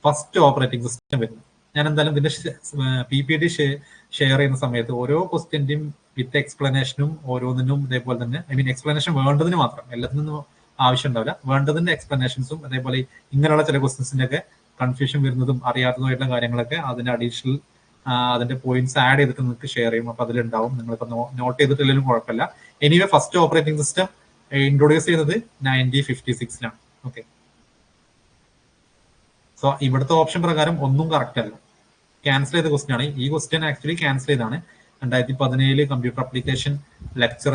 ഫസ്റ്റ് ഓപ്പറേറ്റിംഗ് സിസ്റ്റം വരുന്നത്. ഞാൻ എന്തായാലും ഇതിന്റെ PPT ഷെയർ ചെയ്യുന്ന സമയത്ത് ഓരോ ക്വസ്റ്റ്യന്റെയും വിത്ത് എക്സ്പ്ലനേഷനും ഓരോന്നിനും ഇതേപോലെ തന്നെ എക്സ്പ്ലനേഷൻ വേണ്ടതിന് മാത്രം, എല്ലാത്തിനും ആവശ്യം ഉണ്ടാവില്ല, വേണ്ടതിന്റെ എക്സ്പ്ലനേഷൻസും അതേപോലെ ഇങ്ങനെയുള്ള ചില ക്വസ്റ്റ്യൻസിന്റെ ഒക്കെ കൺഫ്യൂഷൻ വരുന്നതും അറിയാത്തതുമായിട്ടുള്ള കാര്യങ്ങളൊക്കെ അതിന്റെ അഡീഷണൽ അതിന്റെ പോയിന്റ്സ് ആഡ് ചെയ്തിട്ട് നിങ്ങൾക്ക് ഷെയർ ചെയ്യും. അപ്പൊ അതിലുണ്ടാവും. നിങ്ങളിപ്പോ നോട്ട് ചെയ്തിട്ടില്ലെങ്കിലും കുഴപ്പമില്ല. Anyway first operating system introduce ചെയ്തത് 1956 ഓക്കെ. സോ ഇവിടുത്തെ ഓപ്ഷൻ പ്രകാരം ഒന്നും കറക്റ്റ് അല്ല, ക്യാൻസൽ ചെയ്ത ക്വസ്റ്റ്യൻ ആണ്. ഈ ക്വസ്റ്റ്യൻ ആക്ച്വലി ക്യാൻസൽ ചെയ്താണ്. 2017 കമ്പ്യൂട്ടർ അപ്ലിക്കേഷൻ ലെക്ചർ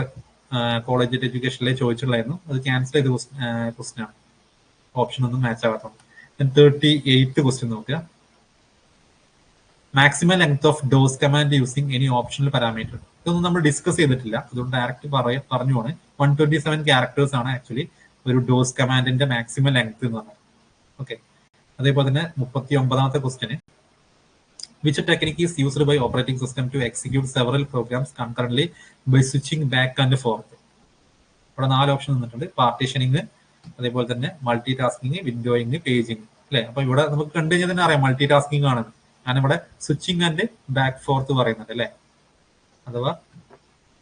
കോളേജ് എഡ്യൂക്കേഷനിലെ ചോദിച്ചിട്ടുള്ളായിരുന്നു. അത് ക്യാൻസൽ ചെയ്ത ക്വസ്റ്റ്യൻ ആണ്. ഓപ്ഷൻ ഒന്നും മാച്ച് ആവാത്തത്. 38th ക്വസ്റ്റ്യൻ നോക്കുക. Maximum length of dose command using any optional parameter. ഇതൊന്നും നമ്മൾ ഡിസ്കസ് ചെയ്തിട്ടില്ല, അതുകൊണ്ട് ഡയറക്റ്റ് പറഞ്ഞുമാണ്. 127 ക്യാരക്ടേഴ്സ് ആണ് ആക്ച്വലി ഒരു ഡോസ് കമാൻഡിന്റെ മാക്സിമം ലെങ്ത് എന്ന് പറഞ്ഞത്. ഓക്കെ. അതേപോലെ തന്നെ 39th question which technique is used by operating system to execute several programs concurrently by switching back and forth. ഇവിടെ 4 ഓപ്ഷൻ തന്നിട്ടുണ്ട്. പാർട്ടീഷനിങ്, അതേപോലെ തന്നെ മൾട്ടി ടാസ്കിങ്, വിൻഡോയിങ്, പേജിങ് അല്ലെ. അപ്പൊ ഇവിടെ നമുക്ക് കണ്ടു കഴിഞ്ഞാൽ തന്നെ അറിയാം മൾട്ടി ടാസ്കിങ് ആണ്. ഞാൻ ഇവിടെ സ്വിച്ചിങ് ആൻഡ് ബാക്ക് ഫോർത്ത് പറയുന്നുണ്ട് അല്ലെ. അഥവാ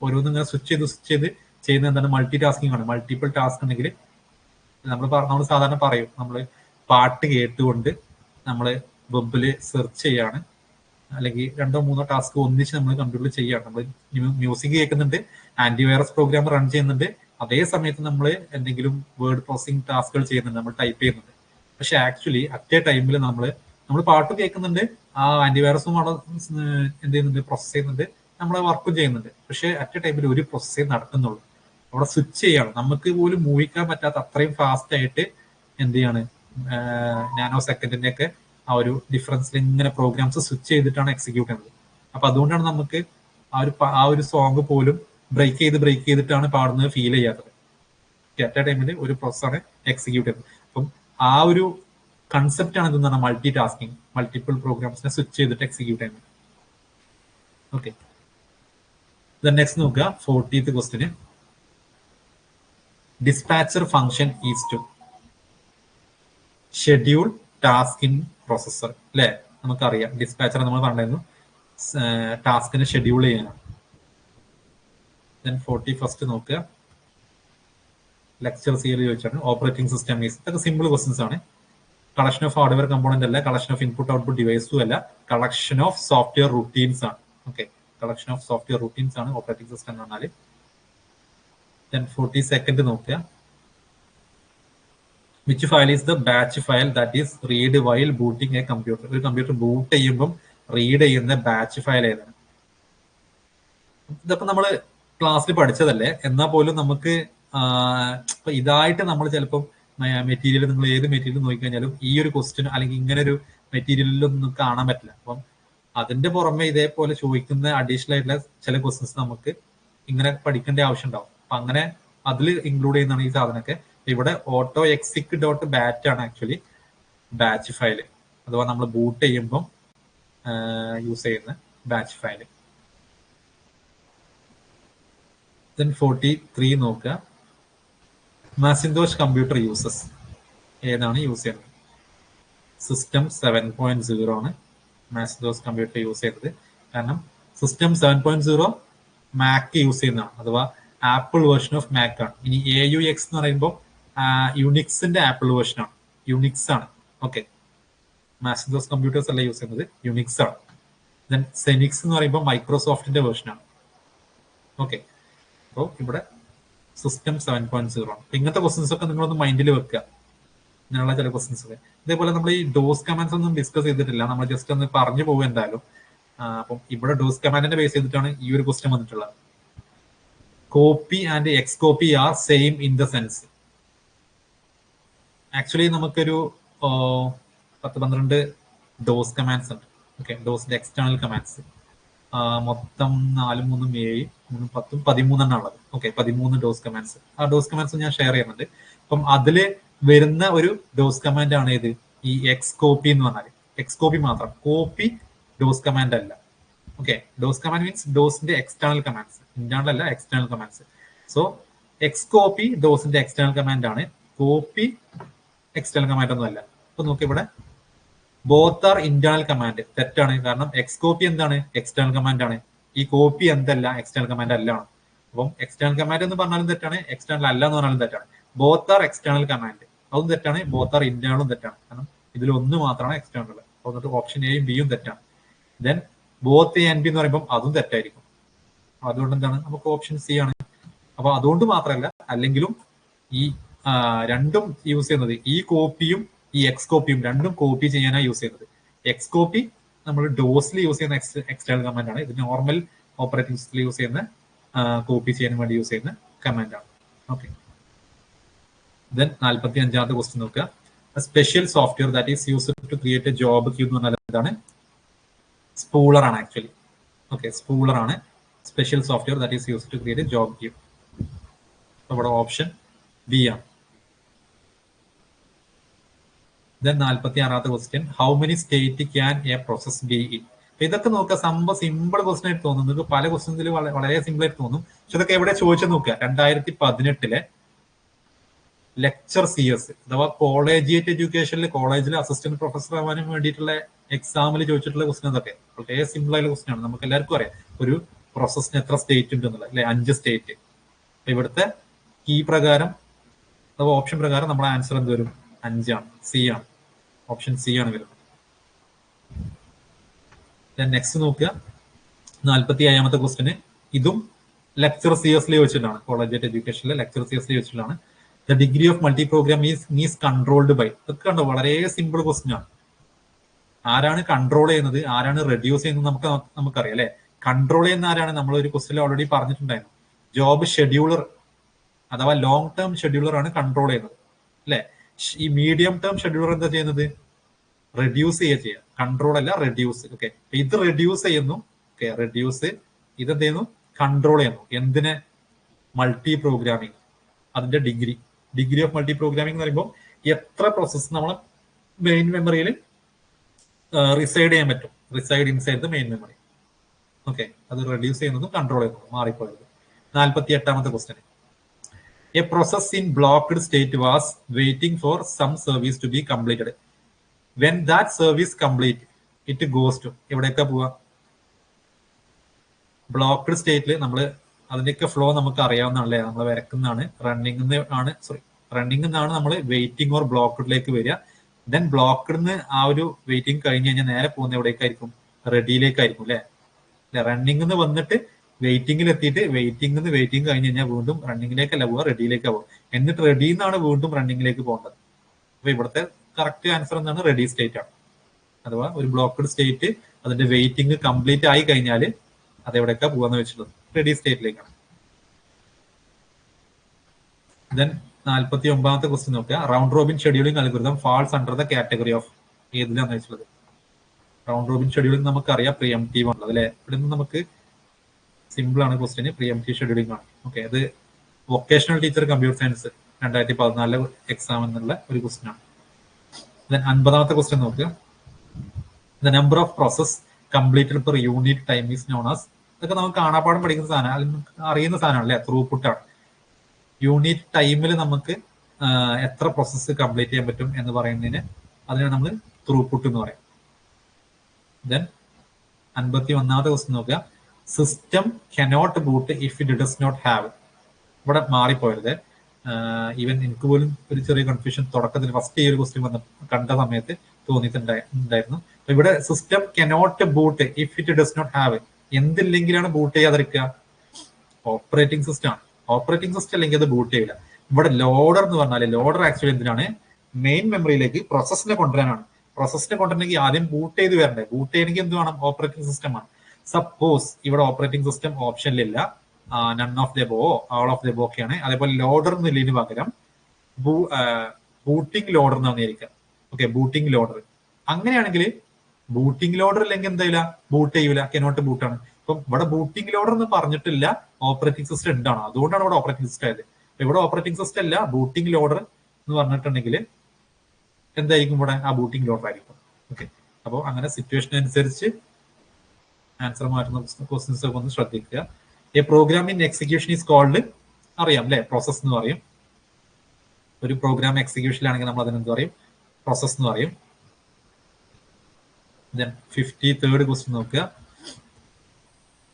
ഓരോന്നും ഇങ്ങനെ സ്വിച്ച് ചെയ്ത് ചെയ്യുന്ന എന്താണ് മൾട്ടി ടാസ്കിങ് ആണ്. മൾട്ടിപ്പിൾ ടാസ്ക് ഉണ്ടെങ്കിൽ നമ്മൾ സാധാരണ പറയും, നമ്മൾ പാട്ട് കേട്ടുകൊണ്ട് നമ്മൾ വെബില് സെർച്ച് ചെയ്യാണ്, അല്ലെങ്കിൽ 2-3 ടാസ്ക് ഒന്നിച്ച് നമ്മൾ കമ്പ്യൂട്ടറിൽ ചെയ്യാണ്. നമ്മൾ മ്യൂസിക് കേൾക്കുന്നുണ്ട്, ആന്റിവൈറസ് പ്രോഗ്രാം റൺ ചെയ്യുന്നുണ്ട്, അതേ സമയത്ത് നമ്മൾ എന്തെങ്കിലും വേർഡ് പ്രോസസിങ് ടാസ്കുകൾ ചെയ്യുന്നുണ്ട്, നമ്മൾ ടൈപ്പ് ചെയ്യുന്നുണ്ട്. പക്ഷെ ആക്ച്വലി അറ്റ് എ ടൈമിൽ നമ്മൾ പാട്ട് കേൾക്കുന്നുണ്ട്, ആ ആന്റിവൈറസും അവിടെ എന്ത് ചെയ്യുന്നുണ്ട്, പ്രോസസ് ചെയ്യുന്നുണ്ട്, നമ്മളെ വർക്കും ചെയ്യുന്നുണ്ട്. പക്ഷെ അറ്റ് എ ടൈമിൽ ഒരു പ്രോസസ്സേ നടക്കുന്നുള്ളൂ. അവിടെ സ്വിച്ച് ചെയ്യാണ്. നമുക്ക് പോലും മൂവിക്കാൻ പറ്റാത്ത അത്രയും ഫാസ്റ്റ് ആയിട്ട് എന്ത് ചെയ്യാണ്, നാനോ സെക്കൻഡിന്റെ ഒക്കെ ആ ഒരു ഡിഫറൻസിൽ ഇങ്ങനെ പ്രോഗ്രാംസ് സ്വിച്ച് ചെയ്തിട്ടാണ് എക്സിക്യൂട്ട് ചെയ്യുന്നത്. അപ്പൊ അതുകൊണ്ടാണ് നമുക്ക് ആ ഒരു സോങ് പോലും ബ്രേക്ക് ചെയ്തിട്ടാണ് പാടുന്നത് ഫീൽ ചെയ്യാത്തത്. അറ്റ് എ ടൈമിൽ ഒരു പ്രോസസ്സാണ് എക്സിക്യൂട്ട് ചെയ്യുന്നത്. അപ്പം ആ ഒരു കൺസെപ്റ്റ് ആണ് എന്താണ് മൾട്ടി ടാസ്കിങ്, മൾട്ടിപ്പിൾ പ്രോഗ്രാംസിനെ സ്വിച്ച് ചെയ്തിട്ട് എക്സിക്യൂട്ട് ചെയ്യുന്നത്. ഓക്കെ. നെക്സ്റ്റ് നോക്കുക. 40th ക്വസ്റ്റ്യന് dispatcher function is to schedule task in processor അല്ലെ. നമുക്കറിയാം ഡിസ്പാച്ചർ നമ്മൾ കണ്ടായിരുന്നു ടാസ്കിനെ ഷെഡ്യൂൾ ചെയ്യാനാണ്. 41st നോക്കുക. ലെക്ചർ സീരിയൽ ചോദിച്ചാണ് ഓപ്പറേറ്റിംഗ് സിസ്റ്റം ഈസ്. ഇതൊക്കെ സിമ്പിൾ ക്വസ്റ്റ്യൻസ് ആണ്. കളക്ഷൻ ഓഫ് ഹാർഡ്വെയർ കമ്പോണന്റ് അല്ല, കളക്ഷൻ ഓഫ് ഇൻപുട്ട് ഔട്ട്പുട്ട് ഡിവൈസും അല്ല, കളക്ഷൻ ഓഫ് സോഫ്റ്റ്വെയർ റുട്ടീൻസ് ആണ്. Okay. Collection of software routines ആണ് ഓപ്പറേറ്റിംഗ് സിസ്റ്റം എന്ന് പറഞ്ഞാൽ. 42nd നോക്കുക. Which file is the batch file that is read while booting a computer. ഒരു computer boot ചെയ്യുമ്പോൾ read ചെയ്യുന്ന ബാച്ച് ഫയൽ ഏതാണ്? ഇതൊക്കെ നമ്മൾ ക്ലാസ്സിൽ പഠിച്ചതല്ലേ, എന്നാൽ പോലും നമുക്ക് ഇതായിട്ട് നമ്മൾ ചിലപ്പം മെറ്റീരിയൽ, നിങ്ങൾ ഏത് മെറ്റീരിയൽ നോക്കിക്കഴിഞ്ഞാലും ഈ ഒരു ക്വസ്റ്റ്യൻ അല്ലെങ്കിൽ ഇങ്ങനെ ഒരു മെറ്റീരിയലിലൊന്നും കാണാൻ പറ്റില്ല. അപ്പം അതിന്റെ പുറമെ ഇതേപോലെ ചോദിക്കുന്ന അഡീഷണൽ ആയിട്ടുള്ള ചില ക്വസ്റ്റ്യൻസ് നമുക്ക് ഇങ്ങനെ പഠിക്കേണ്ട ആവശ്യം ഉണ്ടാവും. അപ്പൊ അങ്ങനെ അതിൽ ഇൻക്ലൂഡ് ചെയ്യുന്നതാണ് ഈ സാധനമൊക്കെ. ഇവിടെ ഓട്ടോ എക്സിക് ഡോട്ട് ബാറ്റ് ആണ് ആക്ച്വലി ബാച്ച് ഫയൽ, അഥവാ നമ്മൾ ബൂട്ട് ചെയ്യുമ്പോൾ യൂസ് ചെയ്യുന്ന ബാച്ച് ഫയൽ. 43 നോക്കുക. മാസിന്തോഷ് കമ്പ്യൂട്ടർ യൂസസ് ഏതാണ് യൂസ് ചെയ്യുന്നത്? സിസ്റ്റം 7.0 ആണ് മാസിന്തോഷ് കമ്പ്യൂട്ടർ യൂസ് ചെയ്യുന്നത്. കാരണം സിസ്റ്റം 7.0 മാക് യൂസ് ചെയ്യുന്നതാണ്, അഥവാ ആപ്പിൾ വേർഷൻ ഓഫ് മാക് ആണ്. ഇനി AUX എന്ന് പറയുമ്പോൾ യുണിക്സിന്റെ ആപ്പിൾ വേർഷൻ ആണ്, യുണിക്സ് ആണ്. ഓക്കെ. മാസിന്തോഷ് കമ്പ്യൂട്ടേഴ്സ് അല്ല യൂസ് ചെയ്യുന്നത്, യുണിക്സ് ആണ്. ദെൻ സെനിക്സ് എന്ന് പറയുമ്പോൾ മൈക്രോസോഫ്റ്റിന്റെ വേർഷൻ ആണ്. ഓക്കെ. അപ്പോൾ ഇവിടെ സിസ്റ്റം 7.0 ആണ്. ഇങ്ങനത്തെ ക്വസ്റ്റ്യൻസ് ഒക്കെ നിങ്ങളൊന്ന് മൈൻഡിൽ വെക്കുക, ഇങ്ങനെയുള്ള ചില ക്വസ്റ്റ്യൻസ് ഒക്കെ. ഇതേപോലെ നമ്മൾ ഈ ഡോസ് കമാൻഡ്സ് ഒന്നും ഡിസ്കസ് ചെയ്തിട്ടില്ല, നമ്മൾ ജസ്റ്റ് ഒന്ന് പറഞ്ഞു പോകും എന്തായാലും. അപ്പം ഇവിടെ ഡോസ് കമാൻഡിനെ ബേസ് ചെയ്തിട്ടാണ് ഈ ഒരു ക്വസ്റ്റ്യൻ വന്നിട്ടുള്ളത്. Copy and xcopy are same in the sense. Actually നമുക്കൊരു 10-12 ഡോസ് കമാൻഡ്സ് ഉണ്ട്. ഓക്കെ. ഡോസിന്റെ എക്സ്റ്റേണൽ കമാൻഡ്സ്. മൊത്തം 4 3 7 3 10 13 ഉള്ളത്. Okay, 13 DOS commands. ആ ഡോസ് കമാൻഡ്സ് ഞാൻ ഷെയർ ചെയ്യുന്നുണ്ട്. അപ്പം അതില് വരുന്ന ഒരു ഡോസ് കമാൻഡ് ആണ് ഇത്, ഈ എക്സ് കോപ്പി എന്ന് പറഞ്ഞാൽ. എക്സ് കോപ്പി മാത്രം, കോപ്പി ഡോസ് കമാൻഡ് അല്ല. ഓക്കെ, ഡോസ് കമാൻഡ് മീൻസ് ഡോസിന്റെ എക്സ്റ്റേണൽ കമാൻഡ്സ്, ഇന്റേണൽ അല്ല, external commands. So xcopy ഡോസിന്റെ എക്സ്റ്റേണൽ കമാൻഡ് ആണ്, കോപ്പി എക്സ്റ്റേണൽ കമാൻഡ് ഒന്നും അല്ല. അപ്പൊ നോക്കി ഇവിടെ ബോത്ത് ആർ ഇന്റേണൽ കമാൻഡ്. തെറ്റാണ്, കാരണം എക്സ് കോപ്പി എന്താണ്? എക്സ്റ്റേണൽ കമാൻഡ് ആണ്. ഈ കോപ്പി എന്തല്ല? എക്സ്റ്റേണൽ കമാൻഡ് അല്ല. അപ്പം എക്സ്റ്റേണൽ കമാൻഡ് എന്ന് പറഞ്ഞാലും തെറ്റാണ്, എക്സ്റ്റേണൽ അല്ല എന്ന് പറഞ്ഞാലും തെറ്റാണ്. ബോത്ത് ആർ എക്സ്റ്റേണൽ കമാൻഡ്, അതും തെറ്റാണ്. ബോത്ത് ആർ ഇന്റേണലും തെറ്റാണ്, കാരണം ഇതിൽ ഒന്ന് മാത്രമാണ് എക്സ്റ്റേണൽ. എന്നിട്ട് ഓപ്ഷൻ എയും ബിയും തെറ്റാണ്. Then both A and B എന്ന് പറയുമ്പോൾ അതും തെറ്റായിരിക്കും. അതുകൊണ്ട് എന്താണ്? നമുക്ക് ഓപ്ഷൻ സി ആണ്. അപ്പൊ അതുകൊണ്ട് മാത്രമല്ല, അല്ലെങ്കിലും ഈ രണ്ടും യൂസ് ചെയ്യുന്നത്, ഈ കോപ്പിയും ഈ എക്സ് കോപ്പിയും രണ്ടും കോപ്പി ചെയ്യാനാണ് യൂസ് ചെയ്യുന്നത്. എക്സ് കോപ്പി നമ്മൾ ഡോസിൽ യൂസ് ചെയ്യുന്ന എക്സ്റ്റേണൽ കമാൻഡ് ആണ്. ഇത് നോർമൽ ഓപ്പറേറ്റിംഗ് സിസ്റ്റത്തിൽ യൂസ് ചെയ്യുന്ന കോപ്പി ചെയ്യാൻ വേണ്ടി യൂസ് ചെയ്യുന്ന കമാൻഡ് ആണ്. ഓക്കെ, ദെൻ 45ാമത്തെ ക്വസ്റ്റ്യൻ നോക്കുക. Special software that is used to create a job queue എന്ന് പറഞ്ഞാൽ എന്താണ്? സ്പൂളർ ആണ് ആക്ച്വലി. ഓക്കെ, സ്പൂളർ ആണ് special software that is used to create a job queue. ഇവിടെ ഓപ്ഷൻ ബി ആണ്. ദെൻ 46ാമത്തെ question, how many state can a process be in? ഇതൊക്കെ നോക്കുക, സംഭവം സിമ്പിൾ ക്വസ്റ്റ്യൻ ആയിട്ട് തോന്നും. നിങ്ങൾക്ക് പല ക്വസ്റ്റ്യൻസിൽ വളരെ സിമ്പിൾ ആയിട്ട് തോന്നും. പക്ഷെ ഇതൊക്കെ എവിടെ ചോദിച്ചു നോക്കുക. 2018 ലെക്ചർ CS അഥവാ കോളേജിയേറ്റ് എഡ്യൂക്കേഷനിൽ കോളേജിൽ അസിസ്റ്റന്റ് പ്രൊഫസർ ആവാനും വേണ്ടിയിട്ടുള്ള എക്സാമിൽ ചോദിച്ചിട്ടുള്ള ക്വസ്റ്റ്യൻ അതൊക്കെ വളരെ സിമ്പിൾ ആയിട്ടുള്ള ക്വസ്റ്റ്യൻ ആണ്. നമുക്ക് എല്ലാവർക്കും അറിയാം ഒരു പ്രോസസ്സിന് എത്ര സ്റ്റേറ്റ് ഉണ്ട് എന്നുള്ളത്, അല്ലെ? 5 സ്റ്റേറ്റ്. ഇവിടുത്തെ കീ പ്രകാരം അഥവാ ഓപ്ഷൻ പ്രകാരം നമ്മുടെ ആൻസർ എന്ത് വരും? 5 ആണ്, സി ആണ്. ഓപ്ഷൻ സി ആണ് വരുന്നത്. നെക്സ്റ്റ് നോക്കുക, 45ാമത്തെ ക്വസ്റ്റ്യന്. ഇതും ലെക്ചർ CS ചോദിച്ചിട്ടാണ്, കോളേജിയേറ്റ് എഡ്യൂക്കേഷനിലെ ലെക്ചർ CS ചോദിച്ചിട്ടാണ്. The degree of multi program is controlled by. ഇതൊക്കെ കണ്ടോ, വളരെ സിമ്പിൾ ക്വസ്റ്റ്യൻ ആണ്. ആരാണ് കൺട്രോൾ ചെയ്യുന്നത്, ആരാണ് റെഡ്യൂസ് ചെയ്യുന്നത് നമുക്കറിയാം, അല്ലെ? കൺട്രോൾ ചെയ്യുന്ന ആരാണ്? നമ്മൾ ഒരു ക്വസ്റ്റ്യൻ ഓൾറെഡി പറഞ്ഞിട്ടുണ്ടായിരുന്നു. ജോബ് ഷെഡ്യൂളർ അഥവാ ലോങ് ടേം ഷെഡ്യൂളർ ആണ് കൺട്രോൾ ചെയ്യുന്നത്, അല്ലെ? ഈ മീഡിയം ടേം ഷെഡ്യൂളർ എന്താ ചെയ്യുന്നത്? റെഡ്യൂസ് ചെയ്യുക. കൺട്രോൾ അല്ല, റെഡ്യൂസ്. ഓക്കെ, ഇത് റെഡ്യൂസ് ചെയ്യുന്നു. Okay, reduce. ഇതെന്ത് ചെയ്യുന്നു? കൺട്രോൾ ചെയ്യുന്നു. എന്തിനെ? Multi programming. അതിന്റെ ഡിഗ്രി ഓഫ് മൾട്ടി പ്രോഗ്രാമിംഗ് എന്ന് പറയുമ്പോൾ എത്ര പ്രോസസ്സ് നമ്മളെ മെയിൻ മെമ്മറിയിൽ റിസൈഡ് ചെയ്യാൻ പറ്റും, reside inside the main memory. Okay, അത് റെഡ്യൂസ് ചെയ്യുന്നതും കൺട്രോൾ ചെയ്യുന്നതും മാറിപ്പോയത്. 48ാമത്തെ question, a process in blocked state was waiting for some service to be completed. When that service complete it goes to. എവിടെയൊക്കെ പോവാ? ബ്ലോക്ക്ഡ് സ്റ്റേറ്റിൽ നമ്മൾ അതിന്റെയൊക്കെ ഫ്ലോ നമുക്ക് അറിയാവുന്നതാണല്ലേ, നമ്മൾ വരക്കുന്നതാണ്. റണ്ണിംഗ് എന്നാണ് നമ്മൾ വെയിറ്റിംഗ് ഓർ ബ്ലോക്ക്ഡിലേക്ക് വരിക. ദെൻ ബ്ലോക്ക്ഡിന്ന് ആ ഒരു വെയിറ്റിംഗ് കഴിഞ്ഞ് കഴിഞ്ഞാൽ നേരെ പോകുന്ന എവിടേക്കായിരിക്കും? റെഡിയിലേക്കായിരിക്കും, അല്ലെ? റണ്ണിംഗ് വന്നിട്ട് വെയിറ്റിംഗിൽ എത്തിയിട്ട് വെയിറ്റിംഗ് കഴിഞ്ഞ് കഴിഞ്ഞാൽ വീണ്ടും റണ്ണിങ്ങിലേക്കല്ല പോവുക, റെഡിയിലേക്കാണ് പോകുക. എന്നിട്ട് റെഡിയിൽ നിന്നാണ് വീണ്ടും റണ്ണിങ്ങിലേക്ക് പോകേണ്ടത്. അപ്പൊ ഇവിടുത്തെ കറക്റ്റ് ആൻസർ എന്താണ്? റെഡി സ്റ്റേറ്റ് ആണ്. അഥവാ ഒരു ബ്ലോക്ക്ഡ് സ്റ്റേറ്റ് അതിന്റെ വെയിറ്റിംഗ് കംപ്ലീറ്റ് ആയി കഴിഞ്ഞാൽ അതെവിടേക്കാ പോവാന്ന് വെച്ചിട്ടുള്ളത്? റെഡി സ്റ്റേറ്റിലേക്കാണ്. ദെൻ 49ാമത്തെ ക്വസ്റ്റ്യൻ നോക്കുക. Round robin scheduling algorithm falls under the category of ഏതിലാന്ന് വെച്ചിട്ടുള്ളത്? റൗണ്ട് റോബിൻ ഷെഡ്യൂളിംഗ് നമുക്കറിയാം, പ്രിഎംപ്റ്റീവ് ആണുള്ളത്, അല്ലെ? ഇവിടെ നിന്ന് നമുക്ക് സിമ്പിൾ ആണ് ക്വസ്റ്റ്യൻ, പ്രിഎംപ്റ്റീവ് ഷെഡ്യൂളിംഗ് ആണ്. ഓക്കെ, അത് vocational teacher computer science 2014 exam എന്നുള്ള ഒരു ക്വസ്റ്റ്യൻ ആണ്. ദെൻ 50ാമത്തെ ക്വസ്റ്റ്യൻ നോക്കുക. The number of process completed per unit time is known as. ഇതൊക്കെ നമുക്ക് കാണാപ്പാടം പഠിക്കുന്ന സാധനം, അറിയുന്ന സാധനമാണ്, അല്ലെ? ത്രൂപുട്ട് ആണ്. യൂണിറ്റ് ടൈമിൽ നമുക്ക് എത്ര പ്രോസസ്സ് കംപ്ലീറ്റ് ചെയ്യാൻ പറ്റും എന്ന് പറയുന്നതിന് അതിനാണ് നമ്മൾ ത്രൂപുട്ട് എന്ന് പറയും. ദെൻ 51ാമത്തെ ക്വസ്റ്റ്യൻ നോക്കുക. System cannot boot if it does not have. ഇവിടെ മാറിപ്പോയത്. ഈവൻ എനിക്ക് പോലും ഒരു ചെറിയ കൺഫ്യൂഷൻ തുടക്കത്തിൽ ഫസ്റ്റ് ഈ ഒരു ക്വസ്റ്റ്യൻ കണ്ട സമയത്ത് തോന്നിയിട്ടുണ്ടായിരുന്നു. ഇവിടെ system cannot boot if it does not have. എന്തില്ലെങ്കിലാണ് ബൂട്ട് ചെയ്യാതിരിക്കുക? ഓപ്പറേറ്റിംഗ് സിസ്റ്റം ആണ്. ഓപ്പറേറ്റിംഗ് സിസ്റ്റം അല്ലെങ്കിൽ അത് ബൂട്ട് ചെയ്യില്ല. ഇവിടെ ലോഡർ എന്ന് പറഞ്ഞാൽ ലോഡർ ആക്ച്വലി എന്തിനാണ്? മെയിൻ മെമ്മറിയിലേക്ക് പ്രോസസ്സിനെ കൊണ്ടുവരാനാണ്. പ്രോസസ്സിനെ കൊണ്ടുവരണമെങ്കിൽ ആദ്യം ബൂട്ട് ചെയ്ത് വരണ്ടേ? ബൂട്ട് ചെയ്യണമെങ്കിൽ എന്ത് വേണം? ഓപ്പറേറ്റിംഗ് സിസ്റ്റം ആണ്. സപ്പോസ് ഇവിടെ ഓപ്പറേറ്റിംഗ് സിസ്റ്റം ഓപ്ഷനിലില്ല, none of the above, all of the above ഒക്കെയാണ്. അതേപോലെ ലോഡർ എന്നുള്ളതിന് പകരം ബൂട്ടിംഗ് ലോഡർ എന്ന് പറഞ്ഞിരിക്കുക. Okay, booting loader. അങ്ങനെയാണെങ്കിൽ ബൂട്ടിംഗ് ലോഡർ ഇല്ലെങ്കിൽ എന്തായില്ല? ബൂട്ട് ചെയ്യൂല, കനോട്ട് ബൂട്ടാണ്. ഇപ്പം ഇവിടെ ബൂട്ടിംഗ് ലോഡർ എന്ന് പറഞ്ഞിട്ടില്ല, ഓപ്പറേറ്റിംഗ് സിസ്റ്റം ഉണ്ടാണ്, അതുകൊണ്ടാണ് ഇവിടെ ഓപ്പറേറ്റിംഗ് സിസ്റ്റം ആയത്. ഇവിടെ ഓപ്പറേറ്റിംഗ് സിസ്റ്റം അല്ല, ബൂട്ടിംഗ് ലോഡർ എന്ന് പറഞ്ഞിട്ടുണ്ടെങ്കിൽ എന്തായിരിക്കും ഇവിടെ? ആ ബൂട്ടിംഗ് ലോഡർ ആയിരിക്കും. ഓക്കെ, അപ്പോൾ അങ്ങനെ സിറ്റുവേഷൻ അനുസരിച്ച് ആൻസർ മാറ്റുന്ന ക്വസ്റ്റ്യൻസ് ഒക്കെ ഒന്ന് ശ്രദ്ധിക്കുക. A program in execution is called, അറിയാം അല്ലെ, പ്രോസസ് എന്ന് പറയും. ഒരു പ്രോഗ്രാം എക്സിക്യൂഷനിലാണെങ്കിൽ നമ്മൾ അതിനെന്ത് പറയും? പ്രോസസ് എന്ന് പറയും. Then 53rd ക്വസ്റ്റ്യൻ നോക്കുക.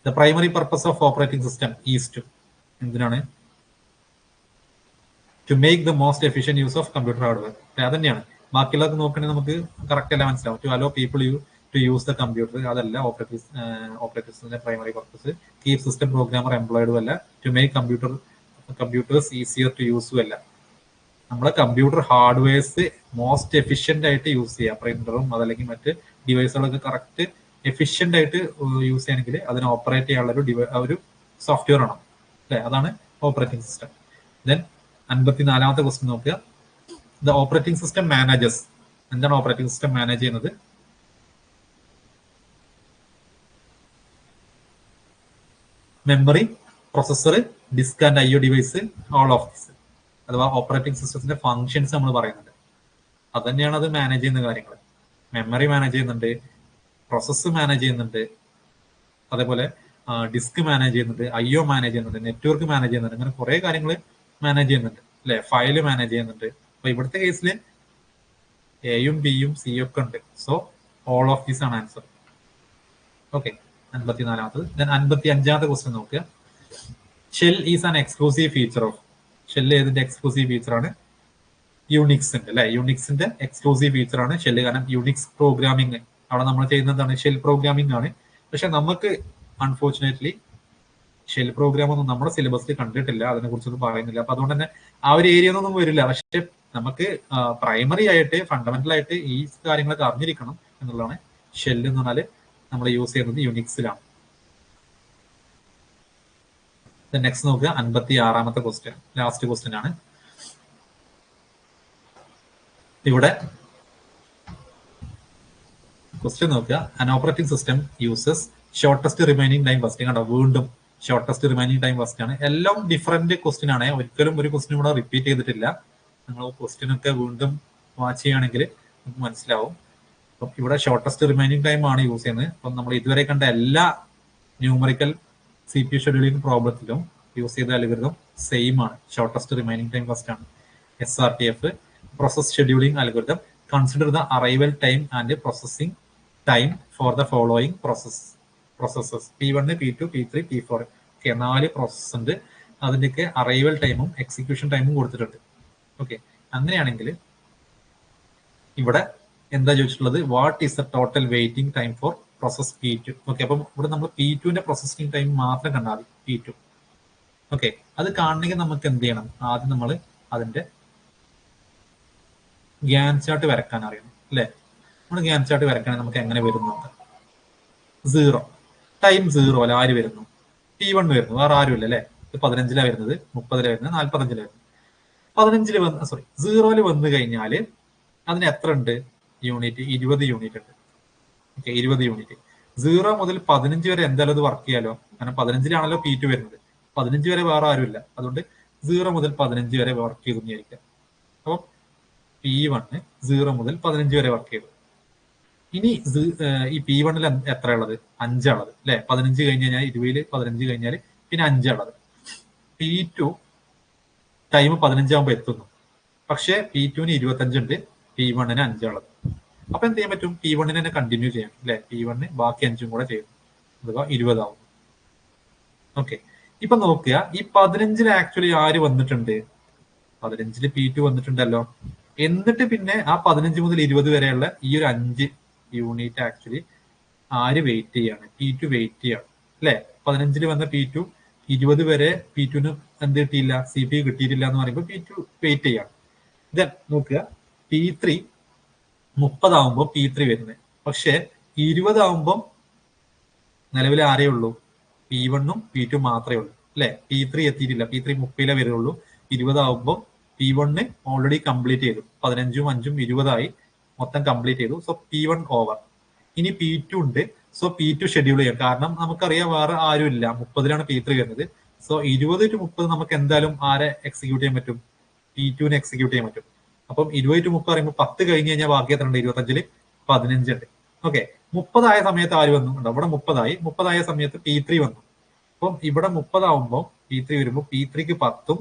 The primary purpose of operating system is to, എന്തിനാണ്? To make the most efficient use of computer hardware. അത് തന്നെയാണ്. ബാക്കിയുള്ളത് നോക്കണമെങ്കിൽ നമുക്ക് കറക്റ്റ് അല്ല മനസ്സിലാവും. To allow people to use the computer, അതല്ല ഓപ്പറേറ്റിംഗ് സിസ്റ്റത്തിന്റെ primary purpose. Keep system programmer എംപ്ലോയിഡും അല്ല. To make computers easier to യൂസും അല്ല. നമ്മളെ കമ്പ്യൂട്ടർ ഹാർഡ്വെയർസ് മോസ്റ്റ് എഫിഷ്യന്റ് ആയിട്ട് യൂസ് ചെയ്യുക. പ്രിന്ററും അതല്ലെങ്കിൽ മറ്റ് ഡിവൈസുകളൊക്കെ കറക്റ്റ് എഫിഷ്യന്റ് ആയിട്ട് യൂസ് ചെയ്യണമെങ്കിൽ അതിനെ ഓപ്പറേറ്റ് ചെയ്യാനുള്ള ഒരു സോഫ്റ്റ്വെയർ ആണ് അല്ലെ, അതാണ് ഓപ്പറേറ്റിംഗ് സിസ്റ്റം. ദെൻ 54ാമത്തെ ക്വസ്റ്റ്യൻ നോക്കുക. ദ ഓപ്പറേറ്റിംഗ് സിസ്റ്റം മാനേജസ്, എന്താണ് ഓപ്പറേറ്റിംഗ് സിസ്റ്റം മാനേജ് ചെയ്യുന്നത്? Memory, processor, disk and IO device, all of this. അഥവാ ഓപ്പറേറ്റിംഗ് സിസ്റ്റത്തിന്റെ ഫങ്ഷൻസ് നമ്മൾ പറയുന്നുണ്ട്. അത് തന്നെയാണ് അത് മാനേജ് ചെയ്യുന്ന കാര്യങ്ങൾ. മെമ്മറി മാനേജ് ചെയ്യുന്നുണ്ട്, പ്രോസസ്സ് മാനേജ് ചെയ്യുന്നുണ്ട്, അതേപോലെ ഡിസ്ക് മാനേജ് ചെയ്യുന്നുണ്ട്, IO മാനേജ് ചെയ്യുന്നുണ്ട്, നെറ്റ്വർക്ക് മാനേജ് ചെയ്യുന്നുണ്ട്, അങ്ങനെ കുറെ കാര്യങ്ങൾ മാനേജ് ചെയ്യുന്നുണ്ട് അല്ലെ. ഫയല് മാനേജ് ചെയ്യുന്നുണ്ട്. അപ്പൊ ഇവിടുത്തെ കേസിൽ എയും ബിയും സിയും ഒക്കെ ഉണ്ട്. സോ ഓൾ ഓഫ് ദീസ് ആണ് ആൻസർ. ഓക്കെ, 54ാമത്തത്. ദെൻ 55ാമത്തെ ക്വസ്റ്റ്യൻ നോക്കുക. Shell is an exclusive feature of, shell ഏതിന്റെ എക്സ്ക്ലൂസീവ് ഫീച്ചർ ആണ്? യൂണിക്സിന്റെ അല്ലെ. യൂണിക്സിന്റെ എക്സ്ക്ലൂസീവ് ഫീച്ചർ ആണ് ഷെല്ല്. കാരണം യൂണിക്സ് പ്രോഗ്രാമിംഗ് അവിടെ നമ്മൾ ചെയ്യുന്നതാണ് ഷെൽ പ്രോഗ്രാമിംഗ് ആണ്. പക്ഷെ നമുക്ക് അൺഫോർച്ചുനേറ്റ്ലി ഷെൽ പ്രോഗ്രാം ഒന്നും നമ്മുടെ സിലബസിൽ കണ്ടിട്ടില്ല, അതിനെ കുറിച്ചൊന്നും പറയുന്നില്ല. അപ്പൊ അതുകൊണ്ട് തന്നെ ആ ഒരു ഏരിയ ഒന്നും വരില്ല. പക്ഷെ നമുക്ക് പ്രൈമറി ആയിട്ട് ഫണ്ടമെന്റൽ ആയിട്ട് ഈ കാര്യങ്ങളൊക്കെ അറിഞ്ഞിരിക്കണം എന്നുള്ളതാണ്. ഷെല്ല് എന്ന് പറഞ്ഞാൽ നമ്മൾ യൂസ് ചെയ്യുന്നത് യൂണിക്സിലാണ്. നെക്സ്റ്റ് നോക്കുക. 56ാമത്തെ ക്വസ്റ്റ്യൻ, ലാസ്റ്റ് ക്വസ്റ്റ്യൻ ആണ്. ഇവിടെ ക്വസ്റ്റ്യൻ നോക്കുക. അൻ operating system uses shortest remaining time first. കണ്ടോ, വീണ്ടും ഷോർട്ടസ്റ്റ് റിമൈനിങ് ടൈം ഫസ്റ്റ് ആണ്. എല്ലാം ഡിഫറെന്റ് ക്വസ്റ്റ്യൻ ആണ്. ഒരിക്കലും ഒരു ക്വസ്റ്റ്യൻ കൂടെ റിപ്പീറ്റ് ചെയ്തിട്ടില്ല. നിങ്ങൾ ക്വസ്റ്റ്യൻ ഒക്കെ വീണ്ടും വാച്ച് ചെയ്യുകയാണെങ്കിൽ നമുക്ക് മനസ്സിലാവും. അപ്പം ഇവിടെ ഷോർട്ടസ്റ്റ് റിമൈനിങ് ടൈം ആണ് യൂസ് ചെയ്യുന്നത്. അപ്പം നമ്മൾ ഇതുവരെ കണ്ട എല്ലാ ന്യൂമറിക്കൽ CPU ഷെഡ്യൂളിംഗ് പ്രോബ്ലത്തിലും യൂസ് ചെയ്ത അൽഗോരിതം സെയിം ആണ്. ഷോർട്ടസ്റ്റ് റിമൈനിങ് ടൈം ഫസ്റ്റ് ആണ്. SRTF, process scheduling algorithm. Consider the arrival time and processing time for the following processes. P1, P2, P3, P4. Okay, 4 process ഉണ്ട്. അതിന്റെയൊക്കെ arrival ടൈമും execution ടൈമും കൊടുത്തിട്ടുണ്ട്. Okay, അങ്ങനെയാണെങ്കിൽ ഇവിടെ എന്താ ചോദിച്ചിട്ടുള്ളത്? What is the total waiting time four process P2? Okay, അപ്പം ഇവിടെ നമ്മൾ P2ന്റെ പ്രോസസിംഗ് ടൈം മാത്രം കണ്ടാൽ മതി. P2. ഓക്കെ, അത് കാണണമെങ്കിൽ നമുക്ക് എന്ത് ചെയ്യണം? ആദ്യം നമ്മൾ അതിന്റെ ഗ്യാൻ ചാർട്ട് വരക്കാൻ അറിയണം അല്ലെ. നമ്മൾ ഗ്യാൻ ചാർട്ട് വരക്കുകയാണെങ്കിൽ നമുക്ക് എങ്ങനെ വരുന്നുണ്ട്? 0 ടൈം 0 അല്ല, ആര് വരുന്നു? P1 വരുന്നു, വേറെ ആരും ഇല്ല അല്ലെ. 15ലാണ് വരുന്നത്, 30ലാണ് വരുന്നത്, 45ലാണ് വരുന്നത്. 15ൽ വന്ന് 0ല് വന്നു കഴിഞ്ഞാൽ അതിന് എത്ര ഉണ്ട് യൂണിറ്റ്? 20 യൂണിറ്റ് ഉണ്ട്. Okay, 20 unit. 0 മുതൽ 15 വരെ എന്തായാലും അത് വർക്ക് ചെയ്യാലോ. കാരണം 15ലാണല്ലോ P2 വരുന്നത്. 15 വരെ വേറെ ആരും ഇല്ല. അതുകൊണ്ട് 0 മുതൽ 15 വരെ വർക്ക് ചെയ്തു വിചാരിക്കാം. അപ്പം P1 0 മുതൽ 15 വരെ വർക്ക് ചെയ്തു. ഇനി ഈ P1ൽ എത്ര ഉള്ളത്? 5 ഉള്ളത് അല്ലെ. 15 കഴിഞ്ഞ് കഴിഞ്ഞാൽ 20ൽ 15 കഴിഞ്ഞാൽ പിന്നെ 5 ഉള്ളത്. P2 ടൈം 15 ആകുമ്പോൾ എത്തുന്നു. പക്ഷെ P2ന് 25 ഉണ്ട്, P1ന് 5 ഉള്ളത്. അപ്പൊ എന്ത് ചെയ്യാൻ പറ്റും? P1ന് തന്നെ കണ്ടിന്യൂ ചെയ്യാം അല്ലെ. P1 ബാക്കി 5ഉം കൂടെ ചെയ്യുന്നു, അഥവാ 20 ആവും. ഓക്കെ, ഇപ്പൊ നോക്കുക. ഈ 15ൽ ആക്ച്വലി ആര് വന്നിട്ടുണ്ട്? 15ൽ P2 വന്നിട്ടുണ്ടല്ലോ. എന്നിട്ട് പിന്നെ ആ 15 മുതൽ 20 വരെയുള്ള ഈ ഒരു 5 യൂണിറ്റ് ആക്ച്വലി ആര് വെയിറ്റ് ചെയ്യാണ്? P2 വെയിറ്റ് ചെയ്യാണ് അല്ലെ. 15ൽ വന്ന P2 20 വരെ P2ന് എന്ത് കിട്ടിയില്ല? CPU കിട്ടിയിട്ടില്ല എന്ന് പറയുമ്പോൾ P2 വെയിറ്റ് ചെയ്യാണ്. ദെൻ നോക്കുക, P3 30 ആവുമ്പോൾ P3 വരുന്നത്. പക്ഷെ 20 ആവുമ്പോൾ നിലവിൽ ആരേ ഉള്ളൂ? P1ഉം P2 മാത്രമേ ഉള്ളൂ അല്ലെ. P3 എത്തിയിട്ടില്ല. P3 30ലേ വരുള്ളൂ. 20 ആവുമ്പോൾ P1 ഓൾറെഡി കംപ്ലീറ്റ് ചെയ്തു. 15ഉം 5ഉം 20 ആയി, മൊത്തം കംപ്ലീറ്റ് ചെയ്തു. So P1 over. ഇനി P2 ഉണ്ട്. സോ P2 ഷെഡ്യൂൾ ചെയ്യാം. കാരണം നമുക്കറിയാം വേറെ ആരും ഇല്ല, 30-ലാണ് P3 വരുന്നത്. സോ 20 to 30 നമുക്ക് എന്തായാലും ആരെ എക്സിക്യൂട്ട് ചെയ്യാൻ പറ്റും? P2നെ എക്സിക്യൂട്ട് ചെയ്യാൻ പറ്റും. അപ്പം 20 to 30 പറയുമ്പോൾ 10 കഴിഞ്ഞ് കഴിഞ്ഞാൽ ബാക്കി എത്ര ഉണ്ട്? 25-ൽ 15 ഉണ്ട്. ഓക്കെ, 30 ആയ സമയത്ത് ആര് വന്നു? ഉണ്ടോ ഇവിടെ 30 ആയ സമയത്ത് P3 വന്നു. അപ്പം ഇവിടെ 30 ആവുമ്പോൾ P3 വരുമ്പോൾ P3ക്ക് 10-ഉം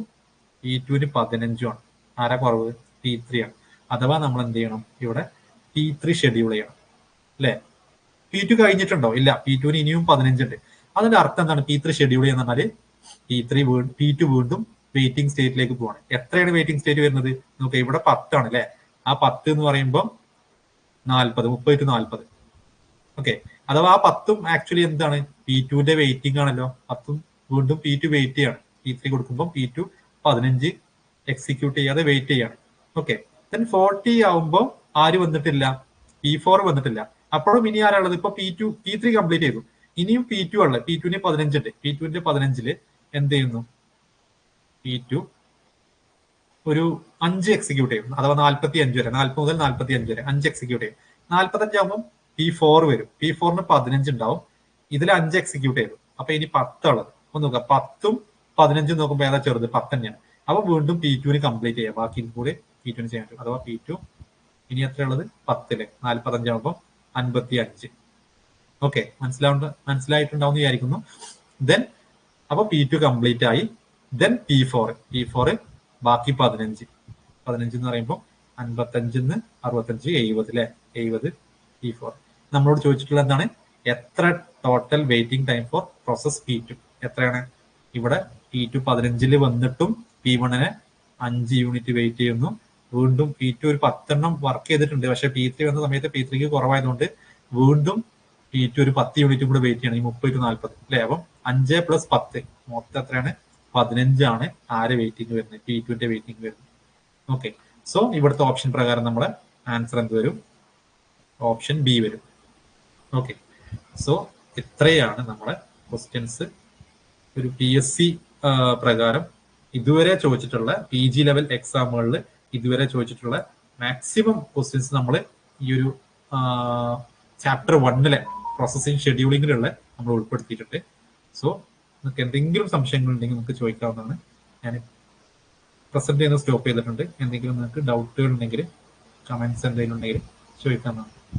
P2ന് 15-ഉം ആണ്. ആരാ കുറവ്? P3 ആണ്. അഥവാ നമ്മൾ എന്ത് ചെയ്യണം? ഇവിടെ P3 ഷെഡ്യൂൾ ചെയ്യണം അല്ലെ? P2 കഴിഞ്ഞിട്ടുണ്ടോ? ഇല്ല, P2ന് ഇനിയും 15 ഉണ്ട്. അതിന്റെ അർത്ഥം എന്താണ്? P3 ഷെഡ്യൂൾ ചെയ്യുന്ന പറഞ്ഞാല് P2 വീണ്ടും വെയിറ്റിംഗ് സ്റ്റേറ്റിലേക്ക് പോവാണ്. എത്രയാണ് വെയിറ്റിംഗ് സ്റ്റേറ്റ് വരുന്നത്? നോക്കുക, ഇവിടെ 10 ആണ് അല്ലെ? ആ 10 എന്ന് പറയുമ്പോൾ 40, 30 to 40. ഓക്കെ, അഥവാ ആ 10-ഉം ആക്ച്വലി എന്താണ്? P2ന്റെ വെയിറ്റിംഗ് ആണല്ലോ. 10-ഉം വീണ്ടും P2 വെയിറ്റ് ചെയ്യാണ്. P3 കൊടുക്കുമ്പോൾ P2 15 എക്സിക്യൂട്ട് ചെയ്യാതെ വെയിറ്റ് ചെയ്യാണ്. ഓക്കെ, ദെൻ 40 ആവുമ്പോൾ ആര് വന്നിട്ടില്ല? P4 വന്നിട്ടില്ല. അപ്പോഴും ഇനി ആരാളുള്ളത്? ഇപ്പൊ P3 കംപ്ലീറ്റ് ചെയ്തു, ഇനിയും P2 ഉള്ളത്. P2ന് 15 ഉണ്ട്. P2ന്റെ 15-ല് എന്ത് ചെയ്യുന്നു? P2 ഒരു 5 എക്സിക്യൂട്ട് ചെയ്യും. അഥവാ 45 വരെ, 40 മുതൽ 45 വരെ 5 എക്സിക്യൂട്ട് ചെയ്യും. 45 ആകുമ്പോൾ P4 വരും. P4ന് 15 ഉണ്ടാവും. ഇതിൽ 5 എക്സിക്യൂട്ട് ചെയ്തു. അപ്പൊ ഇനി 10 ഉള്ളത്. ഒന്ന് നോക്കുക, 10-ഉം 15-ഉം നോക്കുമ്പോൾ ഏതാ ചെറുത്? 10 തന്നെയാണ്. അപ്പൊ വീണ്ടും P2ന് കംപ്ലീറ്റ് ചെയ്യാം. ബാക്കി കൂടി P2ന് ചെയ്യാൻ പറ്റും. അഥവാ P2 ഇനി എത്ര ഉള്ളത്? 10-ല് 45 ആകുമ്പോൾ 55. ഓക്കെ, മനസ്സിലായിട്ടുണ്ടാവും എന്ന് വിചാരിക്കുന്നു. ദെൻ അപ്പൊ P2 കംപ്ലീറ്റ് ആയി. ദെൻ P4 ബാക്കി 15 എന്ന് പറയുമ്പോൾ 55-ന്ന് 65 70 അല്ലെ? 70 P4. നമ്മളോട് ചോദിച്ചിട്ടുള്ള എന്താണ്? എത്ര total waiting time four process P2 എത്രയാണ്? ഇവിടെ P2 15-ല് വന്നിട്ടും P1-നെ 5 യൂണിറ്റ് വെയിറ്റ് ചെയ്യുന്നു. വീണ്ടും P2 ഒരു 10 എണ്ണം വർക്ക് ചെയ്തിട്ടുണ്ട്. പക്ഷെ P3 വന്ന സമയത്ത് P3ക്ക് കുറവായതുകൊണ്ട് വീണ്ടും P2 ഒരു 10 യൂണിറ്റും കൂടെ വെയിറ്റ് ചെയ്യണം. ഈ 30 to 40 അല്ലെ? അപ്പം 5 + 10 മൊത്തം എത്രയാണ്? 15 ആണ് ആരെ വെയിറ്റിംഗ് വരുന്നത്? P2ന്റെ വെയിറ്റിംഗ് വരുന്നത്. ഓക്കെ, സോ ഇവിടുത്തെ ഓപ്ഷൻ പ്രകാരം നമ്മുടെ ആൻസർ എന്ത് വരും? ഓപ്ഷൻ ബി വരും. ഓക്കെ, സോ ഇത്രയാണ് നമ്മുടെ ക്വസ്റ്റ്യൻസ് ഒരു PSC പ്രകാരം ഇതുവരെ ചോദിച്ചിട്ടുള്ള PG ലെവൽ എക്സാമുകളിൽ ഇതുവരെ ചോദിച്ചിട്ടുള്ള മാക്സിമം ക്വസ്റ്റ്യൻസ് നമ്മൾ ഈ ഒരു ചാപ്റ്റർ 1-ലെ പ്രോസസ്സിംഗ് ഷെഡ്യൂളിങ്ങിലുള്ള നമ്മൾ ഉൾപ്പെടുത്തിയിട്ടുണ്ട്. സോ നിങ്ങൾക്ക് എന്തെങ്കിലും സംശയങ്ങൾ ഉണ്ടെങ്കിൽ നമുക്ക് ചോദിക്കാവുന്നതാണ്. ഞാൻ പ്രസന്റ് ചെയ്യുന്നത് സ്റ്റോപ്പ് ചെയ്തിട്ടുണ്ട്. എന്തെങ്കിലും നിങ്ങൾക്ക് ഡൗട്ടുകൾ ഉണ്ടെങ്കിൽ, കമന്റ്സ് എന്തെങ്കിലും ഉണ്ടെങ്കിൽ ചോദിക്കാവുന്നതാണ്.